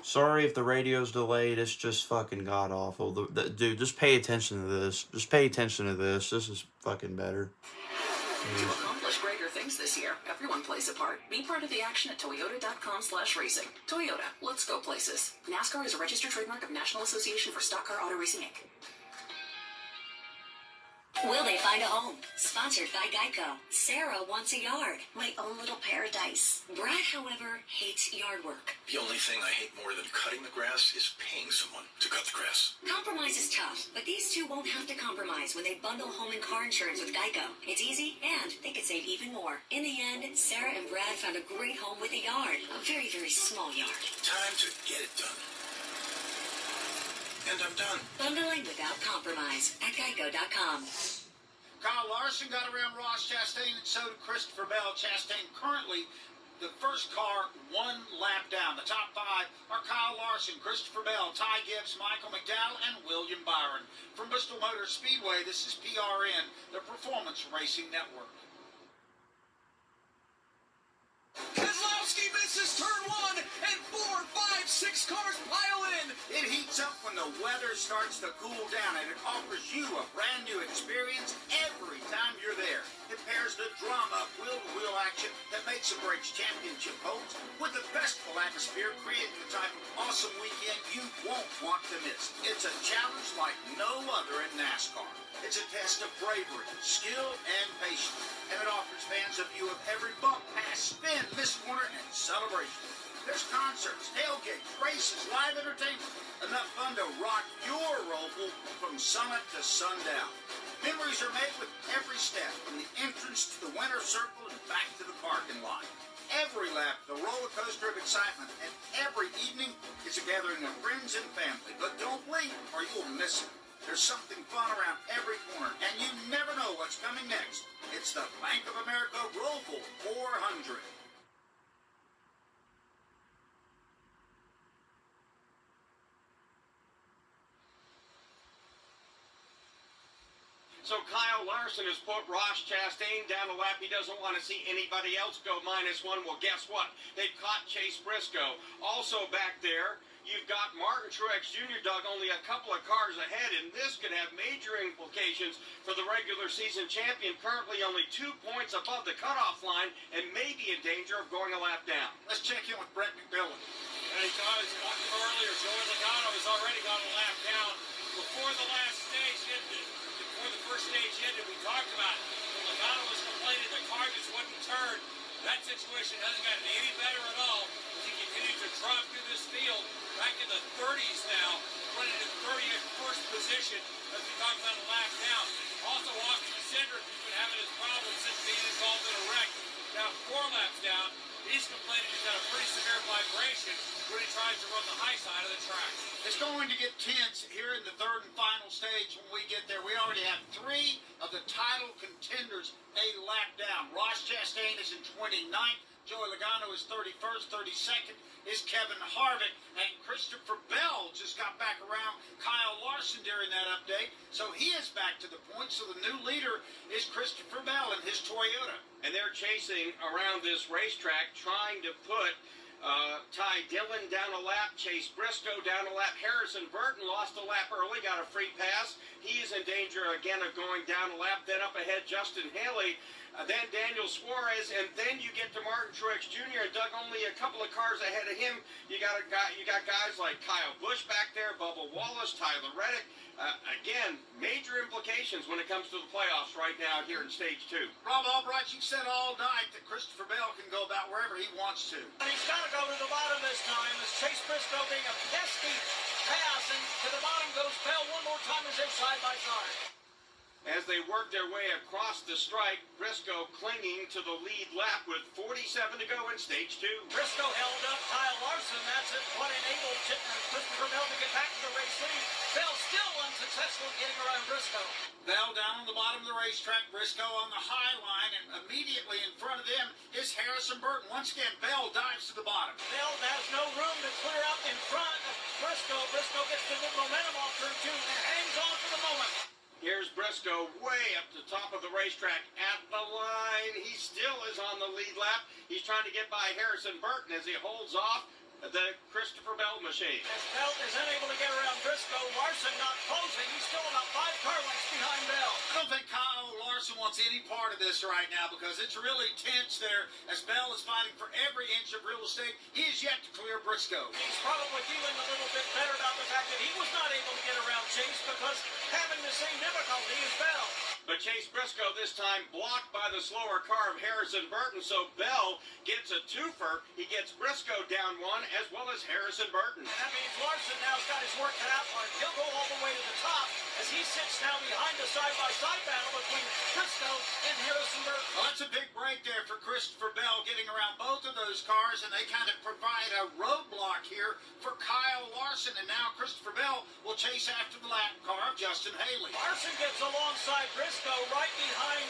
S11: Sorry if the radio's delayed. It's just fucking god awful. Dude, just pay attention to this. Just pay attention to this. This is fucking better.
S7: To accomplish greater things this year, everyone plays a part. Be part of the action at Toyota.com/racing. Toyota, let's go places. NASCAR is a registered trademark of National Association for Stock Car Auto Racing, Inc.
S19: Will they find a home? Sponsored by Geico. Sarah wants a yard. My own little paradise. Brad, however, hates yard work.
S21: The only thing I hate more than cutting the grass is paying someone to cut the grass.
S19: Compromise is tough, but these two won't have to compromise when they bundle home and car insurance with Geico. It's easy, and they could save even more. In the end, Sarah and Brad found a great home with a yard. A very, very small yard.
S21: Time to get it done. And I'm done.
S19: Bundling without compromise at Geico.com.
S5: Kyle Larson got around Ross Chastain, and so did Christopher Bell. Chastain currently the first car 1 lap down. The top 5 are Kyle Larson, Christopher Bell, Ty Gibbs, Michael McDowell, and William Byron. From Bristol Motor Speedway, this is PRN, the Performance Racing Network.
S23: Keselowski misses turn 1, and 4, 5, 6 cars pile in.
S5: It heats up when the weather starts to cool down, and it offers you a brand new experience every time you're there. It pairs the drama of wheel-to-wheel action that makes and breaks championship holds with the festival atmosphere, creating the type of awesome weekend you won't want to miss. It's a challenge like no other in NASCAR. It's a test of bravery, skill, and patience, and it offers fans a view of every bump, pass, spin, missed corner, and celebration. There's concerts, tailgates, races, live entertainment, enough fun to rock your Roval from summit to sundown. Memories are made with every step, from the entrance to the winner's circle and back to the parking lot. Every lap, the roller coaster of excitement, and every evening is a gathering of friends and family. But don't leave, or you'll miss it. There's something fun around every corner, and you never know what's coming next. It's the Bank of America Roval 400.
S4: So Kyle Larson has put Ross Chastain down a lap. He doesn't want to see anybody else go -1. Well, guess what? They've caught Chase Briscoe. Also back there, you've got Martin Truex Jr., Doug, only a couple of cars ahead, and this could have major implications for the regular season champion, currently only 2 points above the cutoff line and may be in danger of going a lap down.
S5: Let's check in with Brett McMillan.
S13: Hey, Todd, as you talked about earlier, Joey Logano has already got a lap down. Before the last stage ended, before the first stage ended, we talked about when Logano was complaining the car just wouldn't turn. That situation hasn't gotten any better at all as he continues to drop through this field. Back in the 30s now, running in 31st position as we talked about a lap down. Also, Austin Cindric has been having his problems since being involved in a wreck. Now 4 laps down, he's complaining he's got a pretty severe vibration when he tries to run the high side of the track.
S5: It's going to get tense here in the third and final stage when we get there. We already have 3 of the title contenders a lap down. Ross Chastain is in 29th. Joey Logano is 31st. 32nd is Kevin Harvick. And Christopher Bell just got back around Kyle Larson during that update. So he is back to the point. So the new leader is Christopher Bell and his Toyota.
S4: And they're chasing around this racetrack, trying to put Ty Dillon down a lap, Chase Briscoe down a lap. Harrison Burton lost a lap early, got a free pass. He is in danger again of going down a lap. Then up ahead, Justin Haley Then Daniel Suarez, and then you get to Martin Truex Jr. and Doug, only a couple of cars ahead of him. You got guys like Kyle Busch back there, Bubba Wallace, Tyler Reddick. Again, major implications when it comes to the playoffs right now here in Stage 2.
S5: Rob Albright, you said all night that Christopher Bell can go about wherever he wants to.
S12: And he's got to go to the bottom this time as Chase Briscoe being a pesky pass, and to the bottom goes Bell one more time as they're side by side.
S4: As they work their way across the stripe, Briscoe clinging to the lead lap with 47 to go in Stage 2.
S12: Briscoe held up Kyle Larson. That's it. What enabled Christopher Bell to get back to the race lead. Bell still unsuccessful in getting around Briscoe.
S5: Bell down on the bottom of the racetrack, Briscoe on the high line, and immediately in front of them is Harrison Burton. Once again, Bell dives to the bottom.
S12: Bell has no room to clear up in front of Briscoe. Briscoe gets the good momentum off turn 2 and hangs on for the moment.
S4: Here's Briscoe way up the top of the racetrack at the line. He still is on the lead lap. He's trying to get by Harrison Burton as he holds off the Christopher Bell machine.
S12: As Bell is unable to get around Briscoe, Larson not closing. He's still about 5 car lengths behind Bell.
S5: I don't think Kyle Larson wants any part of this right now because it's really tense there as Bell is fighting for every inch of real estate. He is yet to clear Briscoe.
S12: He's probably feeling a little bit better about the fact that he was not able to get around Chase because having the same difficulty as Bell.
S4: But Chase Briscoe this time blocked by the slower car of Harrison Burton, so Bell gets a twofer. He gets Briscoe down one as well as Harrison Burton.
S12: And that means Larson now's got his work cut out for him. He'll go all the way to the top as he sits now behind the side-by-side battle between Briscoe and Harrison Burton.
S5: Well, that's a big break there for Christopher Bell getting around both of those cars, and they kind of provide a roadblock here for Kyle Larson. And now Christopher Bell will chase after the lap car of Justin Haley.
S12: Larson gets alongside Briscoe right behind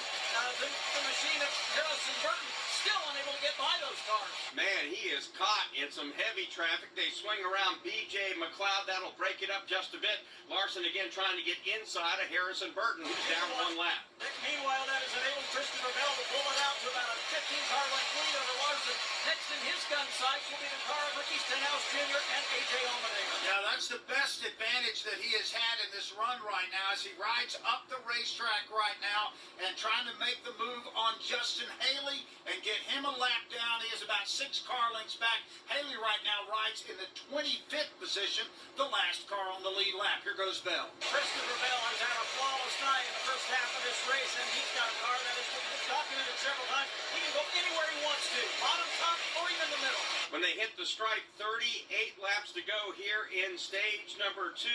S12: the machine of Harrison Burton. Still unable to get by those cars.
S4: Man, he is caught in some heavy traffic. They swing around B.J. McLeod. That'll break it up just a bit. Larson again trying to get inside of Harrison Burton, who's down one lap.
S12: Meanwhile, that has enabled Christopher Bell to pull it out to about a 15-car length lead over Larson. Next in his gun sights will be the car of Ricky Stenhouse Jr. and A.J. Allmendinger.
S5: Yeah, that's the best advantage that he has had in this run right now as he rides up the racetrack right now and trying to make the move on Justin Haley and get him a lap down. He is about 6 car lengths back. Haley right now rides in the 25th position, the last car on the lead lap. Here goes Bell.
S12: Christopher Bell has had a flawless night in the first half of this race, and he's got a car that has been documented several times. He can go anywhere he wants to, bottom, top, or even the middle.
S4: When they hit the stripe, 38 laps to go here in stage number 2,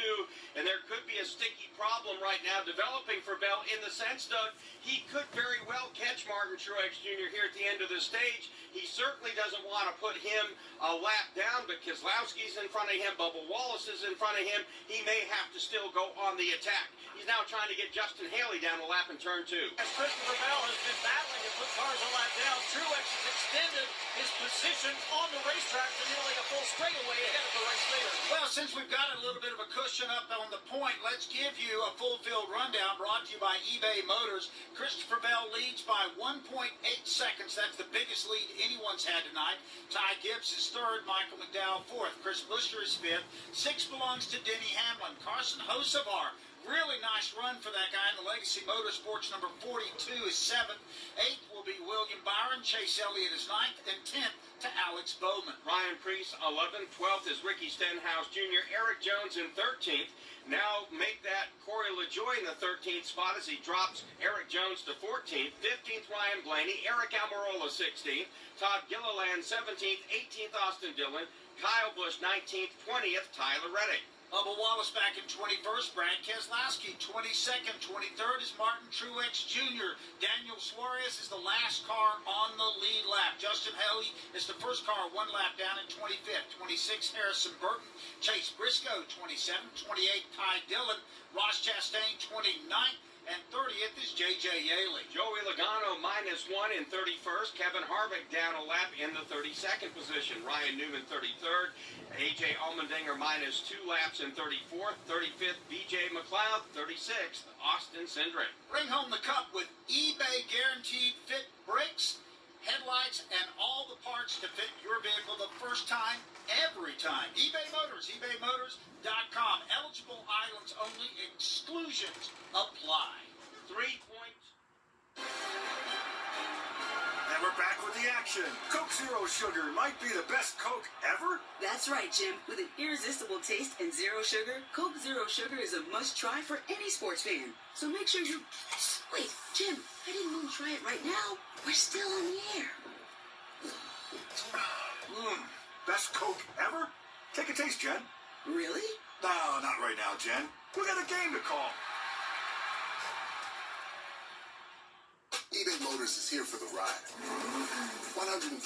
S4: and there could be a sticky problem right now developing for Bell in the sense, Doug, he could very well catch Martin Truex Jr. here at the end of the stage. He certainly doesn't want to put him a lap down, but Keselowski's in front of him, Bubba Wallace is in front of him. He may have to still go on the attack. He's now trying to get Justin Haley down a lap in turn 2.
S12: As Christopher Bell has been battling to put cars a lap down, Truex has extended his position on the racetrack to nearly a full straightaway ahead of the race leader.
S5: Well, since we've got a little bit of a cushion up on the point, let's give you a full field rundown brought to you by eBay Motors. Christopher Bell leads by 1.8 seconds. That's the biggest lead anyone's had tonight. Ty Gibbs is third, Michael McDowell fourth, Chris Buescher is fifth. 6 belongs to Denny Hamlin. Carson Hocevar, really nice run for that guy in the Legacy Motorsports. Number 42 is 7th. 8th will be William Byron. Chase Elliott is 9th. And 10th to Alex Bowman.
S4: Ryan Preece 11th. 12th is Ricky Stenhouse Jr. Eric Jones in 13th. Now make that Corey LaJoie in the 13th spot as he drops Eric Jones to 14th. 15th Ryan Blaney. Eric Almirola 16th. Todd Gilliland 17th. 18th Austin Dillon. Kyle Busch 19th. 20th Tyler Reddick.
S5: Bubba Wallace back in 21st, Brad Keselowski 22nd, 23rd is Martin Truex Jr. Daniel Suarez is the last car on the lead lap. Justin Haley is the first car 1 lap down in 25th. 26th, Harrison Burton. Chase Briscoe, 27th. 28th, Ty Dillon. Ross Chastain, 29th. And 30th is J.J. Yaley.
S4: Joey Logano -1 in 31st. Kevin Harvick down a lap in the 32nd position. Ryan Newman 33rd. A.J. Allmendinger -2 laps in 34th. 35th, B.J. McLeod. 36th, Austin Cindric.
S5: Bring home the cup with eBay Guaranteed Fit brakes, headlights, and all the parts to fit your vehicle the first time, every time. eBay Motors, ebaymotors.com. Eligible items only. Exclusions apply.
S4: 3 points.
S6: And we're back with the action. Coke Zero Sugar might be the best Coke ever.
S7: That's right, Jim. With an irresistible taste and zero sugar, Coke Zero Sugar is a must-try for any sports fan. So make sure you... Wait, Jim, I didn't mean try it right now. We're still on the air.
S6: Best Coke ever? Take a taste, Jen.
S7: Really?
S6: No, not right now, Jen. We got a game to call.
S22: eBay Motors is here for the ride. 120,000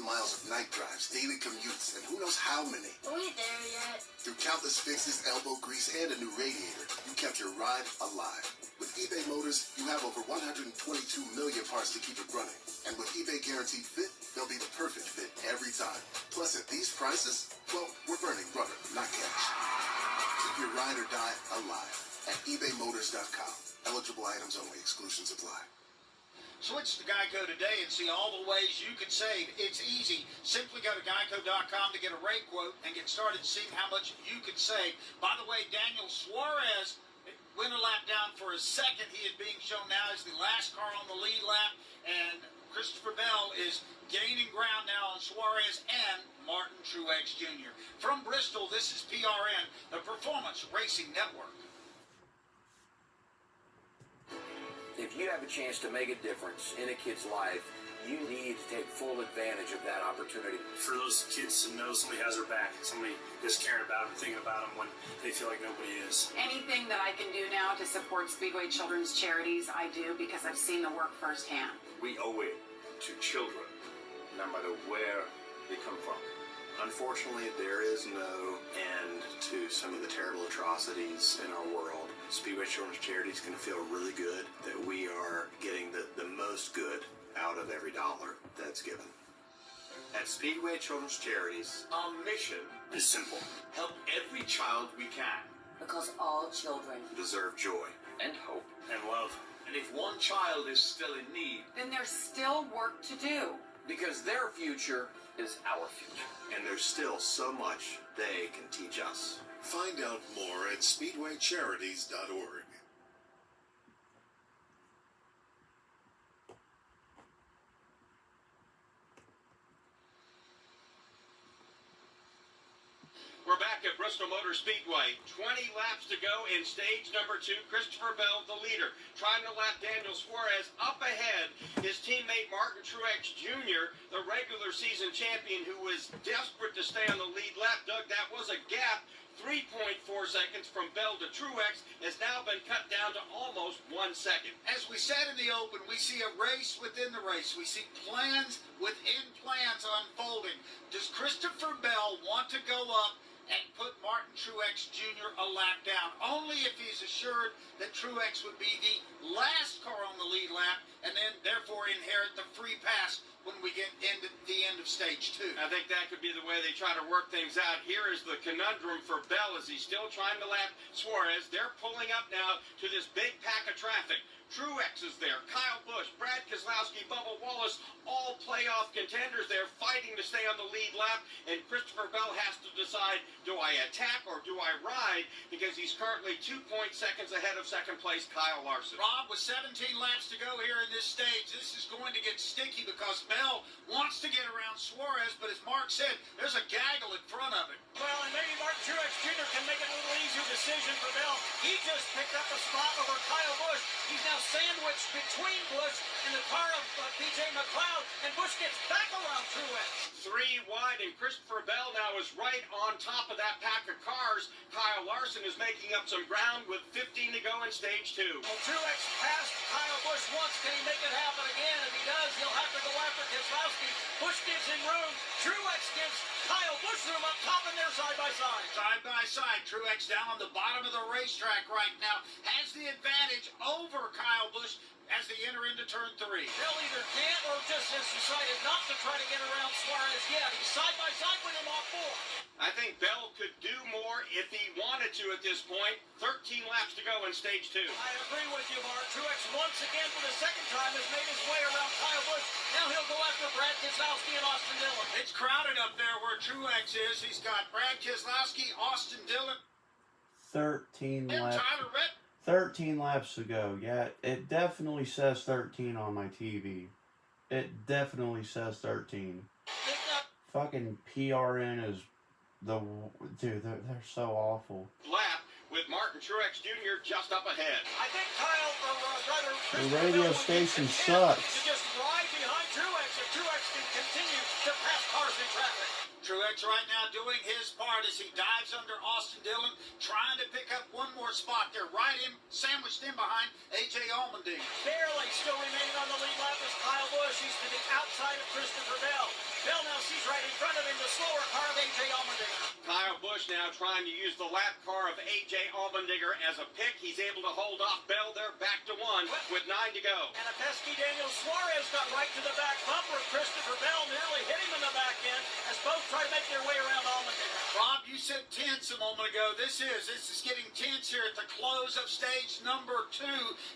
S22: miles of night drives, daily commutes, and who knows how many.
S14: Are we there yet?
S22: Through countless fixes, elbow grease, and a new radiator, you kept your ride alive. With eBay Motors, you have over 122 million parts to keep it running. And with eBay Guaranteed Fit, they'll be the perfect fit every time. Plus, at these prices, well, we're burning rubber, not cash. Keep your ride or die alive at ebaymotors.com. Eligible items only. Exclusions apply.
S5: Switch to Geico today and see all the ways you can save. It's easy. Simply go to geico.com to get a rate quote and get started seeing how much you can save. By the way, Daniel Suarez went a lap down for a second. He is being shown now as the last car on the lead lap, and Christopher Bell is gaining ground now on Suarez and Martin Truex Jr. From Bristol, this is PRN, the Performance Racing Network.
S20: If you have a chance to make a difference in a kid's life, you need to take full advantage of that opportunity.
S24: For those kids to know somebody has their back, somebody is caring about them, thinking about them when they feel like nobody is.
S25: Anything that I can do now to support Speedway Children's Charities, I do because I've seen the work firsthand.
S26: We owe it to children, no matter where they come from.
S27: Unfortunately, there is no end to some of the terrible atrocities in our world. Speedway Children's Charities can feel really good that we are getting the most good out of every dollar that's given. At Speedway Children's Charities,
S26: Our mission
S27: is simple.
S26: help every child we can.
S14: Because all children
S27: Deserve joy
S26: And hope.
S24: And love.
S26: And if one child is still in need,
S25: Then there's still work to do.
S20: Because their future is our future.
S27: and there's still so much they can teach us.
S22: Find out more at speedwaycharities.org.
S4: We're back at Bristol Motor Speedway. 20 laps to go in stage number 2. Christopher Bell, the leader, trying to lap Daniel Suarez. Up ahead, his teammate Martin Truex Jr., the regular season champion who was desperate to stay on the lead lap. Doug, that was a gap. 3.4 seconds from Bell to Truex has now been cut down to almost 1 second.
S5: As we said in the open, we see a race within the race. We see plans within plans unfolding. Does Christopher Bell want to go up and put Martin Truex Jr. a lap down? Only if he's assured that Truex would be the last car on the lead lap and then therefore inherit the free pass when we get into the end of stage 2.
S4: I think that could be the way they try to work things out. Here is the conundrum for Bell as he's still trying to lap Suarez. They're pulling up now to this big pack of traffic. Truex is there, Kyle Busch, Brad Keselowski, Bubba Wallace, all playoff contenders. They're fighting to stay on the lead lap, and Christopher Bell has to decide, do I attack or do I ride? Because he's currently 2 seconds ahead of second place Kyle Larson.
S5: Rob, with 17 laps to go here in this stage, this is going to get sticky because Bell wants to get around Suarez, but as Mark said, there's a gaggle in front of him.
S12: Well, and maybe Martin Truex Jr. can make it a little easier decision for Bell. He just picked up a spot over Kyle Busch. He's now sandwiched between Busch and the car of P.J. McLeod, and Busch gets back around Truex.
S4: 3 wide, and Christopher Bell now is right on top of that pack of cars. Kyle Larson is making up some ground with 15 to go in stage 2.
S12: Well, Truex passed Kyle Busch once. Can he make it happen again? If he does, he'll have to go after Keselowski. Busch gives him room. Truex gives Kyle Busch room up top, and they're side by side.
S5: Side by side, Truex down on the bottom of the racetrack right now has the advantage over Kyle Busch as they enter into turn 3.
S12: Bell either can't or just has decided not to try to get around Suarez yet. He's side by side with him off 4.
S4: I think Bell could do more if he wanted to at this point. 13 laps to go in stage 2.
S12: I agree with you, Mark. Truex once again for the second time has made his way around Kyle Busch. Now he'll go after Brad Keselowski and Austin Dillon.
S5: It's crowded up there where Truex is. He's got Brad Keselowski, Austin Dillon,
S11: 13
S5: and
S11: laps.
S5: Tyler Reddick.
S11: 13 laps to go. Yeah, it definitely says 13 on my TV. It definitely says 13. Fucking PRN is the... Dude, they're so awful.
S4: Lap with Martin Truex Jr. just up ahead.
S12: I think Kyle, or rather,
S11: The radio station sucks.
S12: to just ride behind Truex, and Truex can continue to pass cars in traffic.
S5: Truex right now doing his part as he dives under Austin Dillon, trying to pick up one more spot there. Right in, sandwiched in behind A.J. Allmendinger.
S12: Barely still remaining on the lead lap is Kyle Busch. He's to the outside of Christopher Bell. Bell now sees right in front of him the slower car of A.J. Allmendinger.
S4: Kyle Busch now trying to use the lap car of A.J. Allmendinger as a pick. He's able to hold off Bell. They're back to 1 with 9 to go.
S12: And a pesky Daniel Suarez got right to the back bumper of Christopher Bell, nearly hit him in the back end as both try to make their way around Allmendinger.
S5: Rob, you said tense a moment ago. This is getting tense here at the close of stage number 2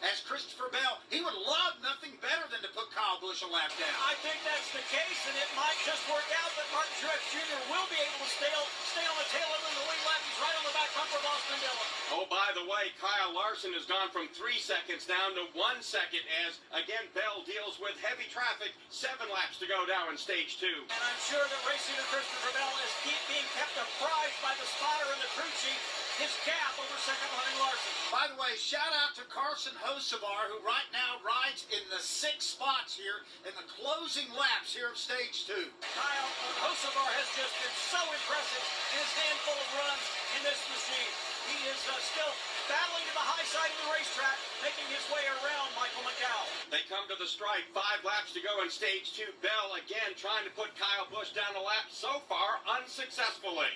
S5: as Christopher Bell, he would love nothing better than to put Kyle Busch a lap down.
S12: I think that's the case, and it might just work out that Martin Truex Jr. will be able to stay on the tail end of the lead lap. He's right on the back bumper of Austin Dillon.
S4: Oh, by the way, Kyle Larson has gone from 3 seconds down to 1 second as, again, Bell deals with heavy traffic. 7 laps to go now in stage 2.
S12: And I'm sure that racing to Christopher Bell is being kept apprised by the spotter and the crew chief, his gap over second running Larson.
S5: By the way, shout out to Carson Hocevar, who right now rides in the 6 spots here in the closing laps here of stage 2.
S12: Kyle Hocevar has just been so impressive in his handful of runs in this machine. He is still battling to the high side of the racetrack, making his way around Michael McDowell.
S4: They come to the stripe. 5 laps to go in stage 2. Bell again trying to put Kyle Busch down a lap, so far unsuccessfully.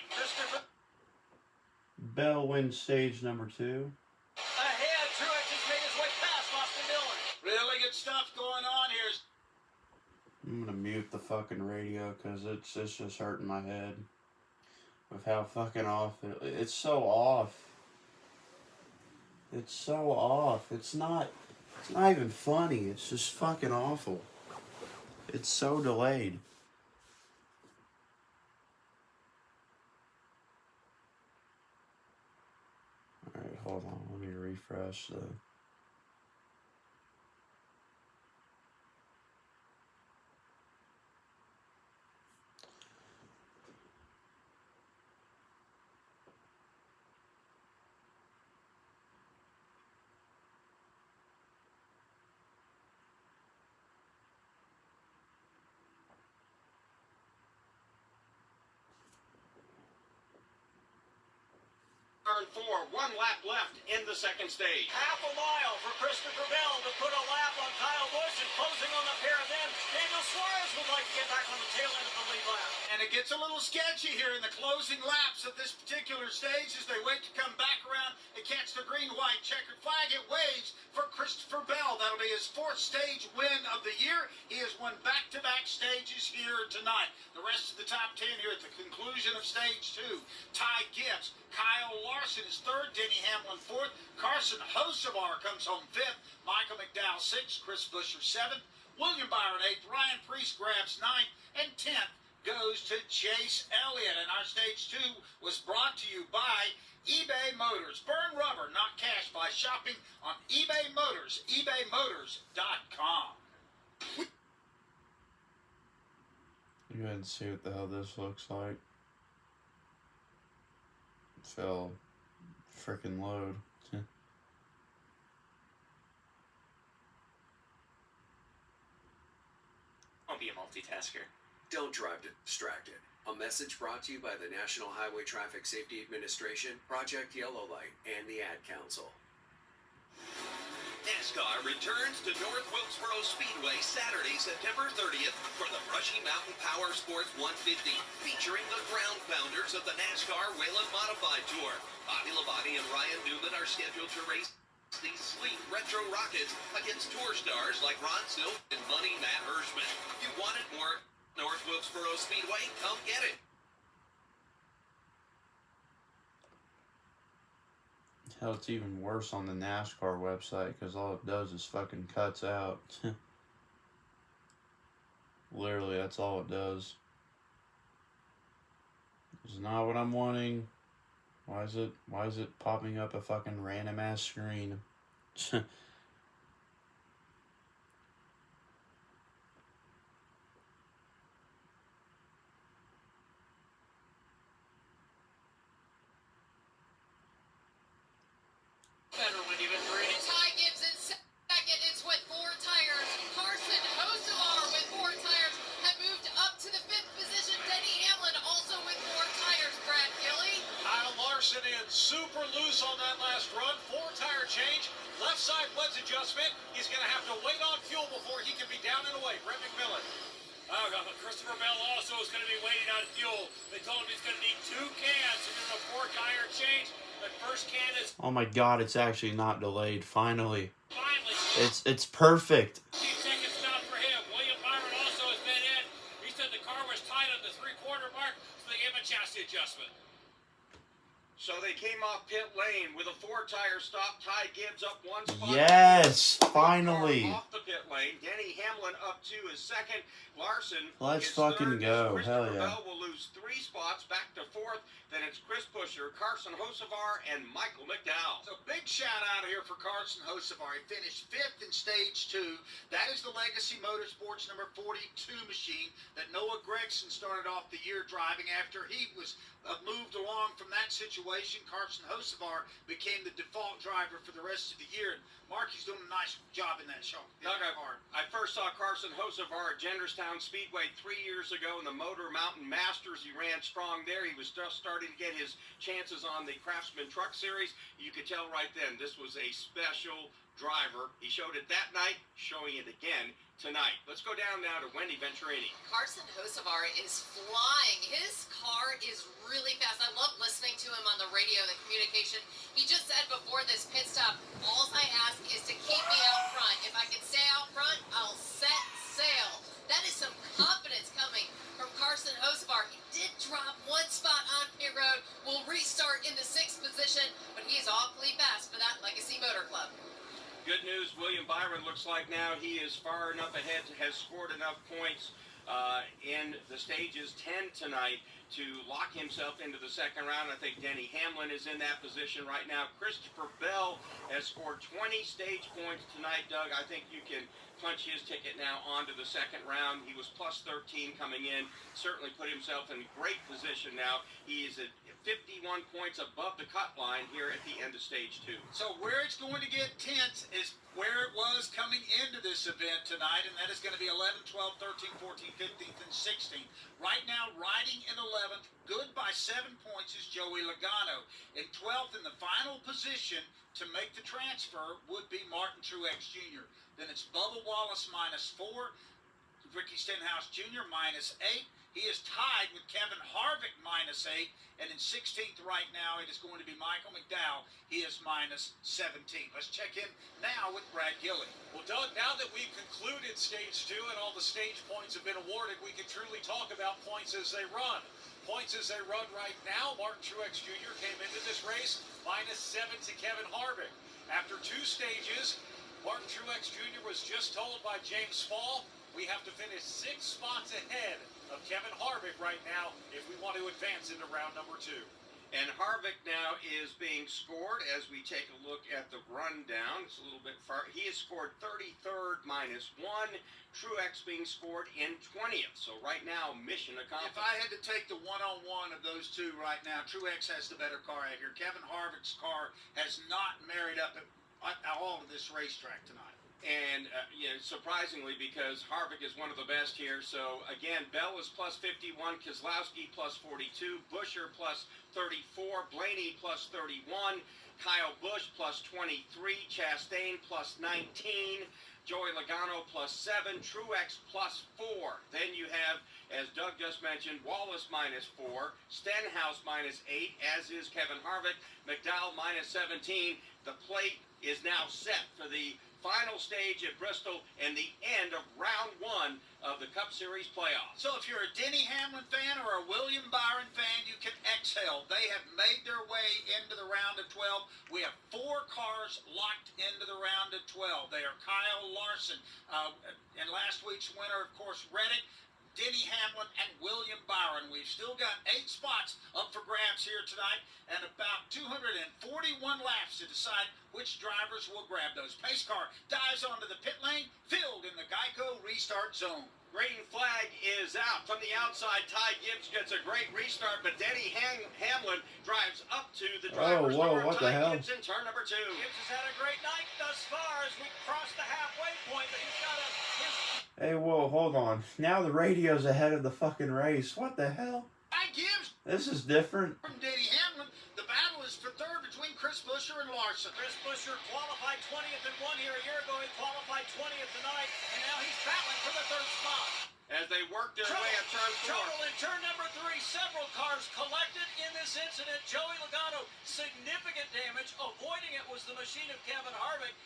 S11: Bell wins stage number 2.
S12: Ahead, Truex has made his way past Austin Dillon.
S5: Really good stuff going on here.
S11: I'm gonna mute the fucking radio because it's just hurting my head with how fucking off it's so off. It's so off. It's not even funny. It's just fucking awful. It's so delayed. Alright, hold on. Let me refresh the...
S4: Turn 4, 1 lap left in the second stage.
S12: Half a mile for Christopher Bell to put a lap on Kyle Busch, and closing on the pair of them, Daniel Suarez would like to get back on the tail end of the lead lap.
S5: And it gets a little sketchy here in the closing laps of this particular stage as they wait to come back around and catch the green-white checkered flag. It waves for Christopher Bell. That'll be his 4th stage win of the year. He has won back-to-back stages here tonight. The rest of the top 10 here at the conclusion of stage 2. Ty Gibbs, Kyle Larson is 3rd, Denny Hamlin 4th, Carson Hocevar comes home 5th, Michael McDowell 6th, Chris Buescher 7th, William Byron 8th, Ryan Preece grabs 9th, and 10th goes to Chase Elliott. And our stage 2 was brought to you by eBay Motors. Burn rubber, not cash, by shopping on eBay Motors, ebaymotors.com.
S11: You go ahead and see what the hell this looks like. Fell freaking load.
S1: Don't be a multitasker. Don't drive distracted. A message brought to you by the National Highway Traffic Safety Administration, Project Yellow Light, and the Ad Council.
S2: NASCAR returns to North Wilkesboro Speedway Saturday, September 30th for the Brushy Mountain Power Sports 150, featuring the ground pounders of the NASCAR Whelen Modified Tour. Bobby Labonte and Ryan Newman are scheduled to race these sleek retro rockets against tour stars like Ron Silk and Money Matt Hirschman. You wanted more North Wilkesboro Speedway? Come get it.
S11: Hell, it's even worse on the NASCAR website because all it does is fucking cuts out. Literally, that's all it does. It's not what I'm wanting. Why is it popping up a fucking random ass screen?
S12: Better when you've been reading.
S3: Ty Gibbs in second. It's with 4 tires. Carson Hocevar with 4 tires have moved up to the 5th position. Denny Hamlin also with 4 tires. Brad Gilly.
S12: Kyle Larson in super loose on that last run. 4-tire change. Left side wedge adjustment. He's going to have to wait on fuel before he can be down and away. Brett McMillan. Oh, God, but Christopher Bell also is going to be waiting on fuel. They told him he's going to need 2 cans to do a 4-tire change. The first can is...
S11: Oh my God, it's actually not delayed. Finally.
S12: Finally.
S11: It's perfect.
S12: 15-second stop for him. William Byron also has been in. He said the car was tight on the 3/4 mark, so they gave him a chassis adjustment.
S4: So they came off pit lane with a 4-tire stop. Ty Gibbs up 1 spot.
S11: Yes, finally.
S4: Off the pit lane. Denny Hamlin up 2 is second. Larson
S11: Let's
S4: is
S11: fucking
S4: third.
S11: go. Hell
S4: Christopher
S11: yeah.
S4: Bell will lose 3 spots back to 4th. Then it's Chris Buescher, Carson Hocevar, and Michael McDowell.
S5: So big shout out here for Carson Hocevar. He finished 5th in stage 2. That is the Legacy Motorsports number 42 machine that Noah Gregson started off the year driving. After he was moved along from that situation, Carson Hocevar became the default driver for the rest of the year. And Marky's doing a nice job in that show.
S4: Doug, I first saw Carson Hocevar at Jennerstown Speedway 3 years ago in the Motor Mountain Masters. He ran strong there. He was just starting to get his chances on the Craftsman Truck Series. You could tell right then this was a special driver. He showed it that night, showing it again tonight. Let's go down now to Wendy Venturini.
S3: Carson Hocevar is flying. His car is really fast. I love listening to him on the radio, the communication. He just said before this pit stop, all I ask is to keep me out front. If I can stay out front, I'll set sail. That is some confidence coming from Carson Hocevar. He did drop 1 spot on pit road. Will restart in the 6th position, but he is awfully fast for that Legacy Motor Club.
S4: Good news, William Byron looks like now he is far enough ahead, has scored enough points in the stages 10 tonight to lock himself into the 2nd round. I think Denny Hamlin is in that position right now. Christopher Bell has scored 20 stage points tonight, Doug. I think you can punch his ticket now onto the 2nd round. He was plus 13 coming in. Certainly put himself in great position now. He is at 51 points above the cut line here at the end of stage 2.
S5: So where it's going to get tense is where it was coming into this event tonight, and that is going to be 11, 12, 13, 14, 15th, and 16th. Right now, riding in 11th, good by 7 points, is Joey Logano. In 12th, in the final position to make the transfer, would be Martin Truex Jr. Then it's Bubba Wallace -4, Ricky Stenhouse Jr. -8. He is tied with Kevin Harvick -8. And in 16th right now, it is going to be Michael McDowell. He is -17. Let's check in now with Brad Gilly.
S12: Well, Doug, now that we've concluded stage 2 and all the stage points have been awarded, we can truly talk about points as they run. Points as they run right now, Martin Truex Jr. came into this race -7 to Kevin Harvick. After 2 stages, Martin Truex Jr. was just told by James Small, we have to finish 6 spots ahead of Kevin Harvick right now if we want to advance into round number 2.
S4: And Harvick now is being scored as we take a look at the rundown. It's a little bit far. He has scored 33rd -1. Truex being scored in 20th. So right now, mission accomplished.
S5: If I had to take the one-on-one of those two right now, Truex has the better car out here. Kevin Harvick's car has not married up at all to this racetrack tonight.
S4: And, surprisingly, because Harvick is one of the best here. So, again, Bell is plus 51, Keselowski plus 42, Buescher plus 34, Blaney plus 31, Kyle Busch plus 23, Chastain plus 19, Joey Logano plus 7, Truex plus 4. Then you have, as Doug just mentioned, Wallace -4, Stenhouse -8, as is Kevin Harvick, McDowell -17. The plate is now set for the final stage at Bristol and the end of round 1 of the Cup Series playoffs.
S5: So if you're a Denny Hamlin fan or a William Byron fan, you can exhale. They have made their way into the round of 12. We have 4 cars locked into the round of 12. They are Kyle Larson, and last week's winner, of course, Reddick, Denny Hamlin, and William Byron. We've still got 8 spots up for grabs here tonight and about 241 laps to decide which drivers will grab those. Pace car dives onto the pit lane, filled in the Geico restart zone.
S4: Green flag is out. From the outside, Ty Gibbs gets a great restart, but Denny Hamlin drives up to the driver's door.
S11: What the hell?
S4: Gibbs in turn number 2.
S12: Gibbs has had a great night thus far as we cross the halfway point, but he's got
S11: Hey, whoa, hold on. Now the radio's ahead of the fucking race. What the hell?
S5: Ty Gibbs
S11: This is different.
S5: from Denny Hamlin. The battle is for third between Chris Buescher and Larson.
S12: Chris Buescher qualified 20th and won here a year ago. He qualified 20th tonight, and now he's battling for the 3rd spot.
S4: As they work their way up turn 4.
S12: Trouble in turn number 3. Several cars collected in this incident. Joey Logano, significant damage. Avoiding it was the machine of Kevin Harvick.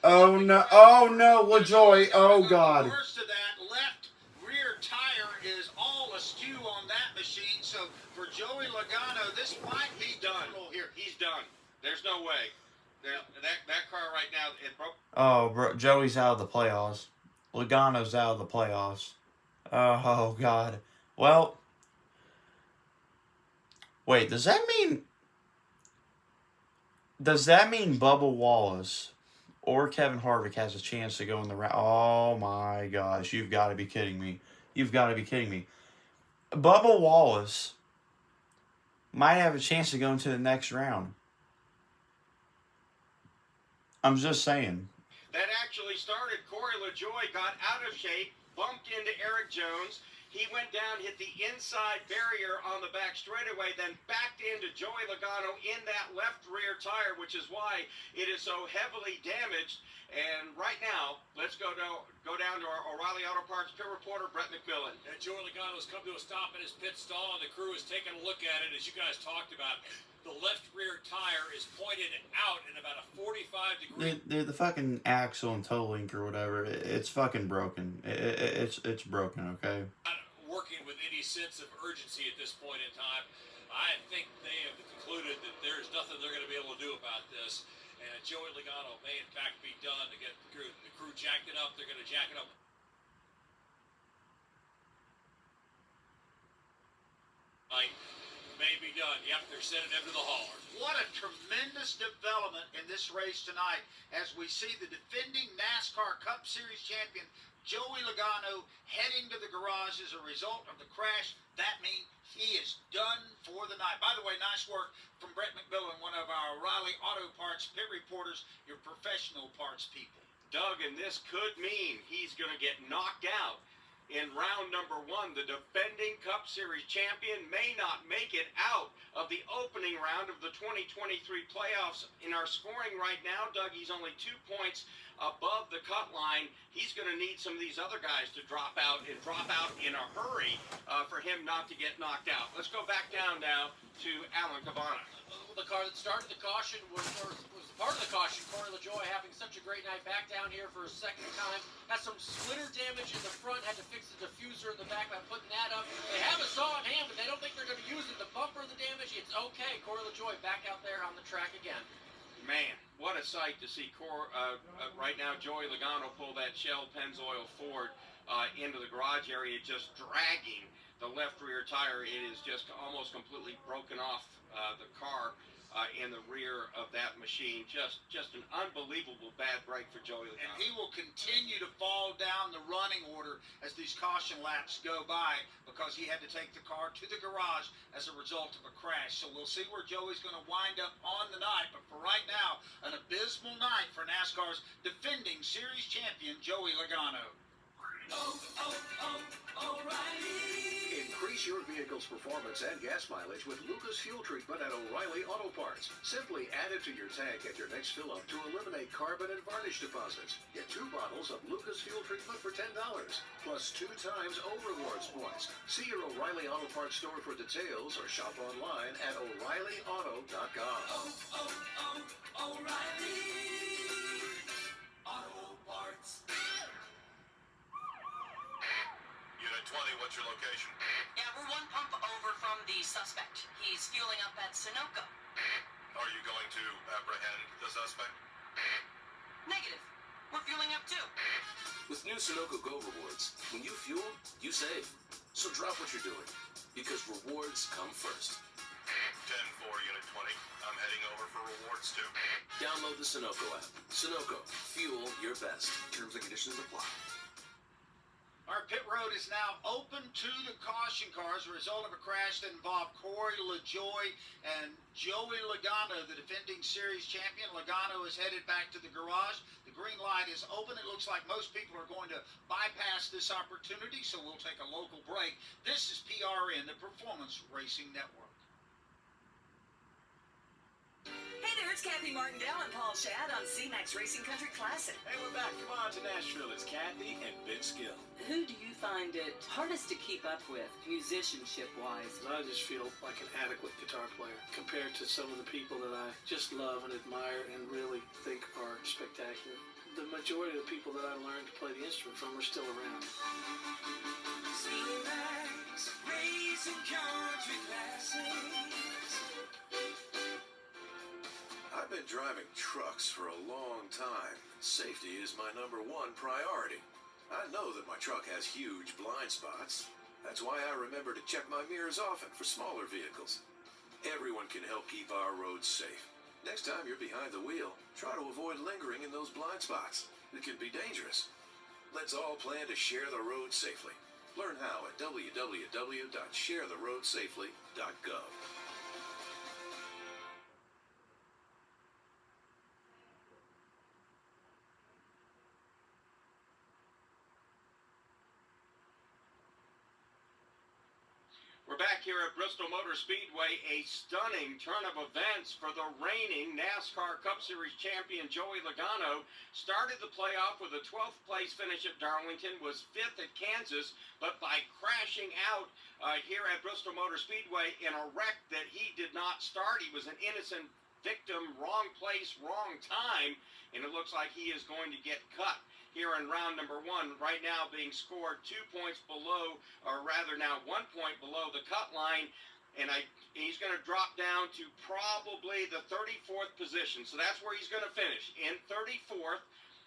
S11: Oh no, LaJoy. Oh God.
S5: Worst of that, left rear tire is all askew on that machine. So for Joey Logano, this might be done.
S4: Here, he's done. There's no way. That car right now, it broke.
S11: Oh, bro, Joey's out of the playoffs. Logano's out of the playoffs. Oh God. Well, wait. Does that mean Bubba Wallace or Kevin Harvick has a chance to go in the round? Oh my gosh! You've got to be kidding me. You've got to be kidding me. Bubba Wallace might have a chance to go into the next round. I'm just saying.
S4: That actually started. Corey LaJoie got out of shape, bumped into Eric Jones. He went down, hit the inside barrier on the back straightaway, then backed into Joey Logano in that left rear tire, which is why it is so heavily damaged. And right now, let's go down to our O'Reilly Auto Parts pit reporter, Brett McMillan.
S13: And Joey Logano's come to a stop in his pit stall, and the crew has taken a look at it, as you guys talked about. The left rear tire is pointed out in about a 45-degree...
S11: The fucking axle and toe link or whatever, it's fucking broken. It's broken, okay?
S13: Working with any sense of urgency at this point in time. I think they have concluded that there's nothing they're going to be able to do about this. And Joey Logano may in fact be done to get the crew jacked it up. They're going to jack it up. May be done. Yep, they're sending him to the hauler.
S5: What a tremendous development in this race tonight as we see the defending NASCAR Cup Series champion Joey Logano heading to the garage as a result of the crash. That means he is done for the night. By the way, nice work from Brett McMillan, one of our O'Reilly Auto Parts pit reporters, your professional parts people.
S4: Doug, and this could mean he's going to get knocked out in round number 1. The defending Cup Series champion may not make it out of the opening round of the 2023 playoffs. In our scoring right now, Doug, he's only 2 points above the cut line. He's going to need some of these other guys to drop out in a hurry for him not to get knocked out. Let's go back down now to Alan Cabana.
S8: The car that started the caution was part of the caution. Corey LaJoie having such a great night back down here for a second time. Has some splitter damage in the front. Had to fix the diffuser in the back by putting that up. They have a saw in hand, but they don't think they're going to use it. The bumper, the damage, it's okay. Corey LaJoie back out there on the track again.
S4: Man, what a sight to see right now. Joey Logano pull that Shell Pennzoil Ford into the garage area, just dragging the left rear tire. It is just almost completely broken off the car in the rear of that machine. Just an unbelievable bad break for Joey Logano.
S5: And he will continue to fall down the running order as these caution laps go by because he had to take the car to the garage as a result of a crash. So we'll see where Joey's going to wind up on the night. But for right now, an abysmal night for NASCAR's defending series champion, Joey Logano.
S22: Increase your vehicle's performance and gas mileage with Lucas Fuel Treatment at O'Reilly Auto Parts. Simply add it to your tank at your next fill-up to eliminate carbon and varnish deposits. Get 2 bottles of Lucas Fuel Treatment for $10, plus 2 times O-Rewards points. See your O'Reilly Auto Parts store for details or shop online at O'ReillyAuto.com.
S23: O'Reilly Auto Parts.
S21: Unit 20, what's your location?
S9: Yeah, we're 1 pump over from the suspect. He's fueling up at Sunoco.
S21: Are you going to apprehend the suspect?
S9: Negative. We're fueling up too.
S21: With new Sunoco Go rewards, when you fuel, you save. So drop what you're doing, because rewards come first. 10-4, Unit 20. I'm heading over for rewards too.
S1: Download the Sunoco app. Sunoco, fuel your best. Terms and conditions apply.
S5: Our pit road is now open to the caution cars, a result of a crash that involved Corey LaJoie and Joey Logano, the defending series champion. Logano is headed back to the garage. The green light is open. It looks like most people are going to bypass this opportunity, so we'll take a local break. This is PRN, the Performance Racing Network.
S7: Hey there, it's Kathy Martindale and Paul Shadd on C-Max Racing Country Classic.
S10: Hey, we're back. Come on to Nashville. It's Kathy and Ben Skill.
S15: Who do you find it hardest to keep up with, musicianship-wise?
S16: I just feel like an adequate guitar player compared to some of the people that I just love and admire and really think are spectacular. The majority of the people that I learned to play the instrument from are still around.
S23: C-Max Racing Country Classics.
S21: I've been driving trucks for a long time. Safety is my #1 priority. I know that my truck has huge blind spots. That's why I remember to check my mirrors often for smaller vehicles. Everyone can help keep our roads safe. Next time you're behind the wheel, try to avoid lingering in those blind spots. It can be dangerous. Let's all plan to share the road safely. Learn how at www.sharetheroadsafely.gov.
S4: We're back here at Bristol Motor Speedway, a stunning turn of events for the reigning NASCAR Cup Series champion Joey Logano. Started the playoff with a 12th place finish at Darlington, was 5th at Kansas, but by crashing out here at Bristol Motor Speedway in a wreck that he did not start, he was an innocent victim, wrong place, wrong time, and it looks like he is going to get cut here in round number 1, right now being scored 2 points below, or rather now 1 point below the cut line, and he's going to drop down to probably the 34th position. So that's where he's going to finish, in 34th.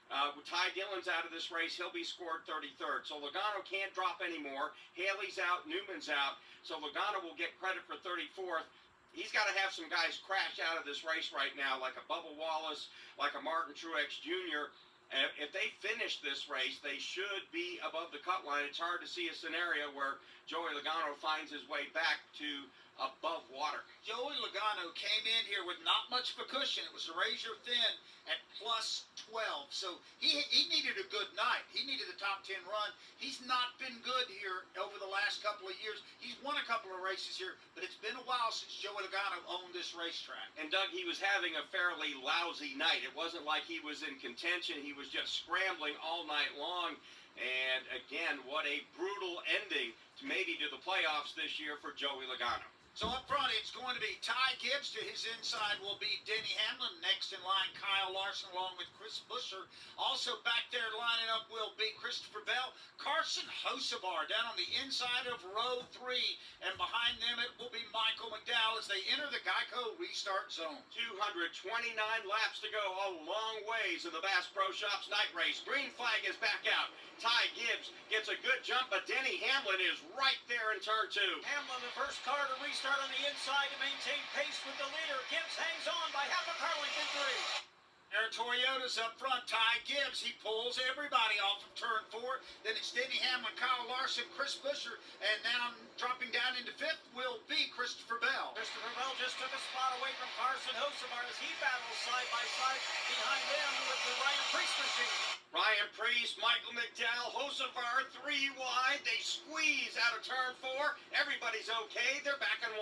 S4: Ty Dillon's out of this race. He'll be scored 33rd. So Logano can't drop anymore. Haley's out. Newman's out. So Logano will get credit for 34th. He's got to have some guys crash out of this race right now, like a Bubba Wallace, like a Martin Truex Jr., if they finish this race, they should be above the cut line. It's hard to see a scenario where Joey Logano finds his way back to above water.
S5: Joey Logano came in here with not much of a cushion. It was razor thin at plus 12. So he needed a good night. He needed a top 10 run. He's not been good here over the last couple of years. He's won a couple of races here, but it's been a while since Joey Logano owned this racetrack.
S4: And Doug, he was having a fairly lousy night. It wasn't like he was in contention. He was just scrambling all night long. And again, what a brutal ending to maybe to the playoffs this year for Joey Logano.
S5: So up front, it's going to be Ty Gibbs. To his inside will be Denny Hamlin. Next in line, Kyle Larson along with Chris Buescher. Also back there lining up will be Christopher Bell. Carson Hocevar down on the inside of row 3. And behind them it will be Michael McDowell as they enter the Geico restart zone.
S4: 229 laps to go, a long ways in the Bass Pro Shops night race. Green flag is back out. Ty Gibbs gets a good jump, but Denny Hamlin is right there in turn 2.
S12: Hamlin, the first car to restart on the inside to maintain pace with the leader. Gibbs hangs on by half a car length in 3.
S5: There are Toyotas up front. Ty Gibbs, he pulls everybody off of turn 4. Then it's Denny Hamlin, Kyle Larson, Chris Buescher, and now dropping down into 5th will be Christopher Bell.
S12: Christopher Bell just took a spot away from Carson Hocevar as he battles side by side behind them with the Ryan Preece machine.
S4: Ryan Preece, Michael McDowell, Hocevar 3 wide. They squeeze out of turn 4. Everybody's okay. They're back in 1.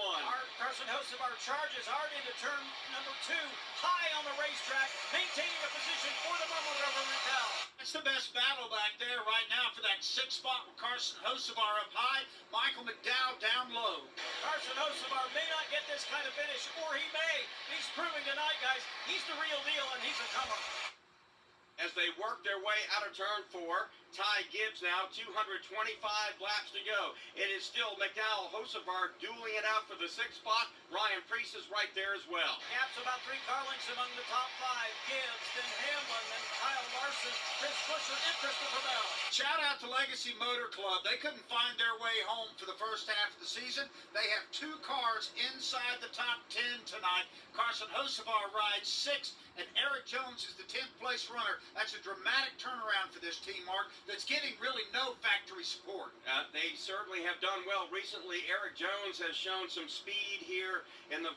S12: Carson Hocevar charges hard into turn number 2. High on the racetrack, maintaining a position for the moment over McDowell.
S5: It's the best battle back there right now for that 6th spot with Carson Hocevar up high, Michael McDowell down low.
S12: Carson Hocevar may not get this kind of finish, or he may. He's proving tonight, guys, he's the real deal, and he's a comer.
S4: as they work their way out of turn 4. Ty Gibbs now, 225 laps to go. It is still McDowell, Hocevar dueling it out for the 6th spot. Ryan Preece is right there as well.
S12: Gaps about 3 car lengths among the top 5. Gibbs, then Hamlin, then Kyle Larson, Chris Buescher, and Christopher Bell.
S5: Shout out to Legacy Motor Club. They couldn't find their way home for the first half of the season. They have 2 cars inside the top 10 tonight. Carson Hocevar rides 6th, and Eric Jones is the 10th place runner. That's a dramatic turnaround for this team, Mark, that's getting really no factory support.
S4: They certainly have done well recently. Eric Jones has shown some speed here in the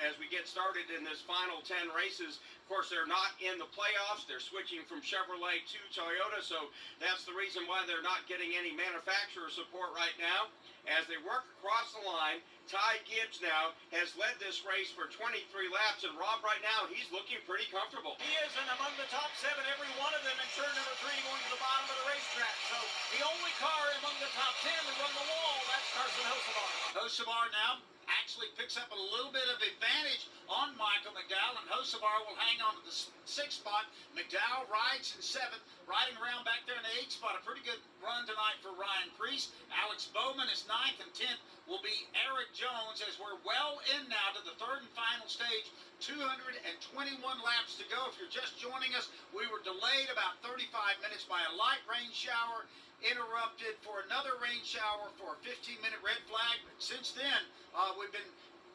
S4: as we get started in this final 10 races. Of course, they're not in the playoffs. They're switching from Chevrolet to Toyota, so that's the reason why they're not getting any manufacturer support right now. As they work across the line, Ty Gibbs now has led this race for 23 laps, and Rob, right now, he's looking pretty comfortable.
S12: He is, and among the top 7, every one of them in turn number 3 going to the bottom of the racetrack. So the only car among the top 10 to run the wall, that's Carson Hocevar.
S5: Hocevar now actually picks up a little bit of advantage on Michael McDowell, and Hocevar will hang on to the 6th spot. McDowell rides in 7th, riding around back there in the 8th spot. A pretty good run tonight for Ryan Preece. Alex Bowman is 9th, and 10th will be Eric Jones, as we're well in now to the 3rd and final stage. 221 laps to go. If you're just joining us, we were delayed about 35 minutes by a light rain shower, interrupted for another rain shower for a 15-minute red flag. But since then, we've been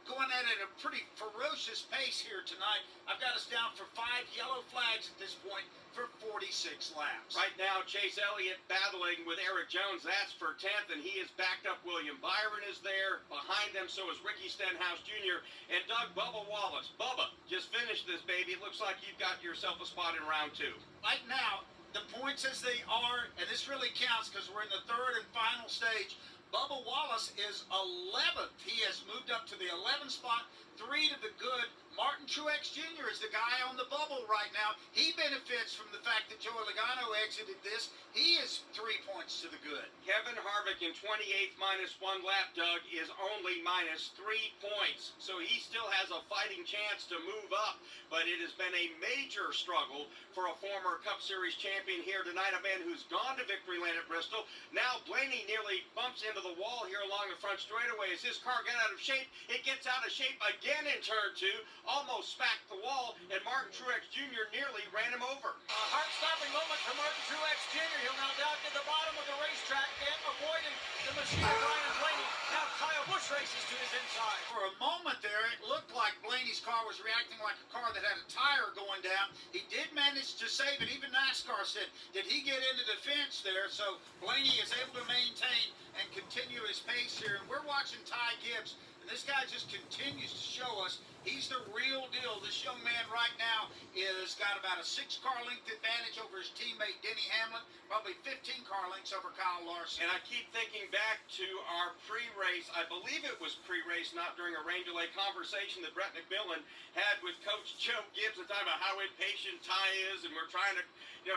S5: going at it at a pretty ferocious pace here tonight. I've got us down for 5 yellow flags at this point for 46 laps.
S4: Right now, Chase Elliott battling with Eric Jones. That's for 10th, and he is backed up. William Byron is there. Behind them, so is Ricky Stenhouse Jr. and Doug Bubba Wallace. Bubba, just finished this, baby. It looks like you've got yourself a spot in round 2.
S5: Right now, the points as they are, and this really counts because we're in the 3rd and final stage, Bubba Wallace is 11th. He has moved up to the 11th spot, 3 to the good. Martin Truex Jr. is the guy on the bubble right now. He benefits from the fact that Joey Logano exited this. He is 3 points to the good.
S4: Kevin Harvick in 28th, -1 lap, Doug, is only -3 points. So he still has a fighting chance to move up, but it has been a major struggle for a former Cup Series champion here tonight, a man who's gone to victory lane at Bristol. Now Blaney nearly bumps into the wall here along the front straightaway. As his car got out of shape, it gets out of shape again in turn 2, almost smacked the wall, and Martin Truex Jr. nearly ran him over.
S12: A heart-stopping moment for Martin Truex Jr. He'll now down to the bottom of the racetrack and avoiding the machine of Ryan Blaney. Now Kyle Busch races to his inside.
S5: For a moment there, it looked like Blaney's car was reacting like a car that had a tire going down. He did manage to save it. Even NASCAR said, did he get into the fence there? So Blaney is able to maintain and continue his pace here. And we're watching Ty Gibbs. And this guy just continues to show us he's the real deal. This young man right now is got about a 6-car length advantage over his teammate Denny Hamlin, probably 15 car lengths over Kyle Larson.
S4: And I keep thinking back to our pre-race, I believe it was pre-race, not during a rain delay conversation that Brett McMillan had with Coach Joe Gibbs, talking about how impatient Ty is, and we're trying to,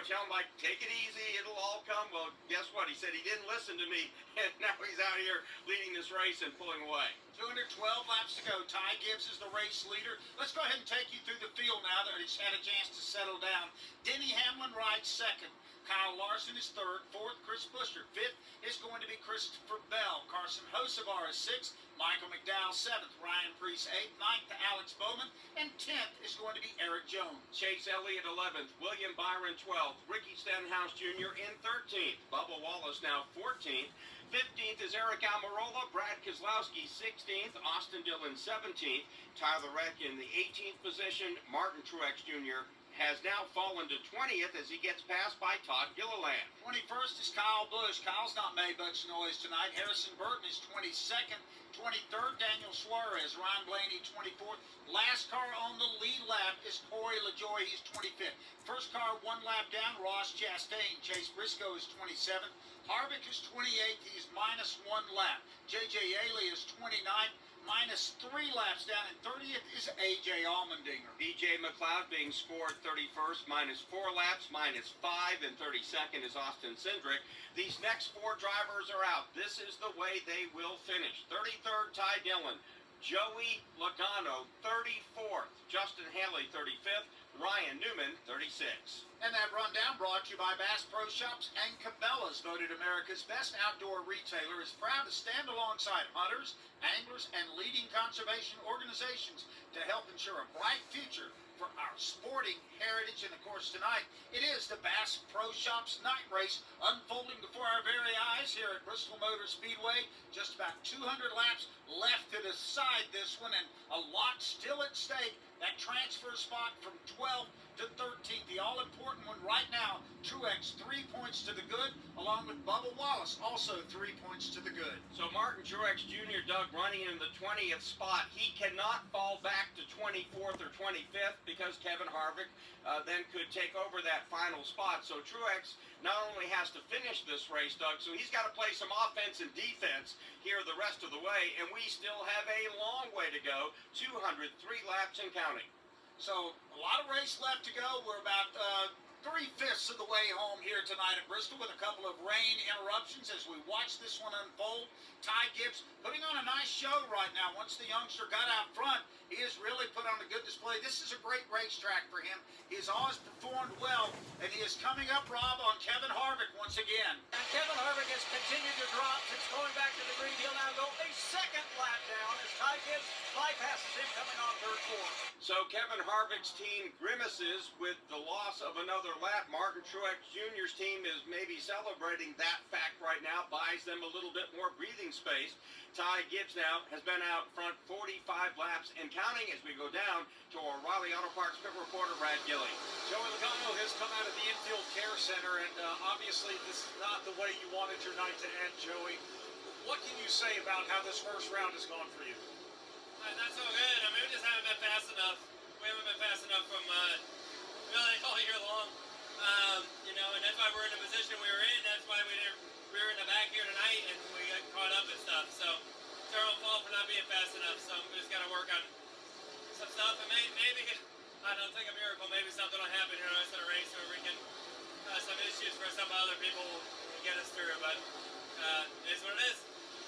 S4: tell him, like, take it easy, it'll all come. Well, guess what? He said he didn't listen to me, and now he's out here leading this race and pulling away.
S5: 212 laps to go. Ty Gibbs is the race leader. Let's go ahead and take you through the field now that he's had a chance to settle down. Denny Hamlin rides 2nd. Kyle Larson is 3rd. 4th, Chris Buescher. 5th is going to be Christopher Bell. Carson Hocevar is 6th. Michael McDowell 7th. Ryan Preece 8th. 9th to Alex Bowman. And 10th is going to be Eric Jones.
S4: Chase Elliott 11th. William Byron 12th. Ricky Stenhouse Jr. in 13th. Bubba Wallace now 14th. 15th is Eric Almirola, Brad Keselowski 16th, Austin Dillon 17th, Tyler Reddick in the 18th position. Martin Truex Jr. has now fallen to 20th as he gets passed by Todd Gilliland.
S5: 21st is Kyle Busch. Kyle's not made much noise tonight. Harrison Burton is 22nd. 23rd, Daniel Suarez. Ryan Blaney, 24th. Last car on the lead lap is Corey LaJoie. He's 25th. First car 1 lap down, Ross Chastain. Chase Briscoe is 27th. Harvick is 28th. He's -1 lap. J.J. Ailey is 29th. -3 laps down, and 30th is A.J. Allmendinger.
S4: B.J. McLeod being scored 31st, -4 laps, -5, and 32nd is Austin Cindric. These next 4 drivers are out. This is the way they will finish. 33rd, Ty Dillon. Joey Logano, 34th. Justin Haley, 35th. Ryan Newman, 36.
S5: And that rundown brought to you by Bass Pro Shops and Cabela's, voted America's best outdoor retailer, is proud to stand alongside hunters, anglers, and leading conservation organizations to help ensure a bright future for our sporting heritage. And of course, tonight it is the Bass Pro Shops night race unfolding before our very eyes here at Bristol Motor Speedway. Just about 200 laps left to decide this one, and a lot still at stake. That transfer spot from 12th to 13th, the all-important one right now. Truex 3 points to the good, along with Bubba Wallace, also 3 points to the good.
S4: So Martin Truex Jr., Doug, running in the 20th spot. He cannot fall back to 24th or 25th because Kevin Harvick then could take over that final spot. So Truex not only has to finish this race, Doug, so he's got to play some offense and defense here the rest of the way, and we still have a long way to go, 203 laps and counting.
S5: So a lot of race left to go. We're about 3/5 of the way home here tonight at Bristol with a couple of rain interruptions as we watch this one unfold. Ty Gibbs putting on a nice show right now. Once the youngster got out front, he has really put on a good display. This is a great racetrack for him. He has always performed well, and he is coming up, Rob, on Kevin Harvick once again.
S12: And Kevin Harvick has continued to drop since going back to the green. He'll now go a second lap down as Ty Gibbs bypasses him coming on third quarter.
S4: So Kevin Harvick's team grimaces with the loss of another lap. Martin Truex Jr.'s team is maybe celebrating that fact right now, buys them a little bit more breathing space. Ty Gibbs now has been out front 45 laps and counting as we go down to our Raleigh Auto Parts pit reporter, Brad Gilly.
S10: Joey Logano has come out of the infield care center, and obviously this is not the way you wanted your night to end, Joey. What can you say about how this first round has gone for you?
S6: Not so good. I mean, we just haven't been fast enough. We haven't been fast enough from really all year long. And that's why we're in the position we were in. That's why we were in the back here tonight, and we got caught up and stuff. So it's our own fault for not being fast enough. So we just got to work on some stuff, and maybe I don't think a miracle. Maybe something will happen here the rest of the race, where we can some issues for some other people will get us through. But it is what it is.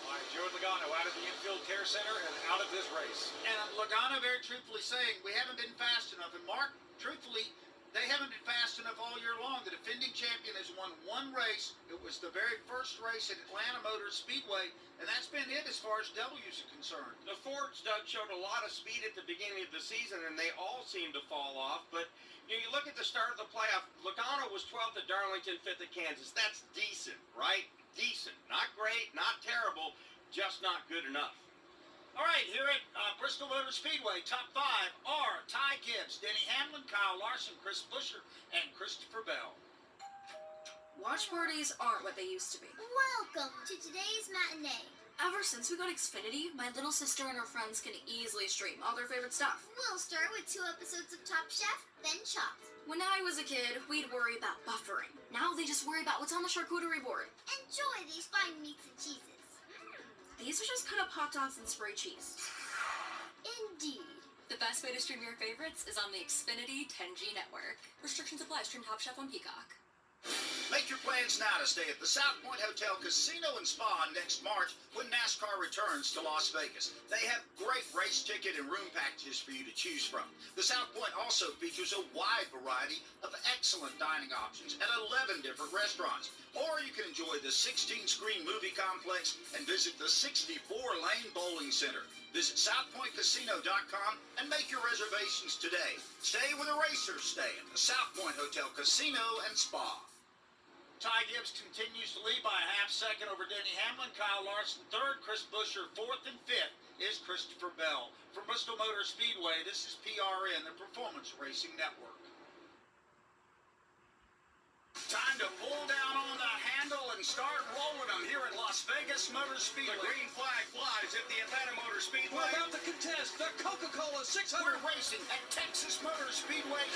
S10: All right, Joey Logano out of the infield care center and out of this race.
S5: And Logano very truthfully saying we haven't been fast enough. And Mark, truthfully, they haven't been fast enough all year long. The defending champion has won one race. It was the very first race at Atlanta Motor Speedway, and that's been it as far as W's are concerned.
S4: The Fords, Doug, showed a lot of speed at the beginning of the season, and they all seem to fall off. But you look at the start of the playoff, Logano was 12th at Darlington, 5th at Kansas. That's decent, right? Decent. Not great, not terrible, just not good enough.
S5: All right, here at Bristol Motor Speedway, top 5 are Ty Gibbs, Denny Hamlin, Kyle Larson, Chris Buescher, and Christopher Bell.
S14: Watch parties aren't what they used to be.
S17: Welcome to today's matinee.
S14: Ever since we got Xfinity, my little sister and her friends can easily stream all their favorite stuff.
S17: We'll start with 2 episodes of Top Chef, then Chopped.
S14: When I was a kid, we'd worry about buffering. Now they just worry about what's on the charcuterie board.
S17: Enjoy these fine meats and cheeses.
S14: These are just cut up hot dogs and spray cheese.
S17: Indeed.
S14: The best way to stream your favorites is on the Xfinity 10G network. Restrictions apply. Stream Top Chef on Peacock.
S5: Make your plans now to stay at the South Point Hotel Casino and Spa next March when NASCAR returns to Las Vegas. They have great race ticket and room packages for you to choose from. The South Point also features a wide variety of excellent dining options at 11 different restaurants. Or you can enjoy the 16-screen movie complex and visit the 64-lane bowling center. Visit SouthPointCasino.com and make your reservations today. Stay where the racers stay at the South Point Hotel Casino and Spa. Ty Gibbs continues to lead by a half second over Denny Hamlin, Kyle Larson third, Chris Buescher fourth, and fifth is Christopher Bell. From Bristol Motor Speedway, this is PRN, the Performance Racing Network. Time to pull down on the handle and start rolling them here at Las Vegas Motor Speedway.
S4: The green flag flies at the Atlanta Motor Speedway.
S23: We're about to contest the Coca-Cola 600.
S5: We're racing at Texas Motor Speedway.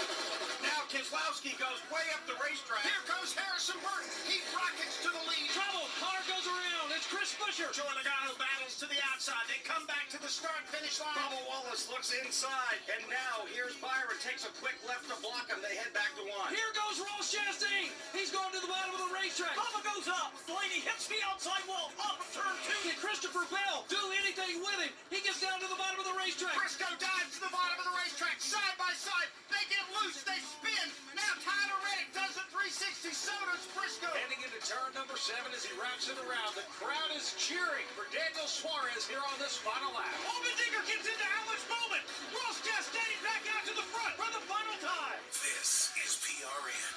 S4: Now Keselowski goes way up the racetrack.
S5: Here comes Harrison Burton. He rockets to the lead.
S23: Trouble. Car goes around. It's Chris
S12: West Busher.
S5: Joey Logano battles to the outside. They come back to the start-finish line.
S4: Bubba Wallace looks inside, and now here's Byron. Takes a quick left to block him. They head back to one.
S12: Here goes Ross Chastain. He's going to the bottom of the racetrack. Bubba goes up. Delaney hits the outside wall. Up turn 2. Can Christopher Bell do anything with him? He gets down to the bottom of the racetrack.
S5: Briscoe dives to the bottom of the racetrack. Side by side. They get loose. They spin. Now Tyler Reddick does a 360. So does Briscoe.
S10: Heading into turn number 7 as he wraps it around. The crowd is cheering for Daniel Suarez here on this final lap.
S12: Allmendinger gets into Alex Bowman. Ross Chastain back out to the front for the final time.
S21: This is PRN.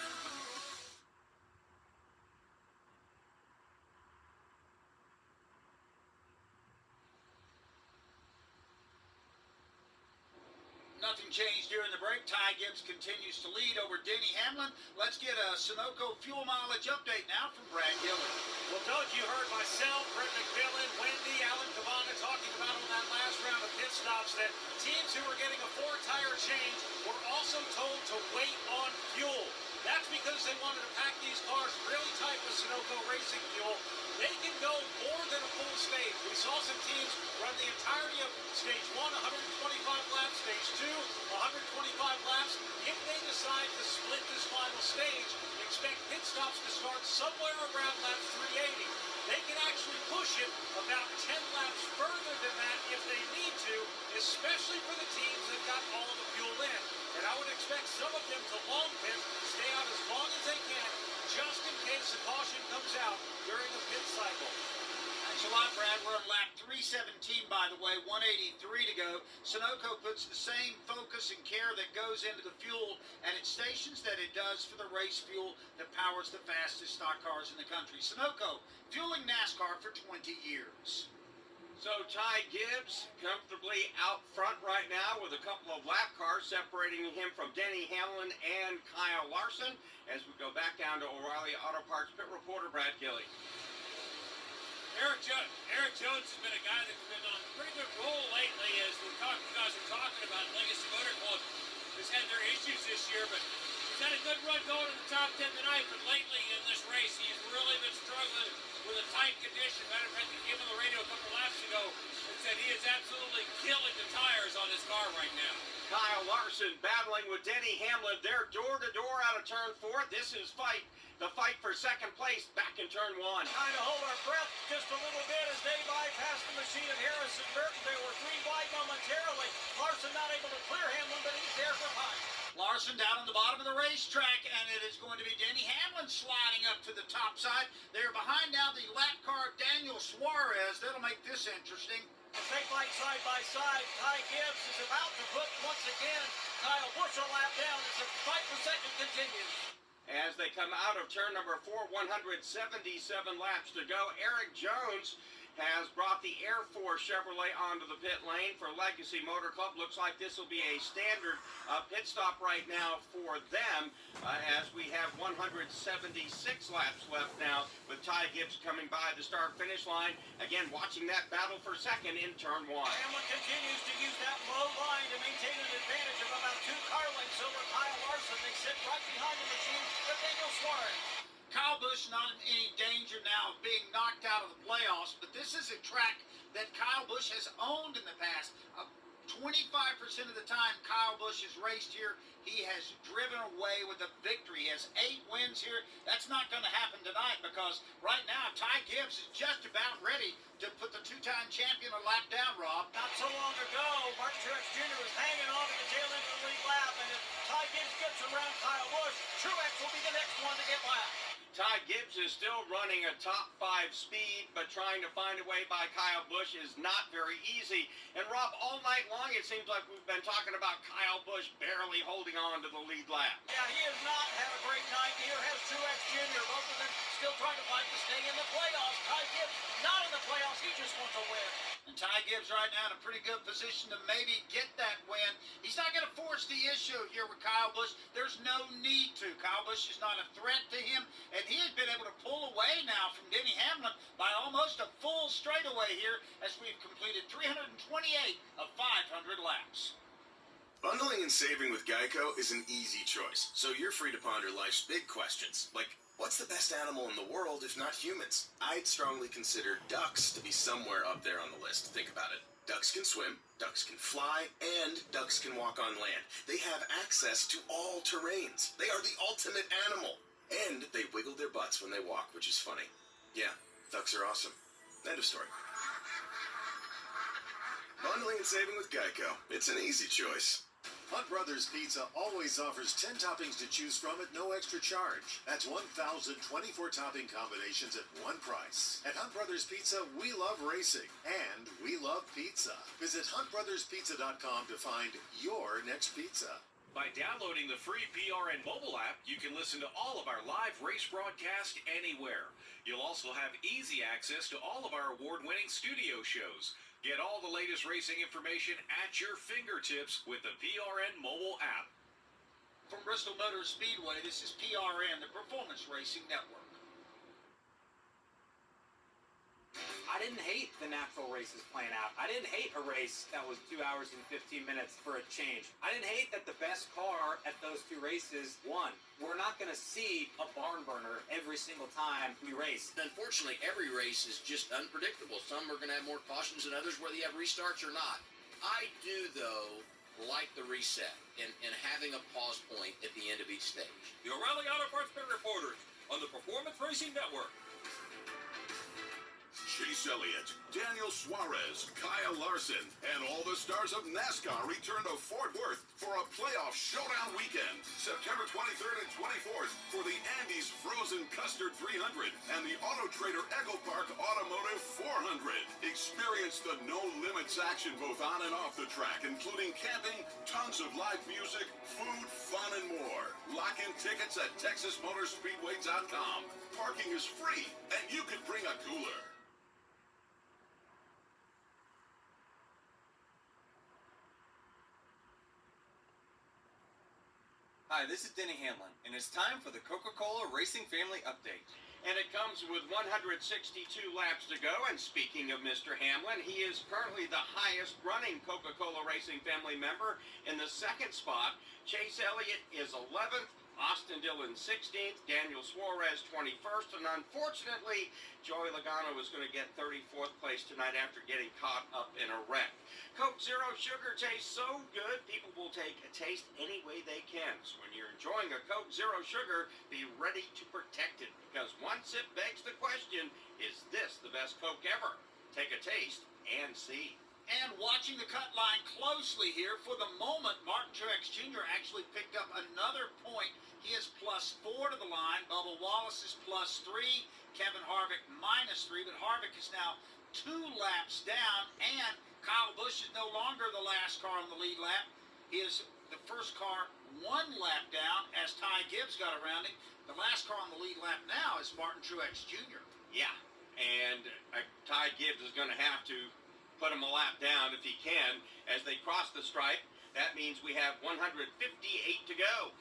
S5: Nothing changed during the break. Ty Gibbs continues to lead over Denny Hamlin. Let's get a Sunoco fuel mileage update now from Brad Gillen.
S10: Well, Doug, you heard myself, Brett McMillan, Wendy, Alan Cavana talking about on that last round of pit stops that teams who were getting a 4-tire change were also told to wait on fuel. That's because they wanted to pack these cars really tight with Sunoco racing fuel. They can go more than a full stage. We saw some teams run the entirety of stage 1, 125 laps, stage 2, 125 laps. If they decide to split this final stage, expect pit stops to start somewhere around lap 380. They can actually push it about 10 laps further than that if they need to, especially for the teams that got all of the fuel in. And I would expect some of them to long pit, stay out as long as they can, just in case the caution comes out during the pit cycle.
S5: Thanks a lot, Brad. We're on lap 317, by the way, 183 to go. Sunoco puts the same focus and care that goes into the fuel at its stations that it does for the race fuel that powers the fastest stock cars in the country. Sunoco, fueling NASCAR for 20 years.
S4: So Ty Gibbs comfortably out front right now with a couple of lap cars separating him from Denny Hamlin and Kyle Larson as we go back down to O'Reilly Auto Parts pit reporter Brad Gilly.
S13: Eric Jones has been a guy that's been on a pretty good roll lately, as you guys are talking about. Legacy Motor Club has had their issues this year, but he's had a good run going in the top 10 tonight. But lately in this race, he's really been struggling with a tight condition. Matter of fact, he came on the radio a couple laps ago and said he is absolutely killing the tires on his car right now.
S4: Kyle Larson battling with Denny Hamlin. They're door-to-door out of turn 4. This is the fight for second place back in turn 1.
S12: Trying to hold our breath just a little bit as they bypass the machine of Harrison Burton. They were 3 wide momentarily. Larson not able to clear Hamlin, but he's there for Hunt.
S5: Larson down on the bottom of the racetrack, and it is going to be Denny Hamlin sliding up to the top side. They're behind now the lap car of Daniel Suarez. That'll make this interesting.
S12: Take light side by side. Ty Gibbs is about to put once again Kyle Busch a lap down as the fight for second continues.
S4: As they come out of turn number 4, 177 laps to go. Eric Jones has brought the Air Force Chevrolet onto the pit lane for Legacy Motor Club. Looks like this will be a standard pit stop right now for them as we have 176 laps left now with Ty Gibbs coming by the start-finish line. Again, watching that battle for second in turn 1.
S12: Hamlin continues to use that low line to maintain an advantage of about 2 car lengths over Kyle Larson. They sit right behind the machine of Daniel Suarez.
S5: Kyle Busch not in any danger now of being knocked out of the playoffs, but this is a track that Kyle Busch has owned in the past. 25% of the time Kyle Busch has raced here, he has driven away with a victory. He has 8 wins here. That's not going to happen tonight because right now Ty Gibbs is just about ready to put the 2-time champion a lap down, Rob.
S12: Not so long ago, Martin Truex Jr. was hanging on to the tail end of the lead lap, and if Ty Gibbs gets around Kyle Busch, Truex will be the next one to get lapped.
S4: Ty Gibbs is still running a top 5 speed, but trying to find a way by Kyle Busch is not very easy. And Rob, all night long it seems like we've been talking about Kyle Busch barely holding on to the lead lap.
S12: Yeah, he has not had a great night. Neither has Truex Jr. Both of them still trying to fight to stay in the playoffs. Ty Gibbs not in the playoffs. He just wants to win.
S5: And Ty Gibbs right now in a pretty good position to maybe get that win. He's not going to force the issue here with Kyle Busch. There's no need to. Kyle Busch is not a threat to him, and he has been able to pull away now from Denny Hamlin by almost a full straightaway here as we've completed 328 of 500 laps.
S21: Bundling and saving with Geico is an easy choice, so you're free to ponder life's big questions, like What's the best animal in the world if not humans? I'd strongly consider ducks to be somewhere up there on the list. Think about it. Ducks can swim, ducks can fly, and ducks can walk on land. They have access to all terrains. They are the ultimate animal. And they wiggle their butts when they walk, which is funny. Yeah, ducks are awesome. End of story. Bundling and saving with Geico. It's an easy choice.
S22: Hunt Brothers Pizza always offers 10 toppings to choose from at no extra charge. That's 1,024 topping combinations at one price. At Hunt Brothers Pizza, we love racing and we love pizza. Visit huntbrotherspizza.com to find your next pizza.
S18: By downloading the free PRN mobile app, you can listen to all of our live race broadcast anywhere. You'll also have easy access to all of our award-winning studio shows. Get all the latest racing information at your fingertips with the PRN mobile app.
S5: From Bristol Motor Speedway, this is PRN, the Performance Racing Network.
S19: I didn't hate the natural races playing out. I didn't hate a race that was 2 hours and 15 minutes for a change. I didn't hate that the best car at those two races won. We're not going to see a barn burner every single time we race.
S20: Unfortunately, every race is just unpredictable. Some are going to have more cautions than others, whether you have restarts or not. I do, though, like the reset and having a pause point at the end of each stage.
S24: The O'Reilly Auto Parts Pit Reporters on the Performance Racing Network.
S25: Chase Elliott, Daniel Suarez, Kyle Larson, and all the stars of NASCAR return to Fort Worth for a playoff showdown weekend, September 23rd and 24th for the Andes Frozen Custard 300 and the Auto Trader Echo Park Automotive 400. Experience the no-limits action both on and off the track, including camping, tons of live music, food, fun, and more. Lock in tickets at TexasMotorspeedway.com. Parking is free, and you can bring a cooler.
S26: Hi, this is Denny Hamlin, and it's time for the Coca-Cola Racing Family Update.
S4: And it comes with 162 laps to go. And speaking of Mr. Hamlin, he is currently the highest running Coca-Cola Racing Family member in the second spot. Chase Elliott is 11th. Austin Dillon 16th, Daniel Suarez 21st, and unfortunately, Joey Logano is going to get 34th place tonight after getting caught up in a wreck. Coke Zero Sugar tastes so good, people will take a taste any way they can. So when you're enjoying a Coke Zero Sugar, be ready to protect it, because one sip begs the question, is this the best Coke ever? Take a taste and see.
S5: And watching the cut line closely here, for the moment, Martin Truex Jr. actually picked up another point. He is +4 to the line. Bubba Wallace is +3. Kevin Harvick -3. But Harvick is now 2 laps down. And Kyle Busch is no longer the last car on the lead lap. He is the first car 1 lap down as Ty Gibbs got around him. The last car on the lead lap now is Martin Truex Jr.
S4: Yeah, and Ty Gibbs is going to have to put him a lap down if he can as they cross the stripe. That means we have 158 to go.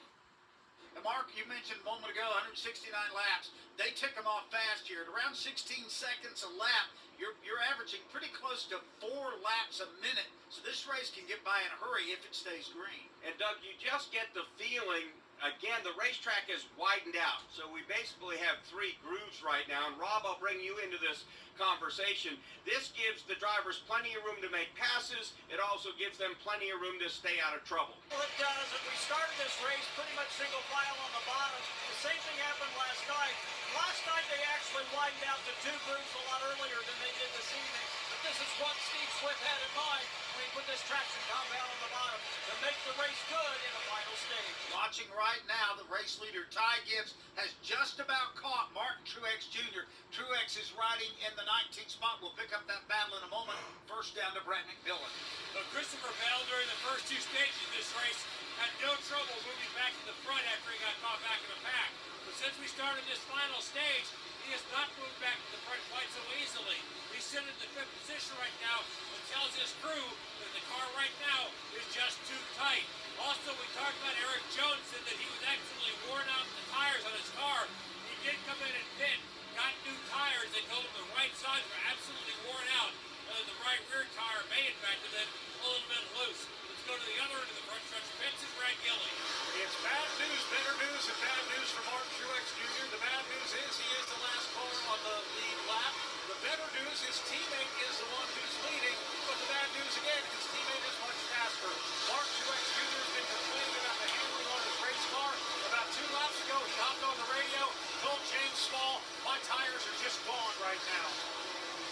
S5: Now, Mark, you mentioned a moment ago 169 laps. They tick them off fast here. At around 16 seconds a lap, you're averaging pretty close to 4 laps a minute. So this race can get by in a hurry if it stays green.
S4: And Doug, you just get the feeling, again, the racetrack is widened out. So we basically have 3 grooves right now. And Rob, I'll bring you into this conversation. This gives the drivers plenty of room to make passes. It also gives them plenty of room to stay out of trouble.
S12: Well, it does. And we started this race pretty much single file on the bottom. The same thing happened last night. Last night they actually widened out to 2 grooves a lot earlier than they did this evening. But this is what Steve Swift had in mind when he put this traction compound on the bottom to make the race good in the final stage.
S5: Watching right now, the race leader, Ty Gibbs, has just about caught Martin Truex Jr. Truex is riding in the 19th spot. We'll pick up that battle in a moment. First down to Brett McMillan.
S6: So Christopher Bell, during the first 2 stages of this race, had no trouble moving back to the front after he got caught back in the pack. But since we started this final stage, he has not moved back to the front quite so easily. He's sitting in the 5th position right now and tells his crew that the car right now is just too tight. Also, we talked about Eric Jones, said that he was actually worn out the tires on his car. He did come in and pit, got new tires. They told him the right sides were absolutely worn out, and the right rear tire may in fact have been a little bit loose. The
S13: Let's go to the other end of the front stretch. Pits is Brad Gilly.
S10: It's bad news, better news, and bad news for Martin Truex Jr. The bad news is he is the last car on the lead lap. The better news, his teammate is the one who's leading. But the bad news again, his teammate is much faster. Martin Truex Jr. has been complaining about the handling on his race car. About 2 laps ago, he hopped on the radio, told James Small, my tires are just gone right now.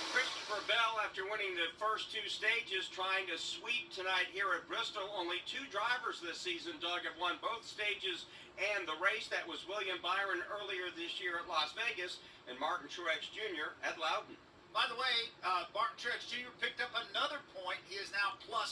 S4: Christopher Bell, after winning the first 2 stages, trying to sweep tonight here at Bristol. Only 2 drivers this season, Doug, have won both stages and the race. That was William Byron earlier this year at Las Vegas and Martin Truex Jr. at Loudon.
S5: By the way, Martin Truex Jr. picked up another point. He is now +5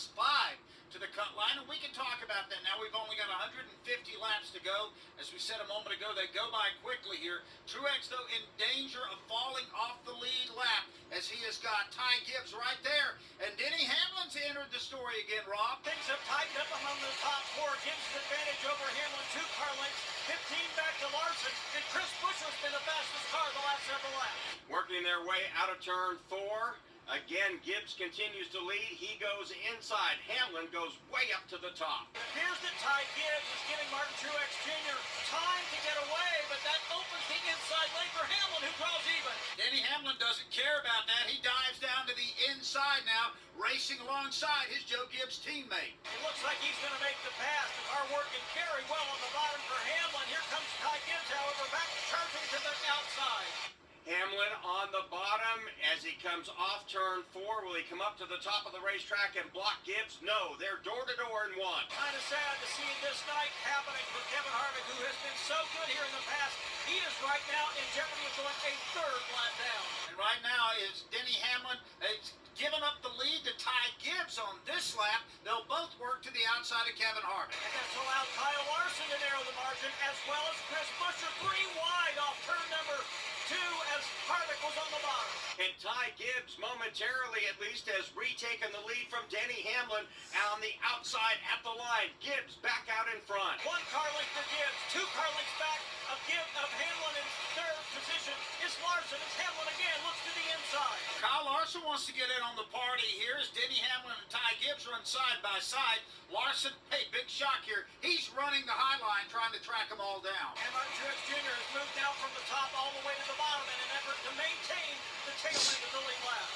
S5: to the cut line, and we can talk about that now. We've only got 150 laps to go. As we said a moment ago, they go by quickly here. Truex, though, in danger of falling off the lead lap, as he has got Ty Gibbs right there. And Denny Hamlin's entered the story again, Rob.
S12: Things have tightened up among the top 4. Gibbs' advantage over Hamlin, 2 car lengths, 15 back to Larson, and Chris Buescher's been the fastest car the last several laps.
S4: Working their way out of turn 4. Again, Gibbs continues to lead. He goes inside. Hamlin goes way up to the top.
S12: It appears that Ty Gibbs is giving Martin Truex Jr. time to get away, but that opens the inside lane for Hamlin, who draws even.
S5: Denny Hamlin doesn't care about that. He dives down to the inside now, racing alongside his Joe Gibbs teammate.
S12: It looks like he's going to make the pass. The car working very well on the bottom for Hamlin. Here comes Ty Gibbs, however, back charging to the outside.
S4: Hamlin on the bottom as he comes off turn 4. Will he come up to the top of the racetrack and block Gibbs? No, they're door-to-door in 1.
S12: Kind of sad to see this night happening for Kevin Harvick, who has been so good here in the past. He is right now in jeopardy of going a 3rd lap down.
S5: And right now is Denny Hamlin. It's given up the lead to Ty Gibbs on this lap. They'll both work to the outside of Kevin Harvick.
S12: And that's allowed Kyle Larson to narrow the margin, as well as Chris Buescher, 3 wide off turn number 2 as Harvick was on the bottom.
S4: And Ty Gibbs, momentarily at least, has retaken the lead from Denny Hamlin on the outside at the line. Gibbs back out in front.
S12: 1 car length for Gibbs, 2 car lengths back of Hamlin in 3rd position is Larson as Hamlin again looks to the inside.
S5: Kyle Larson wants to get in on the party here as Denny Hamlin and Ty Gibbs run side by side. Larson, hey, big shock here. He's running the high line trying to track them all down.
S12: And Martin Truex Jr. has moved down from the top all the way to the bottom in an effort to maintain the tail end of the lead lap.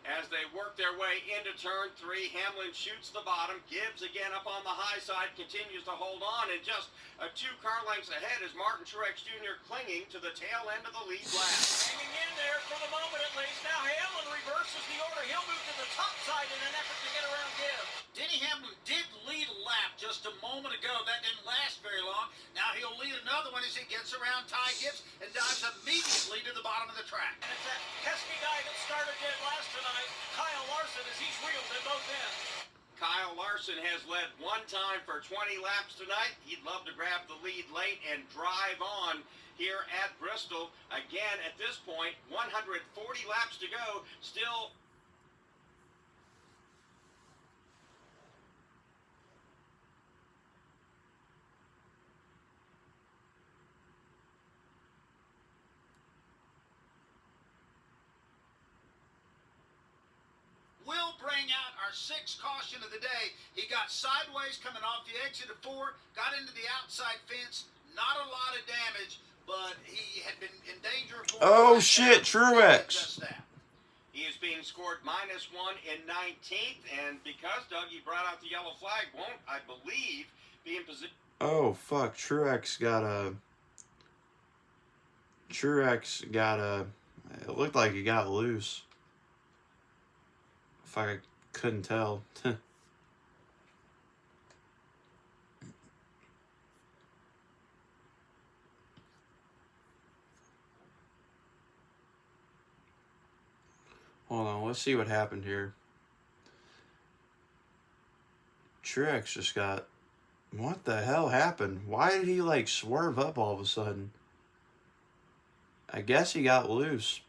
S4: As they work their way into turn 3, Hamlin shoots the bottom. Gibbs again up on the high side, continues to hold on, and just 2 car lengths ahead is Martin Truex Jr. clinging to the tail end of the lead lap.
S12: Hanging in there for the moment at least. Now Hamlin reverses the order. He'll move to the top side in an effort to get around Gibbs.
S5: Denny Hamlin did lead a lap just a moment ago. That didn't last very long. Now he'll lead another one as he gets around Ty Gibbs and dives immediately to the bottom of the track.
S12: And it's that pesky guy that started dead last tonight, Kyle Larson, as he's wheeled at both ends.
S4: Kyle Larson has led 1 time for 20 laps tonight. He'd love to grab the lead late and drive on here at Bristol. Again, at this point, 140 laps to go. Still
S5: will bring out our 6th caution of the day. He got sideways coming off the exit of 4, got into the outside fence. Not a lot of damage, but he had been in danger of...
S1: Oh, shit, Truex.
S5: Just that.
S4: he is being scored -1 in 19th, and because Doug, he brought out the yellow flag, won't, I believe, be in position...
S1: Oh, fuck. Truex got a... It looked like he got loose. If I couldn't tell. Hold on, let's see what happened here. Truex just got... What the hell happened? Why did he, like, swerve up all of a sudden? I guess he got loose.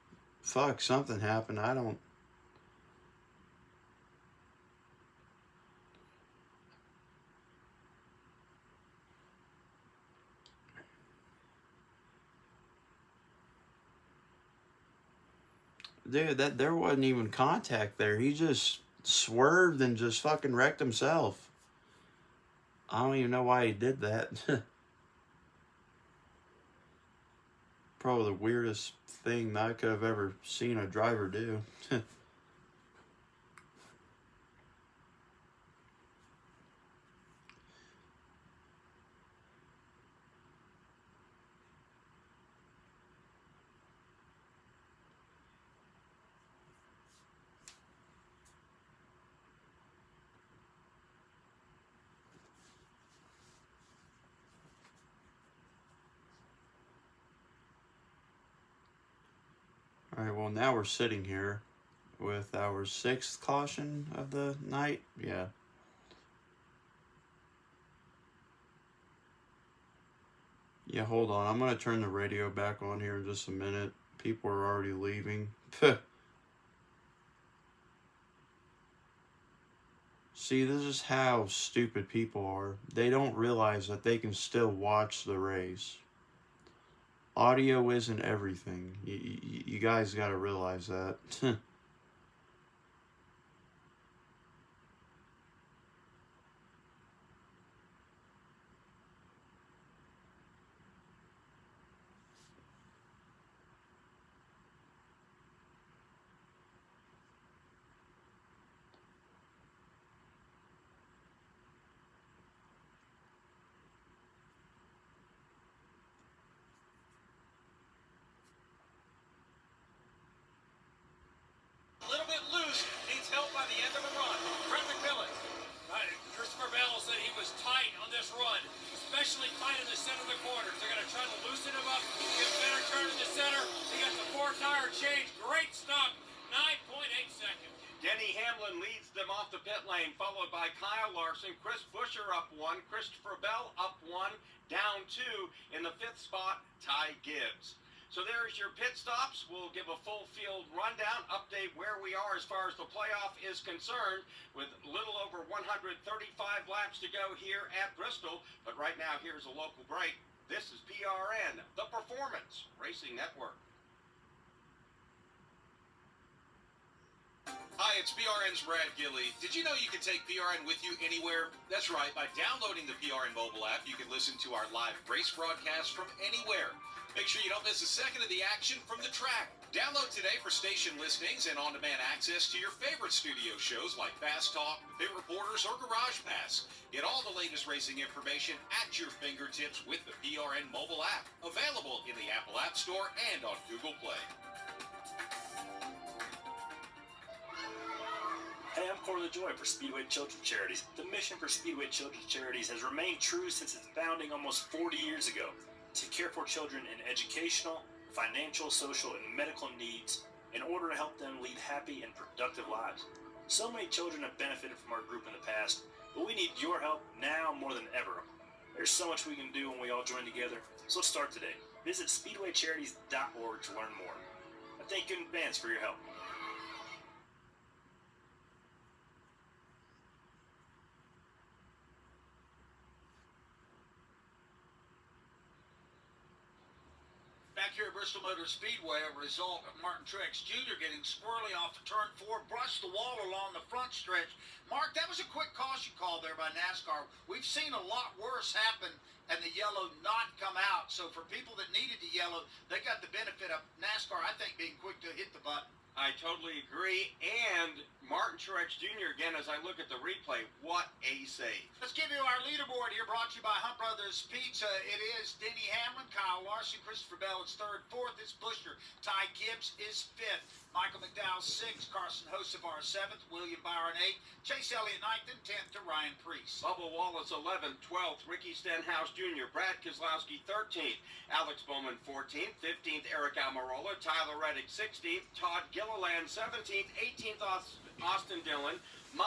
S1: Fuck, something happened. I don't... Dude, there wasn't even contact there. He just swerved and just fucking wrecked himself. I don't even know why he did that. Probably the weirdest thing that I could have ever seen a driver do. Alright, well now we're sitting here with our 6th caution of the night. Yeah. Yeah, hold on. I'm going to turn the radio back on here in just a minute. People are already leaving. See, this is how stupid people are. They don't realize that they can still watch the race. Audio isn't everything. You guys got to realize that.
S10: A little bit loose, needs help by the end of the run. Brett McMillan.
S13: Christopher Bell said he was tight on this run, especially tight in the center of the corners. They're going to try to loosen him up, get a better turn in the center. He got the 4-tire change. Great stop, 9.8 seconds.
S4: Denny Hamlin leads them off the pit lane, followed by Kyle Larson. Chris Buescher up 1. Christopher Bell up 1. Down 2. In the 5th spot, Ty Gibbs. So there's your pit stops. We'll give a full field rundown, update where we are as far as the playoff is concerned, with a little over 135 laps to go here at Bristol. But right now, here's a local break. This is PRN, the Performance Racing Network.
S18: Hi, it's PRN's Brad Gilley. Did you know you can take PRN with you anywhere? That's right. By downloading the PRN mobile app, you can listen to our live race broadcast from anywhere. Make sure you don't miss a second of the action from the track. Download today for station listings and on-demand access to your favorite studio shows like Fast Talk, Pit Reporters, or Garage Pass. Get all the latest racing information at your fingertips with the PRN mobile app. Available in the Apple App Store and on Google Play.
S2: Hey, I'm Corey LaJoy for Speedway Children's Charities. The mission for Speedway Children's Charities has remained true since its founding almost 40 years ago. To care for children in educational, financial, social, and medical needs in order to help them lead happy and productive lives. So many children have benefited from our group in the past, but we need your help now more than ever. There's so much we can do when we all join together, so let's start today. Visit speedwaycharities.org to learn more. I thank you in advance for your help.
S5: Back here at Bristol Motor Speedway, a result of Martin Truex Jr. getting squirrely off of turn 4, brushed the wall along the front stretch. Mark, that was a quick caution call there by NASCAR. We've seen a lot worse happen and the yellow not come out. So for people that needed the yellow, they got the benefit of NASCAR, I think, being quick to hit the button.
S4: I totally agree. And Martin Truex Jr., again, as I look at the replay, what a save.
S5: Let's give you our leaderboard here, brought to you by Hunt Brothers Pizza. It is Denny Hamlin, Kyle Larson, Christopher Bell is 3rd. 4th is Buescher. Ty Gibbs is 5th. Michael McDowell 6th. Carson Hocevar 7th. William Byron 8th. Chase Elliott 9th. And 10th to Ryan Preece.
S4: Bubba Wallace 11th. 12th, Ricky Stenhouse Jr. Brad Keselowski 13th. Alex Bowman 14th. 15th, Eric Almirola. Tyler Reddick 16th. Todd Gilliland 17th. 18th, Austin Dillon. -1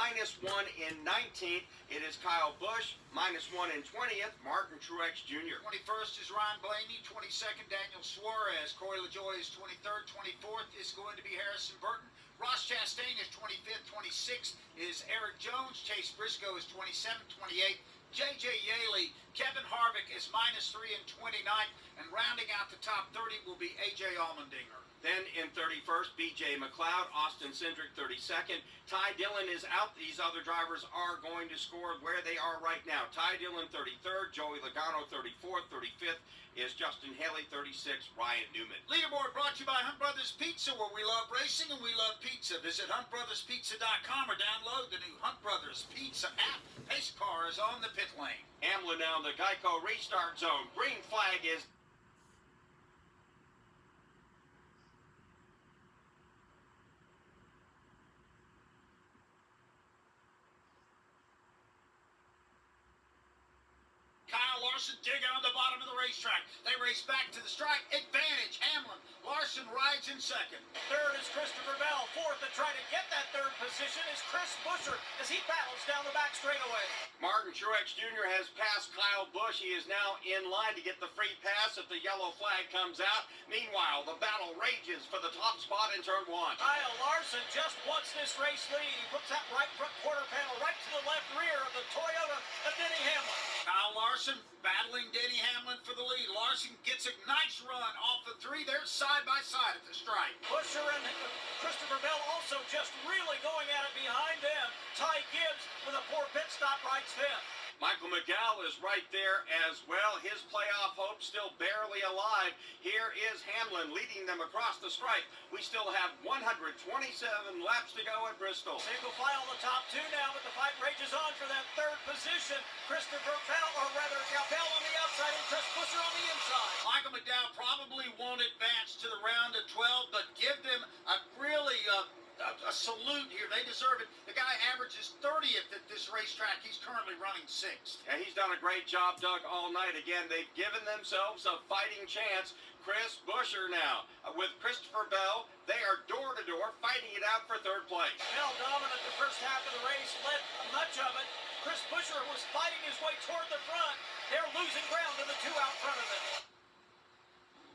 S4: in 19th. It is Kyle Busch. -1 in 20th. Martin Truex Jr.
S5: 21st is Ryan Blaney. 22nd, Daniel Suarez. Corey LaJoy is 23rd. 24th is going to be Harrison Burton. Ross Chastain is 25th. 26th is Eric Jones. Chase Briscoe is 27th. 28th. J.J. Yaley. Kevin Harvick is -3 in 29th. And rounding out the top 30 will be A.J. Allmendinger.
S4: Then in 31st, B.J. McLeod, Austin Cindric 32nd. Ty Dillon is out. These other drivers are going to score where they are right now. Ty Dillon 33rd, Joey Logano 34th, 35th is Justin Haley, 36th, Ryan Newman.
S5: Leaderboard brought to you by Hunt Brothers Pizza, where we love racing and we love pizza. Visit huntbrotherspizza.com or download the new Hunt Brothers Pizza app. Pace car is on the pit lane.
S4: Hamlin now in the Geico restart zone. Green flag is
S5: Kyle Larson digging on the bottom of the racetrack. They race back to the stripe. Advantage, Hamlin. Larson rides in second.
S12: Third is Christopher Bell. Fourth, to try to get that third position, is Chris Buescher as he battles down the back straightaway.
S4: Martin Truex Jr. has passed Kyle Busch. He is now in line to get the free pass if the yellow flag comes out. Meanwhile, the battle rages for the top spot in turn one.
S12: Kyle Larson just wants this race lead. He puts that right front quarter panel right to the left rear of the Toyota of Denny Hamlin.
S5: Kyle Larson battling Denny Hamlin for the lead. Larson gets a nice run off the three. They're side by side at the stripe.
S12: Buescher and Christopher Bell also just really going at it behind them. Ty Gibbs with a poor pit stop right fifth.
S4: Michael McDowell is right there as well. His playoff hope still barely alive. Here is Hamlin leading them across the stripe. We still have 127 laps to go at Bristol.
S12: Single file the top two now, but the fight rages on for that third position. Christopher Bell, or rather Bell on the outside and Chris Buescher on the inside.
S5: Michael McDowell probably won't advance to the round of 12, but give them a really a salute here. They deserve it. The guy averages 30th at this racetrack. He's currently running 6th.
S4: Yeah, he's done a great job, Doug, all night. Again, they've given themselves a fighting chance. Chris Buescher now with Christopher Bell. They are door-to-door fighting it out for third place.
S12: Bell dominant the first half of the race, led much of it. Chris Buescher was fighting his way toward the front. They're losing ground to the two out front of them.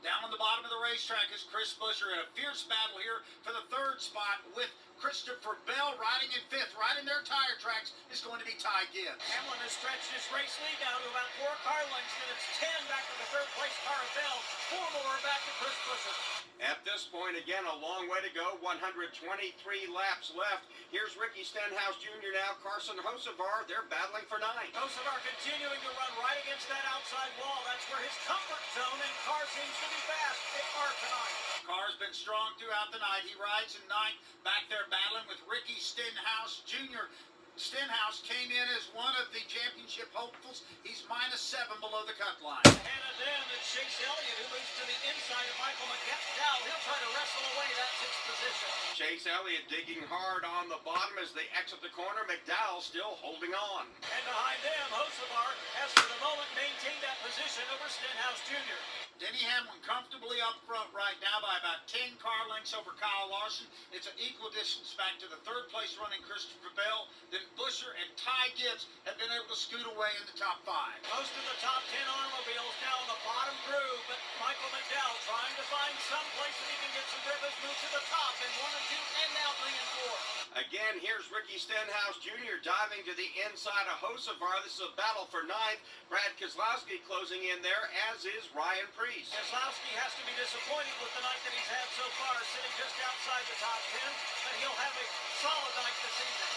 S5: Down on the bottom of the racetrack is Chris Buescher in a fierce battle here for the third spot with Christopher Bell riding in fifth. Right in their tire tracks is going to be Ty Gibbs.
S12: Hamlin has stretched his race lead down to about 4 car lengths, and it's 10 back to the third place car of Bell. 4 more back to Chris Buescher.
S4: At this point, again, a long way to go. 123 laps left. Here's Ricky Stenhouse Jr. now. Carson Hocevar, they're battling for 9.
S12: Hocevar continuing to run right against that outside wall. That's where his comfort zone and car seems to be fast. They are tonight.
S5: Car's been strong throughout the night. He rides in 9th. Back there battling with Ricky Stenhouse Jr. Stenhouse came in as one of the championship hopefuls. He's -7 below the cut line.
S12: And at them, it's Chase Elliott who moves to the inside of Michael McDowell. He'll try to wrestle away that 6th position.
S4: Chase Elliott digging hard on the bottom as they exit the corner. McDowell still holding on.
S12: And behind them, Hocevar has for the moment maintained that position over Stenhouse Jr.
S5: Denny Hamlin comfortably up front right now by about 10 car lengths over Kyle Larson. It's an equal distance back to the third place running Christopher Bell. Then Buescher and Ty Gibbs have been able to scoot away in the top 5.
S12: Most of the top 10 automobiles now in the bottom groove, but Michael McDowell trying to find some place that he can get some grip as moves to the top in 1 and 2 and now 3 and 4.
S4: Again, here's Ricky Stenhouse Jr. diving to the inside of Hocevar. This is a battle for 9th. Brad Keselowski closing in there, as is Ryan Preece.
S12: Keselowski has to be disappointed with the night that he's had so far, sitting just outside the top 10, but he'll have a solid night this evening.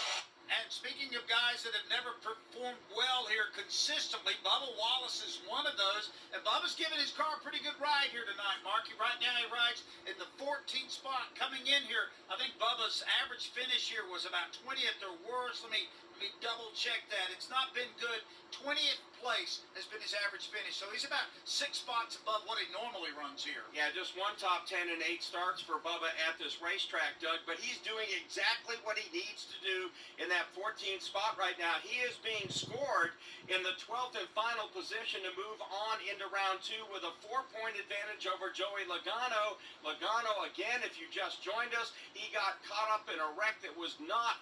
S5: And speaking of guys that have never performed well here consistently, Bubba Wallace is one of those. And Bubba's giving his car a pretty good ride here tonight, Marky. Right now he rides in the 14th spot. Coming in here, I think Bubba's average finish here was about 20th or worse. Let me double check that. It's not been good. 20th place has been his average finish. So he's about 6 spots above what he normally runs here.
S4: Yeah, just one top 10 and 8 starts for Bubba at this racetrack, Doug. But he's doing exactly what he needs to do in that 14th spot right now. He is being scored in the 12th and final position to move on into round 2 with a 4-point advantage over Joey Logano. Logano, again, if you just joined us, he got caught up in a wreck that was not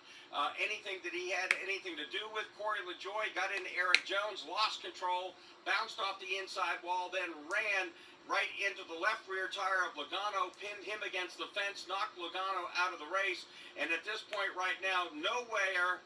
S4: anything that he had anything to do with. Corey LaJoie got into Eric Jones, lost control, bounced off the inside wall, then ran right into the left rear tire of Logano, pinned him against the fence, knocked Logano out of the race. And at this point right now, nowhere,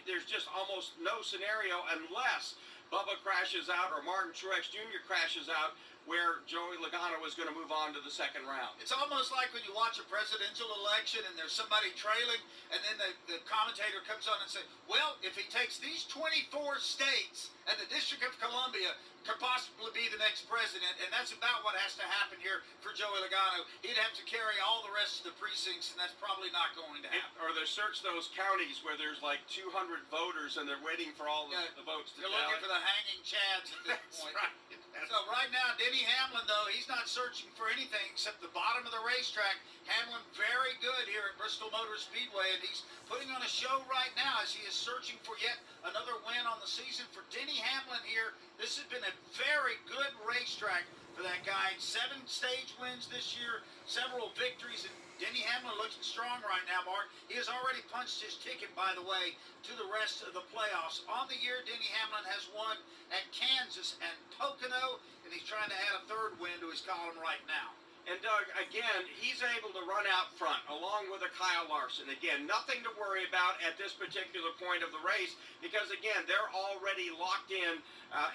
S4: there's just almost no scenario unless Bubba crashes out or Martin Truex Jr. crashes out where Joey Logano was going to move on to the second round.
S5: It's almost like when you watch a presidential election and there's somebody trailing, and then the commentator comes on and says, well, if he takes these 24 states and the District of Columbia, could possibly be the next president, and that's about what has to happen here for Joey Logano. He'd have to carry all the rest of the precincts, and that's probably not going to happen.
S4: Or they search those counties where there's like 200 voters and they're waiting for all the votes to
S5: You're
S4: tally.
S5: looking for the hanging chads at this point.
S4: Right.
S5: So right now, Denny Hamlin, though, he's not searching for anything except the bottom of the racetrack. Hamlin very good here at Bristol Motor Speedway, and he's putting on a show right now as he is searching for yet another win on the season for Denny Hamlin here. This has been a very good racetrack for that guy. 7 stage wins this year, several victories, and Denny Hamlin looking strong right now, Mark. He has already punched his ticket, by the way, to the rest of the playoffs. On the year, Denny Hamlin has won at Kansas and Pocono, and he's trying to add a 3rd win to his column right now.
S4: And Doug, again, he's able to run out front along with a Kyle Larson. Again, nothing to worry about at this particular point of the race because, again, they're already locked in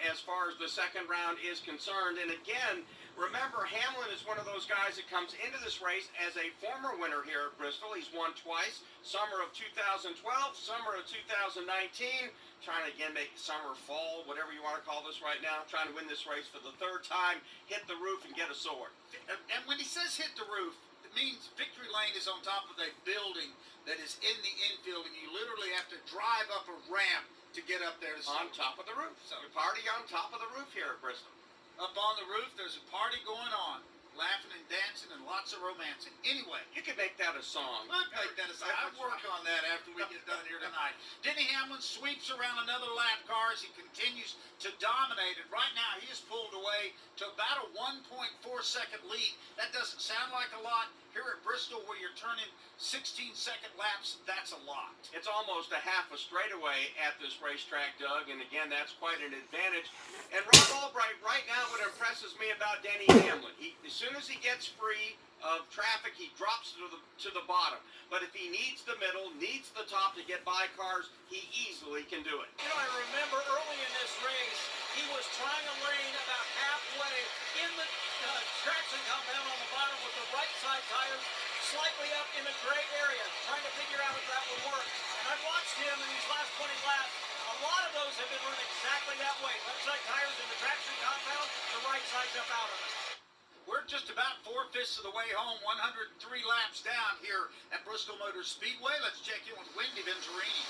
S4: as far as the second round is concerned. And again, remember, Hamlin is one of those guys that comes into this race as a former winner here at Bristol. He's won twice, summer of 2012, summer of 2019. Trying to, again, make summer, fall, whatever you want to call this right now. Trying to win this race for the 3rd time, hit the roof and get a sword.
S5: And when he says hit the roof, it means victory lane is on top of a building that is in the infield, and you literally have to drive up a ramp to get up there.
S4: On top of the roof. So we party on top of the roof here at Bristol.
S5: Up on the roof, there's a party going on. Laughing and dancing and lots of romancing. Anyway.
S4: You could make that a song.
S5: I'd make that a song. I'll work on that after we get done here tonight. Denny Hamlin sweeps around another lap car as he continues to dominate. And right now, he has pulled away to about a 1.4-second lead. That doesn't sound like a lot. Here at Bristol, where you're turning 16-second laps, that's a lot.
S4: It's almost a half a straightaway at this racetrack, Doug, and again, that's quite an advantage. And Rob Albright, right now, what impresses me about Denny Hamlin, as soon as he gets free of traffic, he drops to the bottom. But if he needs the middle, needs the top to get by cars, he easily can do it.
S12: You know, I remember early in this race, he was trying a lane about halfway in the traction compound on the bottom with the right side tires slightly up in the gray area, trying to figure out if that would work. And I've watched him in these last 20 laps. A lot of those have been run exactly that way. Left side tires in the traction compound, the right side's up out of it.
S5: We're just about 4/5 of the way home, 103 laps down here at Bristol Motor Speedway. Let's check in with Wendy Venturini.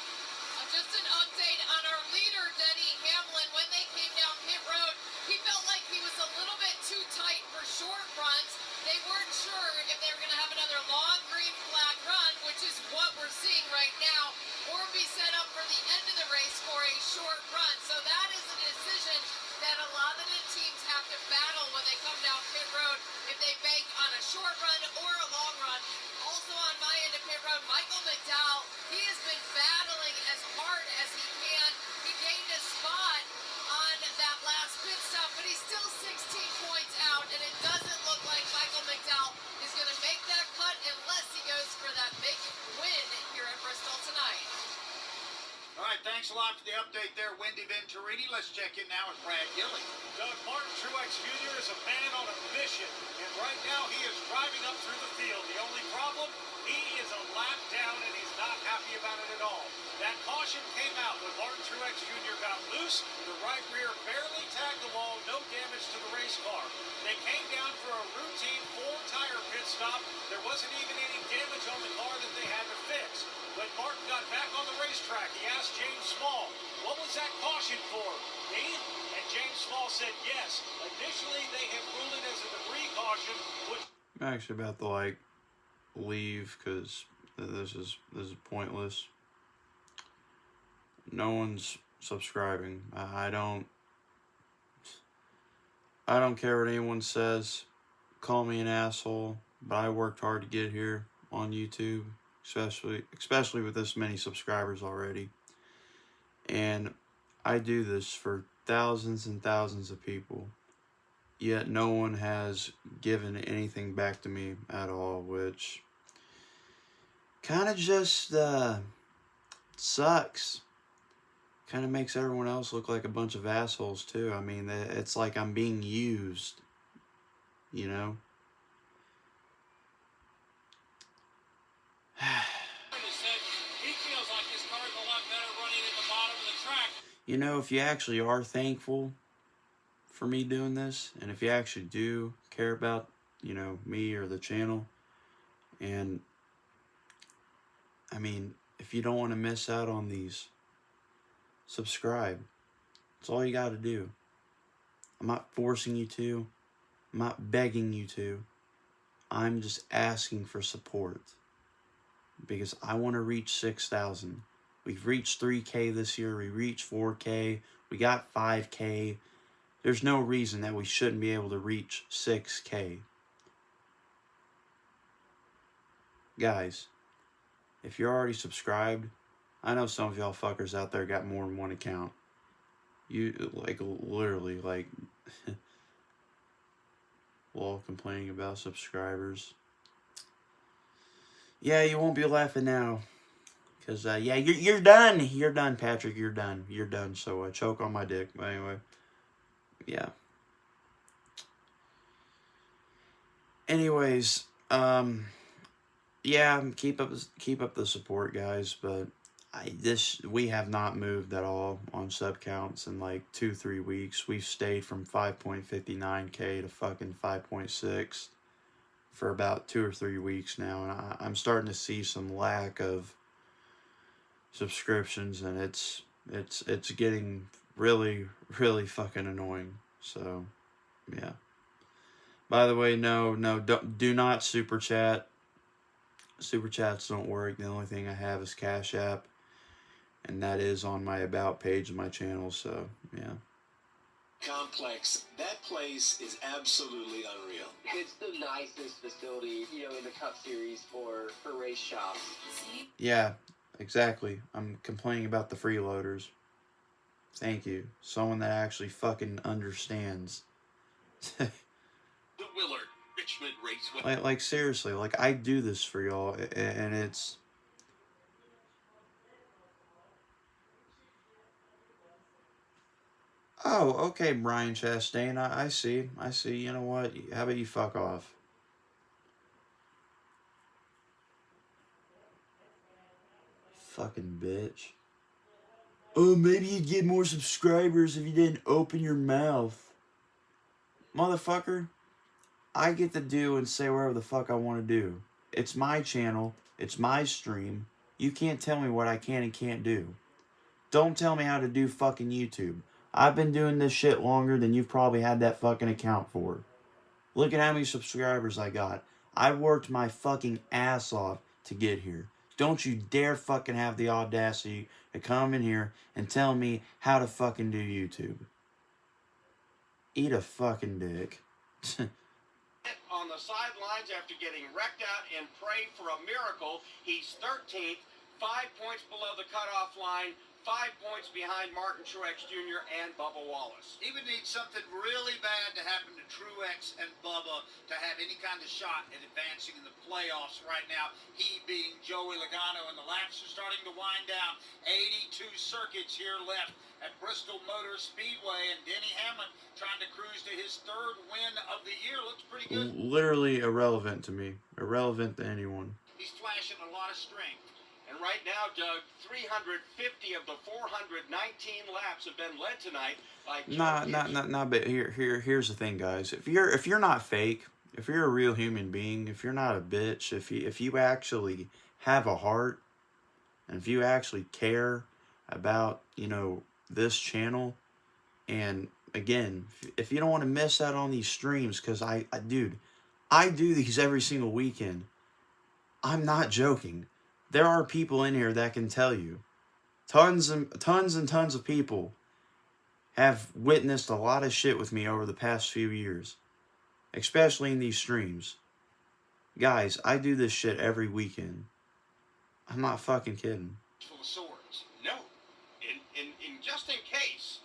S3: Just an update on our leader, Denny Hamlin. When they came down pit road, he felt like he was a little bit too tight for short runs. They weren't sure if they were going to have another long green flag run, which is what we're seeing right now, or be set up for the end of the race for a short run. So that is a decision that a lot of the teams have to battle when they come down pit road, if they bank on a short run or a long run. Also on my end of pit road, Michael McDowell, he has been battling as hard as he can. He gained a spot on that last pit stop, but he's still 16 points out, and it doesn't look like Michael McDowell is going to make that cut unless he goes for that big win here at Bristol tonight.
S5: All right, thanks a lot for the update there, Wendy Venturini. Let's check in now with Brad Gilly.
S10: Doug, Martin Truex Jr. is a man on a mission, and right now he is driving up through the field. The only problem, he is a lap down, and he's not happy about it at all. That caution came out when Martin Truex Jr. got loose. The right rear barely tagged the wall, no damage to the race car. They came down for a routine 4-tire pit stop. There wasn't even any damage on the car that they had to fix. When Martin got back on the racetrack, he asked James Small, what was that caution for? Me? And James Small said yes. Initially, they had ruled it as a debris caution, which...
S1: I'm actually about to leave because this is pointless. No one's subscribing. I don't care what anyone says. Call me an asshole, but I worked hard to get here on YouTube, especially with this many subscribers already. And I do this for thousands and thousands of people, yet no one has given anything back to me at all, which kind of just sucks. Kind of makes everyone else look like a bunch of assholes too. I mean, it's like I'm being used you know?
S13: He feels like his car's a lot better running at the bottom of the track.
S1: You know, if you actually are thankful for me doing this, and if you actually do care about, you know, me or the channel, and I mean, if you don't want to miss out on these, subscribe. That's all you got to do. I'm not forcing you to. I'm not begging you to. I'm just asking for support. Because I want to reach 6,000. We've reached 3K this year. We reached 4K. We got 5K. There's no reason that we shouldn't be able to reach 6K. Guys, if you're already subscribed, I know some of y'all fuckers out there got more than one account. You, like, literally, like, all complaining about subscribers. Yeah, you won't be laughing now. Because, yeah, you're done. You're done, Patrick. You're done. You're done. So, choke on my dick. But anyway. Yeah. Anyways, yeah, keep up the support, guys. But we have not moved at all on sub counts in like 2-3 weeks. We've stayed from 5.59K to fucking 5.6 for about 2 or 3 weeks now, and I'm starting to see some lack of subscriptions, and it's getting really fucking annoying. So, yeah. By the way, no, do not super chat. Super chats don't work. The only thing I have is Cash App, and that is on my About page of my channel. So, yeah.
S21: Complex. That place is absolutely unreal.
S7: It's the nicest facility, you know, in the Cup Series for race shops.
S1: Yeah, exactly. I'm complaining about the freeloaders. Thank you. Someone that actually fucking understands.
S18: The Willard Richmond Raceway.
S1: Like seriously, like I do this for y'all, and it's... Oh, okay, Brian Chastain, I see. You know what? How about you fuck off? Fucking bitch. Oh, maybe you'd get more subscribers if you didn't open your mouth. Motherfucker, I get to do and say whatever the fuck I want to do. It's my channel. It's my stream. You can't tell me what I can and can't do. Don't tell me how to do fucking YouTube. I've been doing this shit longer than you've probably had that fucking account for. Look at how many subscribers I got. I worked my fucking ass off to get here. Don't you dare fucking have the audacity to come in here and tell me how to fucking do YouTube. Eat a fucking dick.
S4: On the sidelines after getting wrecked out and prayed for a miracle. He's 13th, 5 points below the cutoff line, 5 points behind Martin Truex Jr. and Bubba Wallace.
S5: He would need something really bad to happen to Truex and Bubba to have any kind of shot at advancing in the playoffs right now. He being Joey Logano, and the laps are starting to wind down. 82 circuits here left at Bristol Motor Speedway, and Denny Hamlin trying to cruise to his third win of the year. Looks pretty good.
S1: Literally irrelevant to me. Irrelevant to anyone.
S5: He's flashing a lot of strength.
S4: And right now, Doug, 350 of the 419 laps have been led tonight by
S1: Nah, but here's the thing, guys. If you're not fake, if you're a real human being, if you're not a bitch, if you actually have a heart, and if you actually care about, you know, this channel, and again, if you don't want to miss out on these streams, because I do these every single weekend. I'm not joking. There are people in here that can tell you. Tons of people have witnessed a lot of shit with me over the past few years. Especially in these streams. Guys, I do this shit every weekend. I'm not fucking kidding.
S4: full of swords. No. In just in case,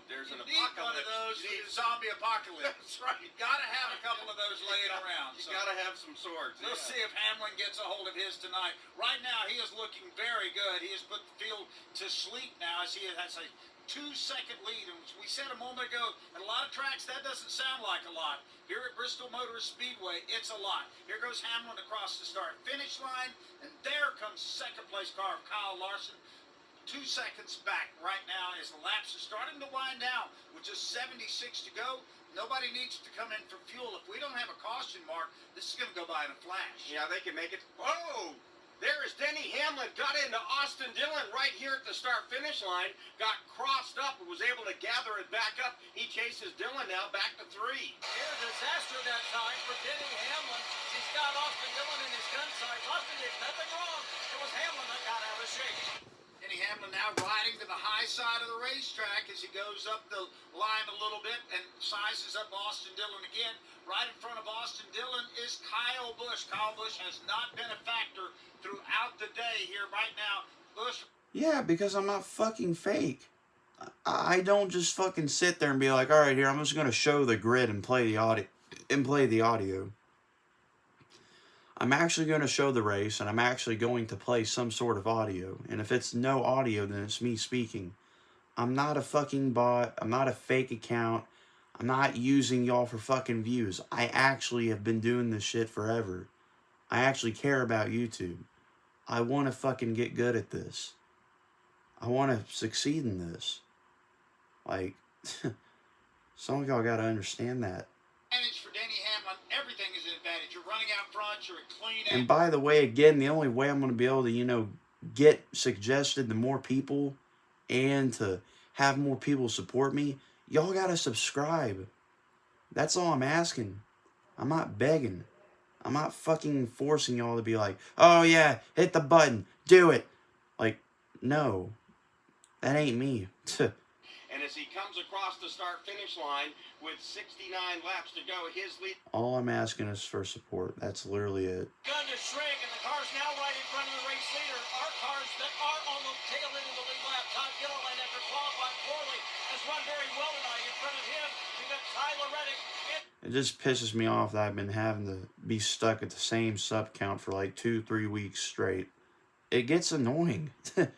S4: there's an
S5: You need one of
S4: apocalypse.
S5: those for the zombie apocalypse.
S4: That's right.
S5: You got to have a couple of those laying around.
S4: You got to have some swords.
S5: We'll see if Hamlin gets a hold of his tonight. Right now, he is looking very good. He has put the field to sleep now as he has a 2-second lead. And we said a moment ago, at a lot of tracks, that doesn't sound like a lot. Here at Bristol Motor Speedway, it's a lot. Here goes Hamlin across the start-finish line, and there comes the second-place car of Kyle Larson. 2 seconds back right now as the laps are starting to wind down with just 76 to go. Nobody needs to come in for fuel. If we don't have a caution mark, this is going to go by in a flash.
S4: Yeah, they can make it. Oh, there is Denny Hamlin. Got into Austin Dillon right here at the start-finish line. Got crossed up and was able to gather it back up. He chases Dillon now back to 3.
S12: Near disaster that time for Denny Hamlin. He's got Austin Dillon in his gun sights. Austin did nothing wrong. It was Hamlin that got out of shape.
S5: Denny Hamlin now riding to the high side of the racetrack as he goes up the line a little bit and sizes up Austin Dillon again. Right in front of Austin Dillon is Kyle Busch. Kyle Busch has not been a factor throughout the day here right now. Busch.
S1: Yeah, because I'm not fucking fake. I don't just fucking sit there and be like, all right, here, I'm just going to show the grid and play the audio. I'm actually going to show the race, and I'm actually going to play some sort of audio. And if it's no audio, then it's me speaking. I'm not a fucking bot. I'm not a fake account. I'm not using y'all for fucking views. I actually have been doing this shit forever. I actually care about YouTube. I want to fucking get good at this. I want to succeed in this. Like, some of y'all got to understand that.
S5: Advantage for Denny Hamlin. Everything is an advantage. You're running out front. You're a clean.
S1: And by the way, again, the only way I'm going to be able to, get suggested to more people and to have more people support me, y'all got to subscribe. That's all I'm asking. I'm not begging. I'm not fucking forcing y'all to be like, oh yeah, hit the button, do it. Like, no. That ain't me.
S4: And as he comes across the start-finish line with 69 laps to go, his lead.
S1: All I'm asking is for support. That's literally it.
S12: Gun to shrink, and the car's now right in front of the race leader. Our cars that are on the tail end of the lead lap. Todd Gilliland, after qualifying poorly, has run very well tonight. In front of him, we've got Tyler Reddick.
S1: It just pisses me off that I've been having to be stuck at the same sub count for like 2-3 weeks straight. It gets annoying.
S5: Kyle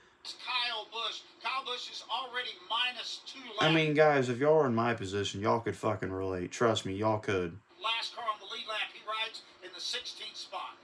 S5: Busch. Kyle Busch is already -2 laps.
S1: I mean, guys, if y'all are in my position, y'all could fucking relate. Trust me, y'all could.
S5: Last car on the lead lap, he rides in the 16th spot.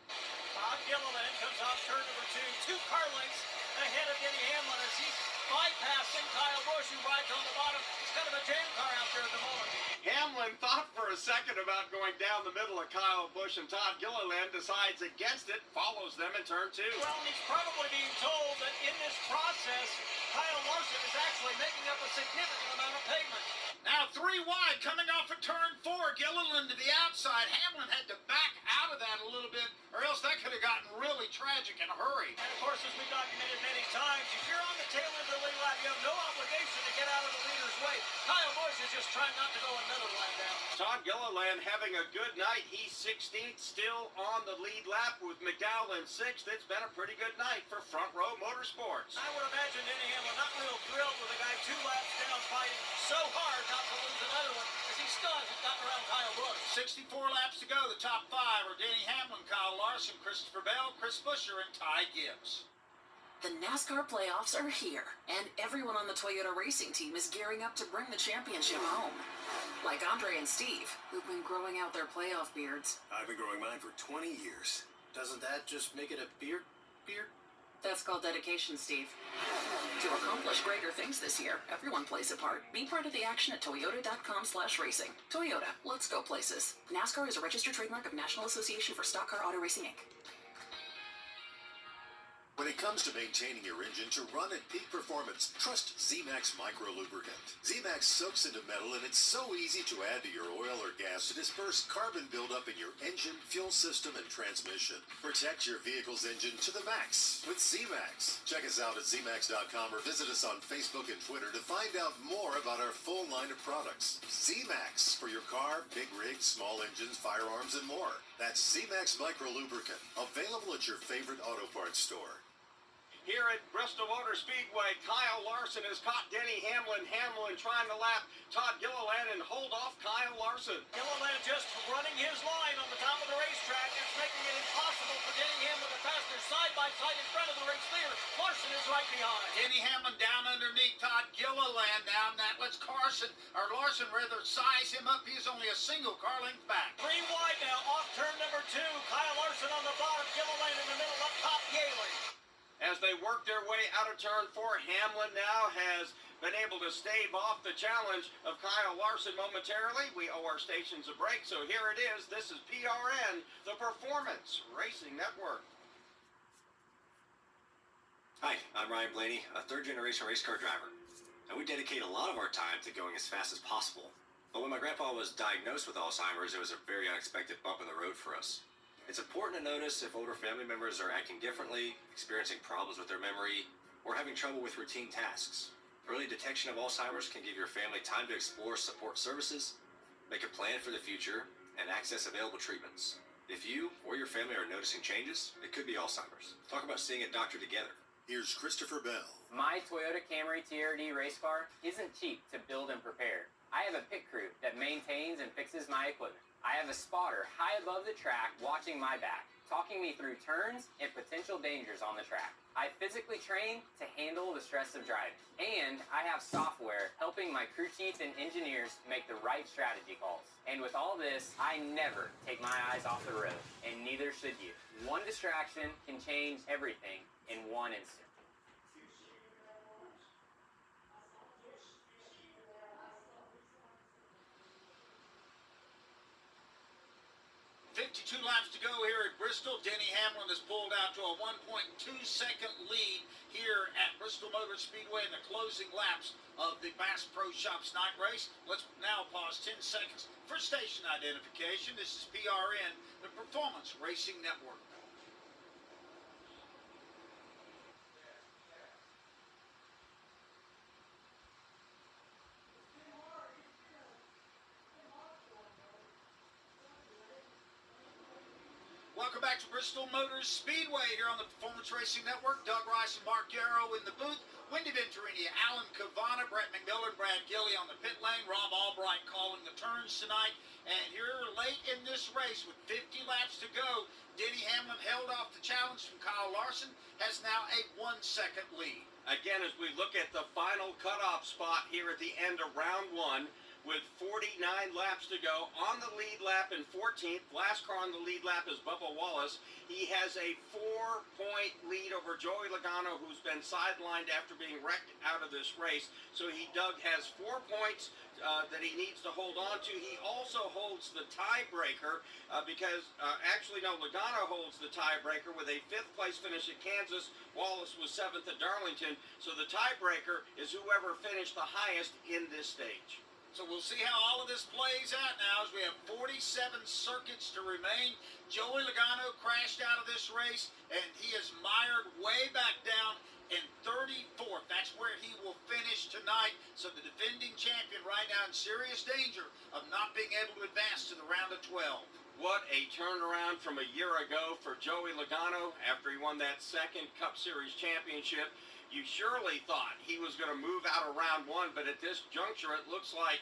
S12: Todd Gilliland comes off turn number 2, 2 car lengths ahead of Denny Hamlin as he's bypassing Kyle Busch, who rides on the bottom. It's kind of a jam car out there at the moment.
S4: Hamlin thought for a second about going down the middle of Kyle Busch, and Todd Gilliland decides against it, follows them in turn 2.
S12: Well, he's probably being told that in this process, Kyle Larson is actually making up a significant amount of pavement.
S5: Now 3 wide, coming off of turn 4. Gilliland to the outside. Hamlin had to back out of that a little bit, or else that could have gotten really tragic in a hurry.
S12: And of course, as we documented many times, if you're on the tail end of the lead lap, you have no obligation to get out of the leader's way. Kyle Busch is just trying not to go another lap down.
S4: Todd Gilliland having a good night. He's 16th, still on the lead lap with McDowell in 6th. It's been a pretty good night for Front Row Motorsports.
S12: I would imagine Denny Hamlin not real thrilled with a guy 2 laps down fighting so hard not to lose another one as he still hasn't gotten around Kyle Busch.
S5: 64 laps to go. The top 5 are Denny Hamlin, Kyle Larson, Christopher Bell, Chris Buescher, and Ty Gibbs.
S8: The NASCAR playoffs are here, and everyone on the Toyota racing team is gearing up to bring the championship home. Like Andre and Steve, who've been growing out their playoff beards.
S21: I've been growing mine for 20 years. Doesn't that just make it a beard?
S8: That's called dedication, Steve. To accomplish greater things this year, everyone plays a part. Be part of the action at toyota.com/racing. Toyota, let's go places. NASCAR is a registered trademark of National Association for Stock Car Auto Racing, Inc.
S22: When it comes to maintaining your engine to run at peak performance, trust Z-Max Micro Lubricant. Z-Max soaks into metal, and it's so easy to add to your oil or gas to disperse carbon buildup in your engine, fuel system, and transmission. Protect your vehicle's engine to the max with Z-Max. Check us out at zmax.com or visit us on Facebook and Twitter to find out more about our full line of products. Z-Max for your car, big rigs, small engines, firearms, and more. That's Z-Max Micro Lubricant, available at your favorite auto parts store.
S4: here at Bristol Motor Speedway. Kyle Larson has caught Denny Hamlin. Hamlin trying to lap Todd Gilliland and hold off Kyle Larson.
S12: Gilliland just running his line on the top of the racetrack. It's making it impossible for Denny Hamlin to pass. They're side by side in front of the race leader. Larson is right behind.
S5: Denny Hamlin down underneath Todd Gilliland. Now that lets Larson rather size him up. He's only a single car length back.
S12: 3 wide now, off turn number 2. Kyle Larson on the bottom, Gilliland in the middle, up top Yaley.
S4: As they work their way out of turn 4, Hamlin now has been able to stave off the challenge of Kyle Larson momentarily. We owe our stations a break, so here it is. This is PRN, the Performance Racing Network.
S9: Hi, I'm Ryan Blaney, a third-generation race car driver. And we dedicate a lot of our time to going as fast as possible. But when my grandpa was diagnosed with Alzheimer's, it was a very unexpected bump in the road for us. It's important to notice if older family members are acting differently, experiencing problems with their memory, or having trouble with routine tasks. Early detection of Alzheimer's can give your family time to explore support services, make a plan for the future, and access available treatments. If you or your family are noticing changes, it could be Alzheimer's. Talk about seeing a doctor together.
S22: Here's Christopher Bell.
S7: My Toyota Camry TRD race car isn't cheap to build and prepare. I have a pit crew that maintains and fixes my equipment. I have a spotter high above the track watching my back, talking me through turns and potential dangers on the track. I physically train to handle the stress of driving. And I have software helping my crew chief and engineers make the right strategy calls. And with all this, I never take my eyes off the road, and neither should you. One distraction can change everything in one instant.
S5: 52 laps to go here at Bristol. Denny Hamlin has pulled out to a 1.2-second lead here at Bristol Motor Speedway in the closing laps of the Bass Pro Shops night race. Let's now pause 10 seconds for station identification. This is PRN, the Performance Racing Network. Welcome back to Bristol Motors Speedway here on the Performance Racing Network. Doug Rice and Mark Yarrow in the booth. Wendy Venturini, Alan Cavana, Brett McMillan, Brad Gilley on the pit lane. Rob Albright calling the turns tonight. And here late in this race with 50 laps to go, Denny Hamlin held off the challenge from Kyle Larson, has now a 1-second lead.
S4: Again, as we look at the final cutoff spot here at the end of round 1, with 49 laps to go, on the lead lap in 14th, last car on the lead lap is Bubba Wallace. He has a 4-point lead over Joey Logano, who's been sidelined after being wrecked out of this race. So Doug has 4 points that he needs to hold on to. He also holds the tiebreaker Logano holds the tiebreaker with a 5th place finish at Kansas. Wallace was 7th at Darlington. So the tiebreaker is whoever finished the highest in this stage.
S5: So we'll see how all of this plays out now as we have 47 circuits to remain. Joey Logano crashed out of this race, and he is mired way back down in 34th. That's where he will finish tonight. So the defending champion right now in serious danger of not being able to advance to the round of 12.
S4: What a turnaround from a year ago for Joey Logano after he won that 2nd Cup Series championship. You surely thought he was going to move out of round 1, but at this juncture, it looks like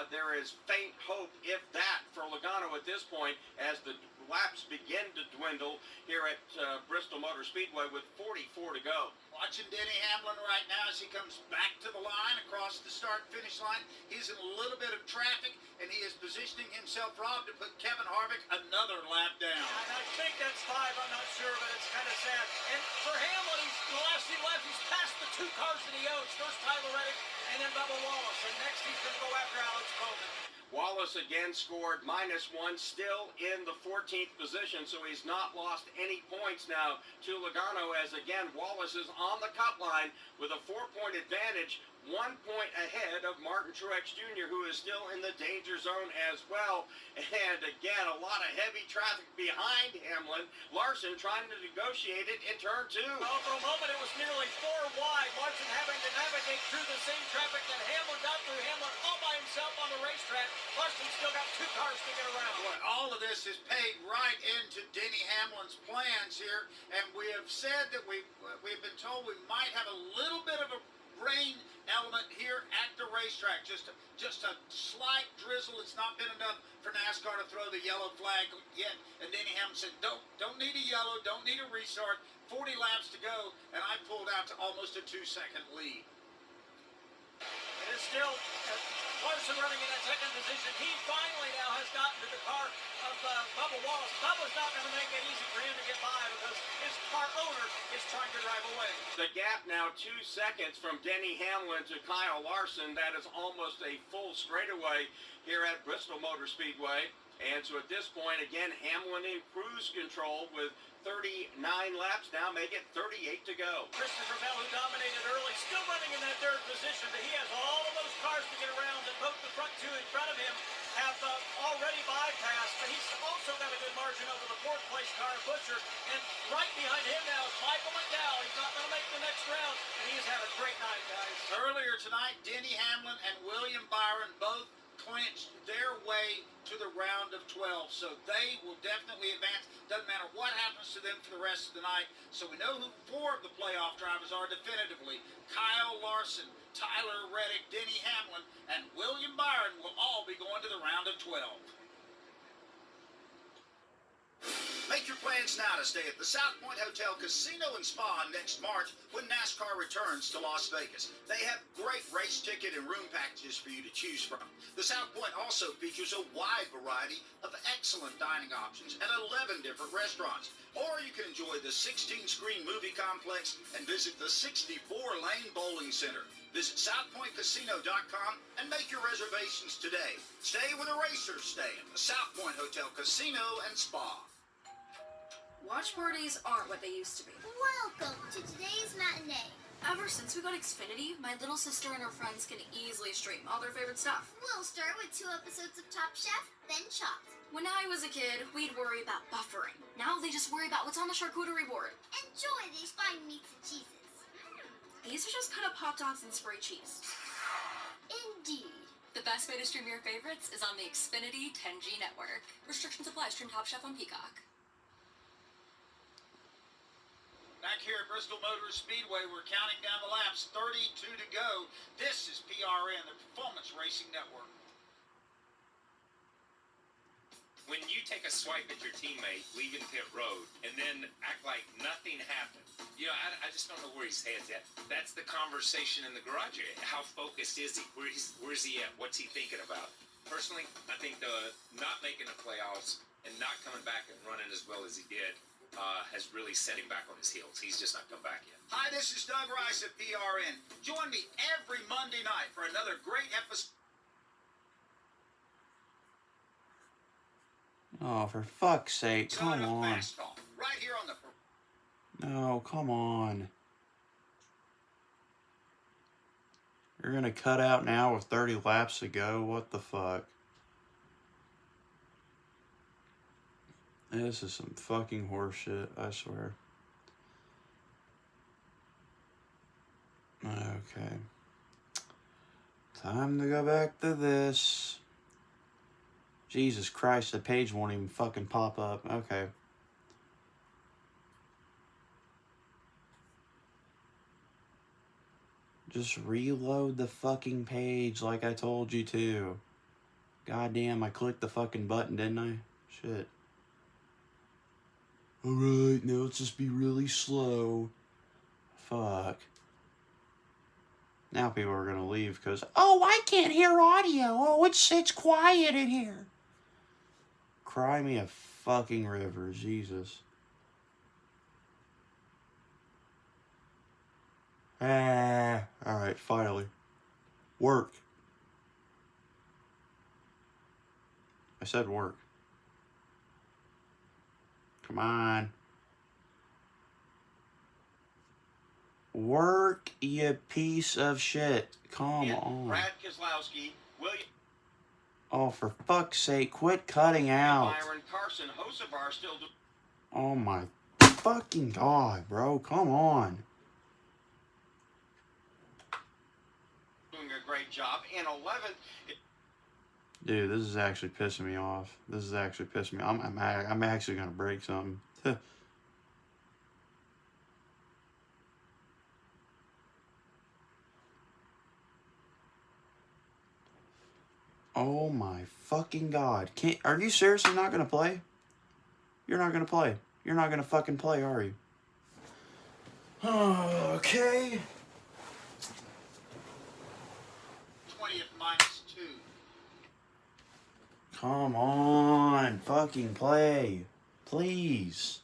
S4: there is faint hope, if that, for Logano at this point as the laps begin to dwindle here at Bristol Motor Speedway with 44 to go.
S5: Watching Denny Hamlin right now as he comes back to the line across the start-finish line. He's in a little bit of traffic, and he is positioning himself, Rob, to put Kevin Harvick another lap down.
S12: And I think that's 5, I'm not sure, but it's kind of sad. And for Hamlin, the last few laps, he's passed the 2 cars that he owns. First Tyler Reddick, and then Bubba Wallace. And next he's going to go after Alex Bowman.
S4: Wallace again scored -1, still in the 14th position, so he's not lost any points now to Logano, as again Wallace is on the cut line with a 4-point advantage, 1 point ahead of Martin Truex Jr., who is still in the danger zone as well. And again, a lot of heavy traffic behind Hamlin. Larson trying to negotiate it in turn 2.
S12: Well, for a moment it was nearly 4 wide. Larson having to navigate through the same traffic that Hamlin got through. Hamlin all by himself
S10: himself on the racetrack. Larson's still got 2 cars to get around.
S5: Boy, all of this is paid right into Denny Hamlin's plans here, and we have said that we've been told we might have a little bit of a rain element here at the racetrack. Just a slight drizzle. It's not been enough for NASCAR to throw the yellow flag yet. And Denny Hamlin said, don't need a yellow, don't need a restart. 40 laps to go, and I pulled out to almost a 2-second lead.
S10: It is still Larson running in that second position. He finally now has gotten to the car of Bubba Wallace. Bubba's not going to make it easy for him to get by because his car owner is trying to drive away.
S4: The gap now 2 seconds from Denny Hamlin to Kyle Larson. That is almost a full straightaway here at Bristol Motor Speedway. And so at this point, again, Hamlin in cruise control with 39 laps now, make it 38 to go.
S10: Christopher Bell, who dominated early, still running in that 3rd position, but he has all of those cars to get around, and both the front 2 in front of him have already bypassed, but he's also got a good margin over the 4th place car, Butcher, and right behind him now is Michael McDowell. He's not going to make the next round, and he's had a great night, guys.
S5: Earlier tonight, Denny Hamlin and William Byron both clinched their way to the round of 12, so they will definitely advance. Doesn't matter what happens to them for the rest of the night. So we know who 4 of the playoff drivers are definitively. Kyle Larson, Tyler Reddick, Denny Hamlin, and William Byron will all be going to the round of 12.
S11: Make your plans now to stay at the South Point Hotel Casino and Spa next March when NASCAR returns to Las Vegas. They have great race ticket and room packages for you to choose from. The South Point also features a wide variety of excellent dining options at 11 different restaurants. Or you can enjoy the 16-screen movie complex and visit the 64-lane bowling center. Visit SouthPointCasino.com and make your reservations today. Stay where the racers stay at the South Point Hotel Casino and Spa.
S14: Watch parties aren't what they used to be.
S15: Welcome to today's matinee.
S14: Ever since we got Xfinity, my little sister and her friends can easily stream all their favorite stuff.
S15: We'll start with 2 episodes of Top Chef, then Chopped.
S14: When I was a kid, we'd worry about buffering. Now they just worry about what's on the charcuterie board.
S15: Enjoy these fine meats and cheeses.
S14: These are just cut up hot dogs and spray cheese.
S15: Indeed.
S14: The best way to stream your favorites is on the Xfinity 10G network. Restrictions apply. Stream Top Chef on Peacock.
S5: Back here at Bristol Motor Speedway, we're counting down the laps, 32 to go. This is PRN, the Performance Racing Network.
S16: When you take a swipe at your teammate leaving pit road and then act like nothing happened, I just don't know where his head's at. That's the conversation in the garage area. How focused is he? Where's he at? What's he thinking about? Personally, I think the not making the playoffs and not coming back and running as well as he did has really set him back on his heels. He's just not come back yet.
S5: Hi, this is Doug Rice at PRN. Join me every Monday night for another great episode.
S1: Oh, for fuck's sake, come on.
S5: Right here on the...
S1: No, come on. You're gonna cut out now with 30 laps to go? What the fuck? This is some fucking horseshit, I swear. Okay. Time to go back to this. Jesus Christ, the page won't even fucking pop up. Okay. Just reload the fucking page like I told you to. Goddamn, I clicked the fucking button, didn't I? Shit. Alright, now let's just be really slow. Fuck. Now people are gonna leave because, oh, I can't hear audio. Oh, it's quiet in here. Cry me a fucking river, Jesus. Alright, finally. Work. I said work. Come on. Work, you piece of shit. Come on.
S4: Brad Keselowski, William...
S1: Oh, for fuck's sake, quit cutting out.
S4: Byron, Carson, Hocevar still do...
S1: Oh my fucking God, bro. Come on.
S4: Doing a great job. In 11th...
S1: Dude, this is actually pissing me off. This is actually pissing me. I'm actually gonna break something. Oh my fucking god! Are you seriously not gonna play? You're not gonna play. You're not gonna fucking play, are you? Okay.
S5: 20th -2.
S1: Come on, fucking play. Please.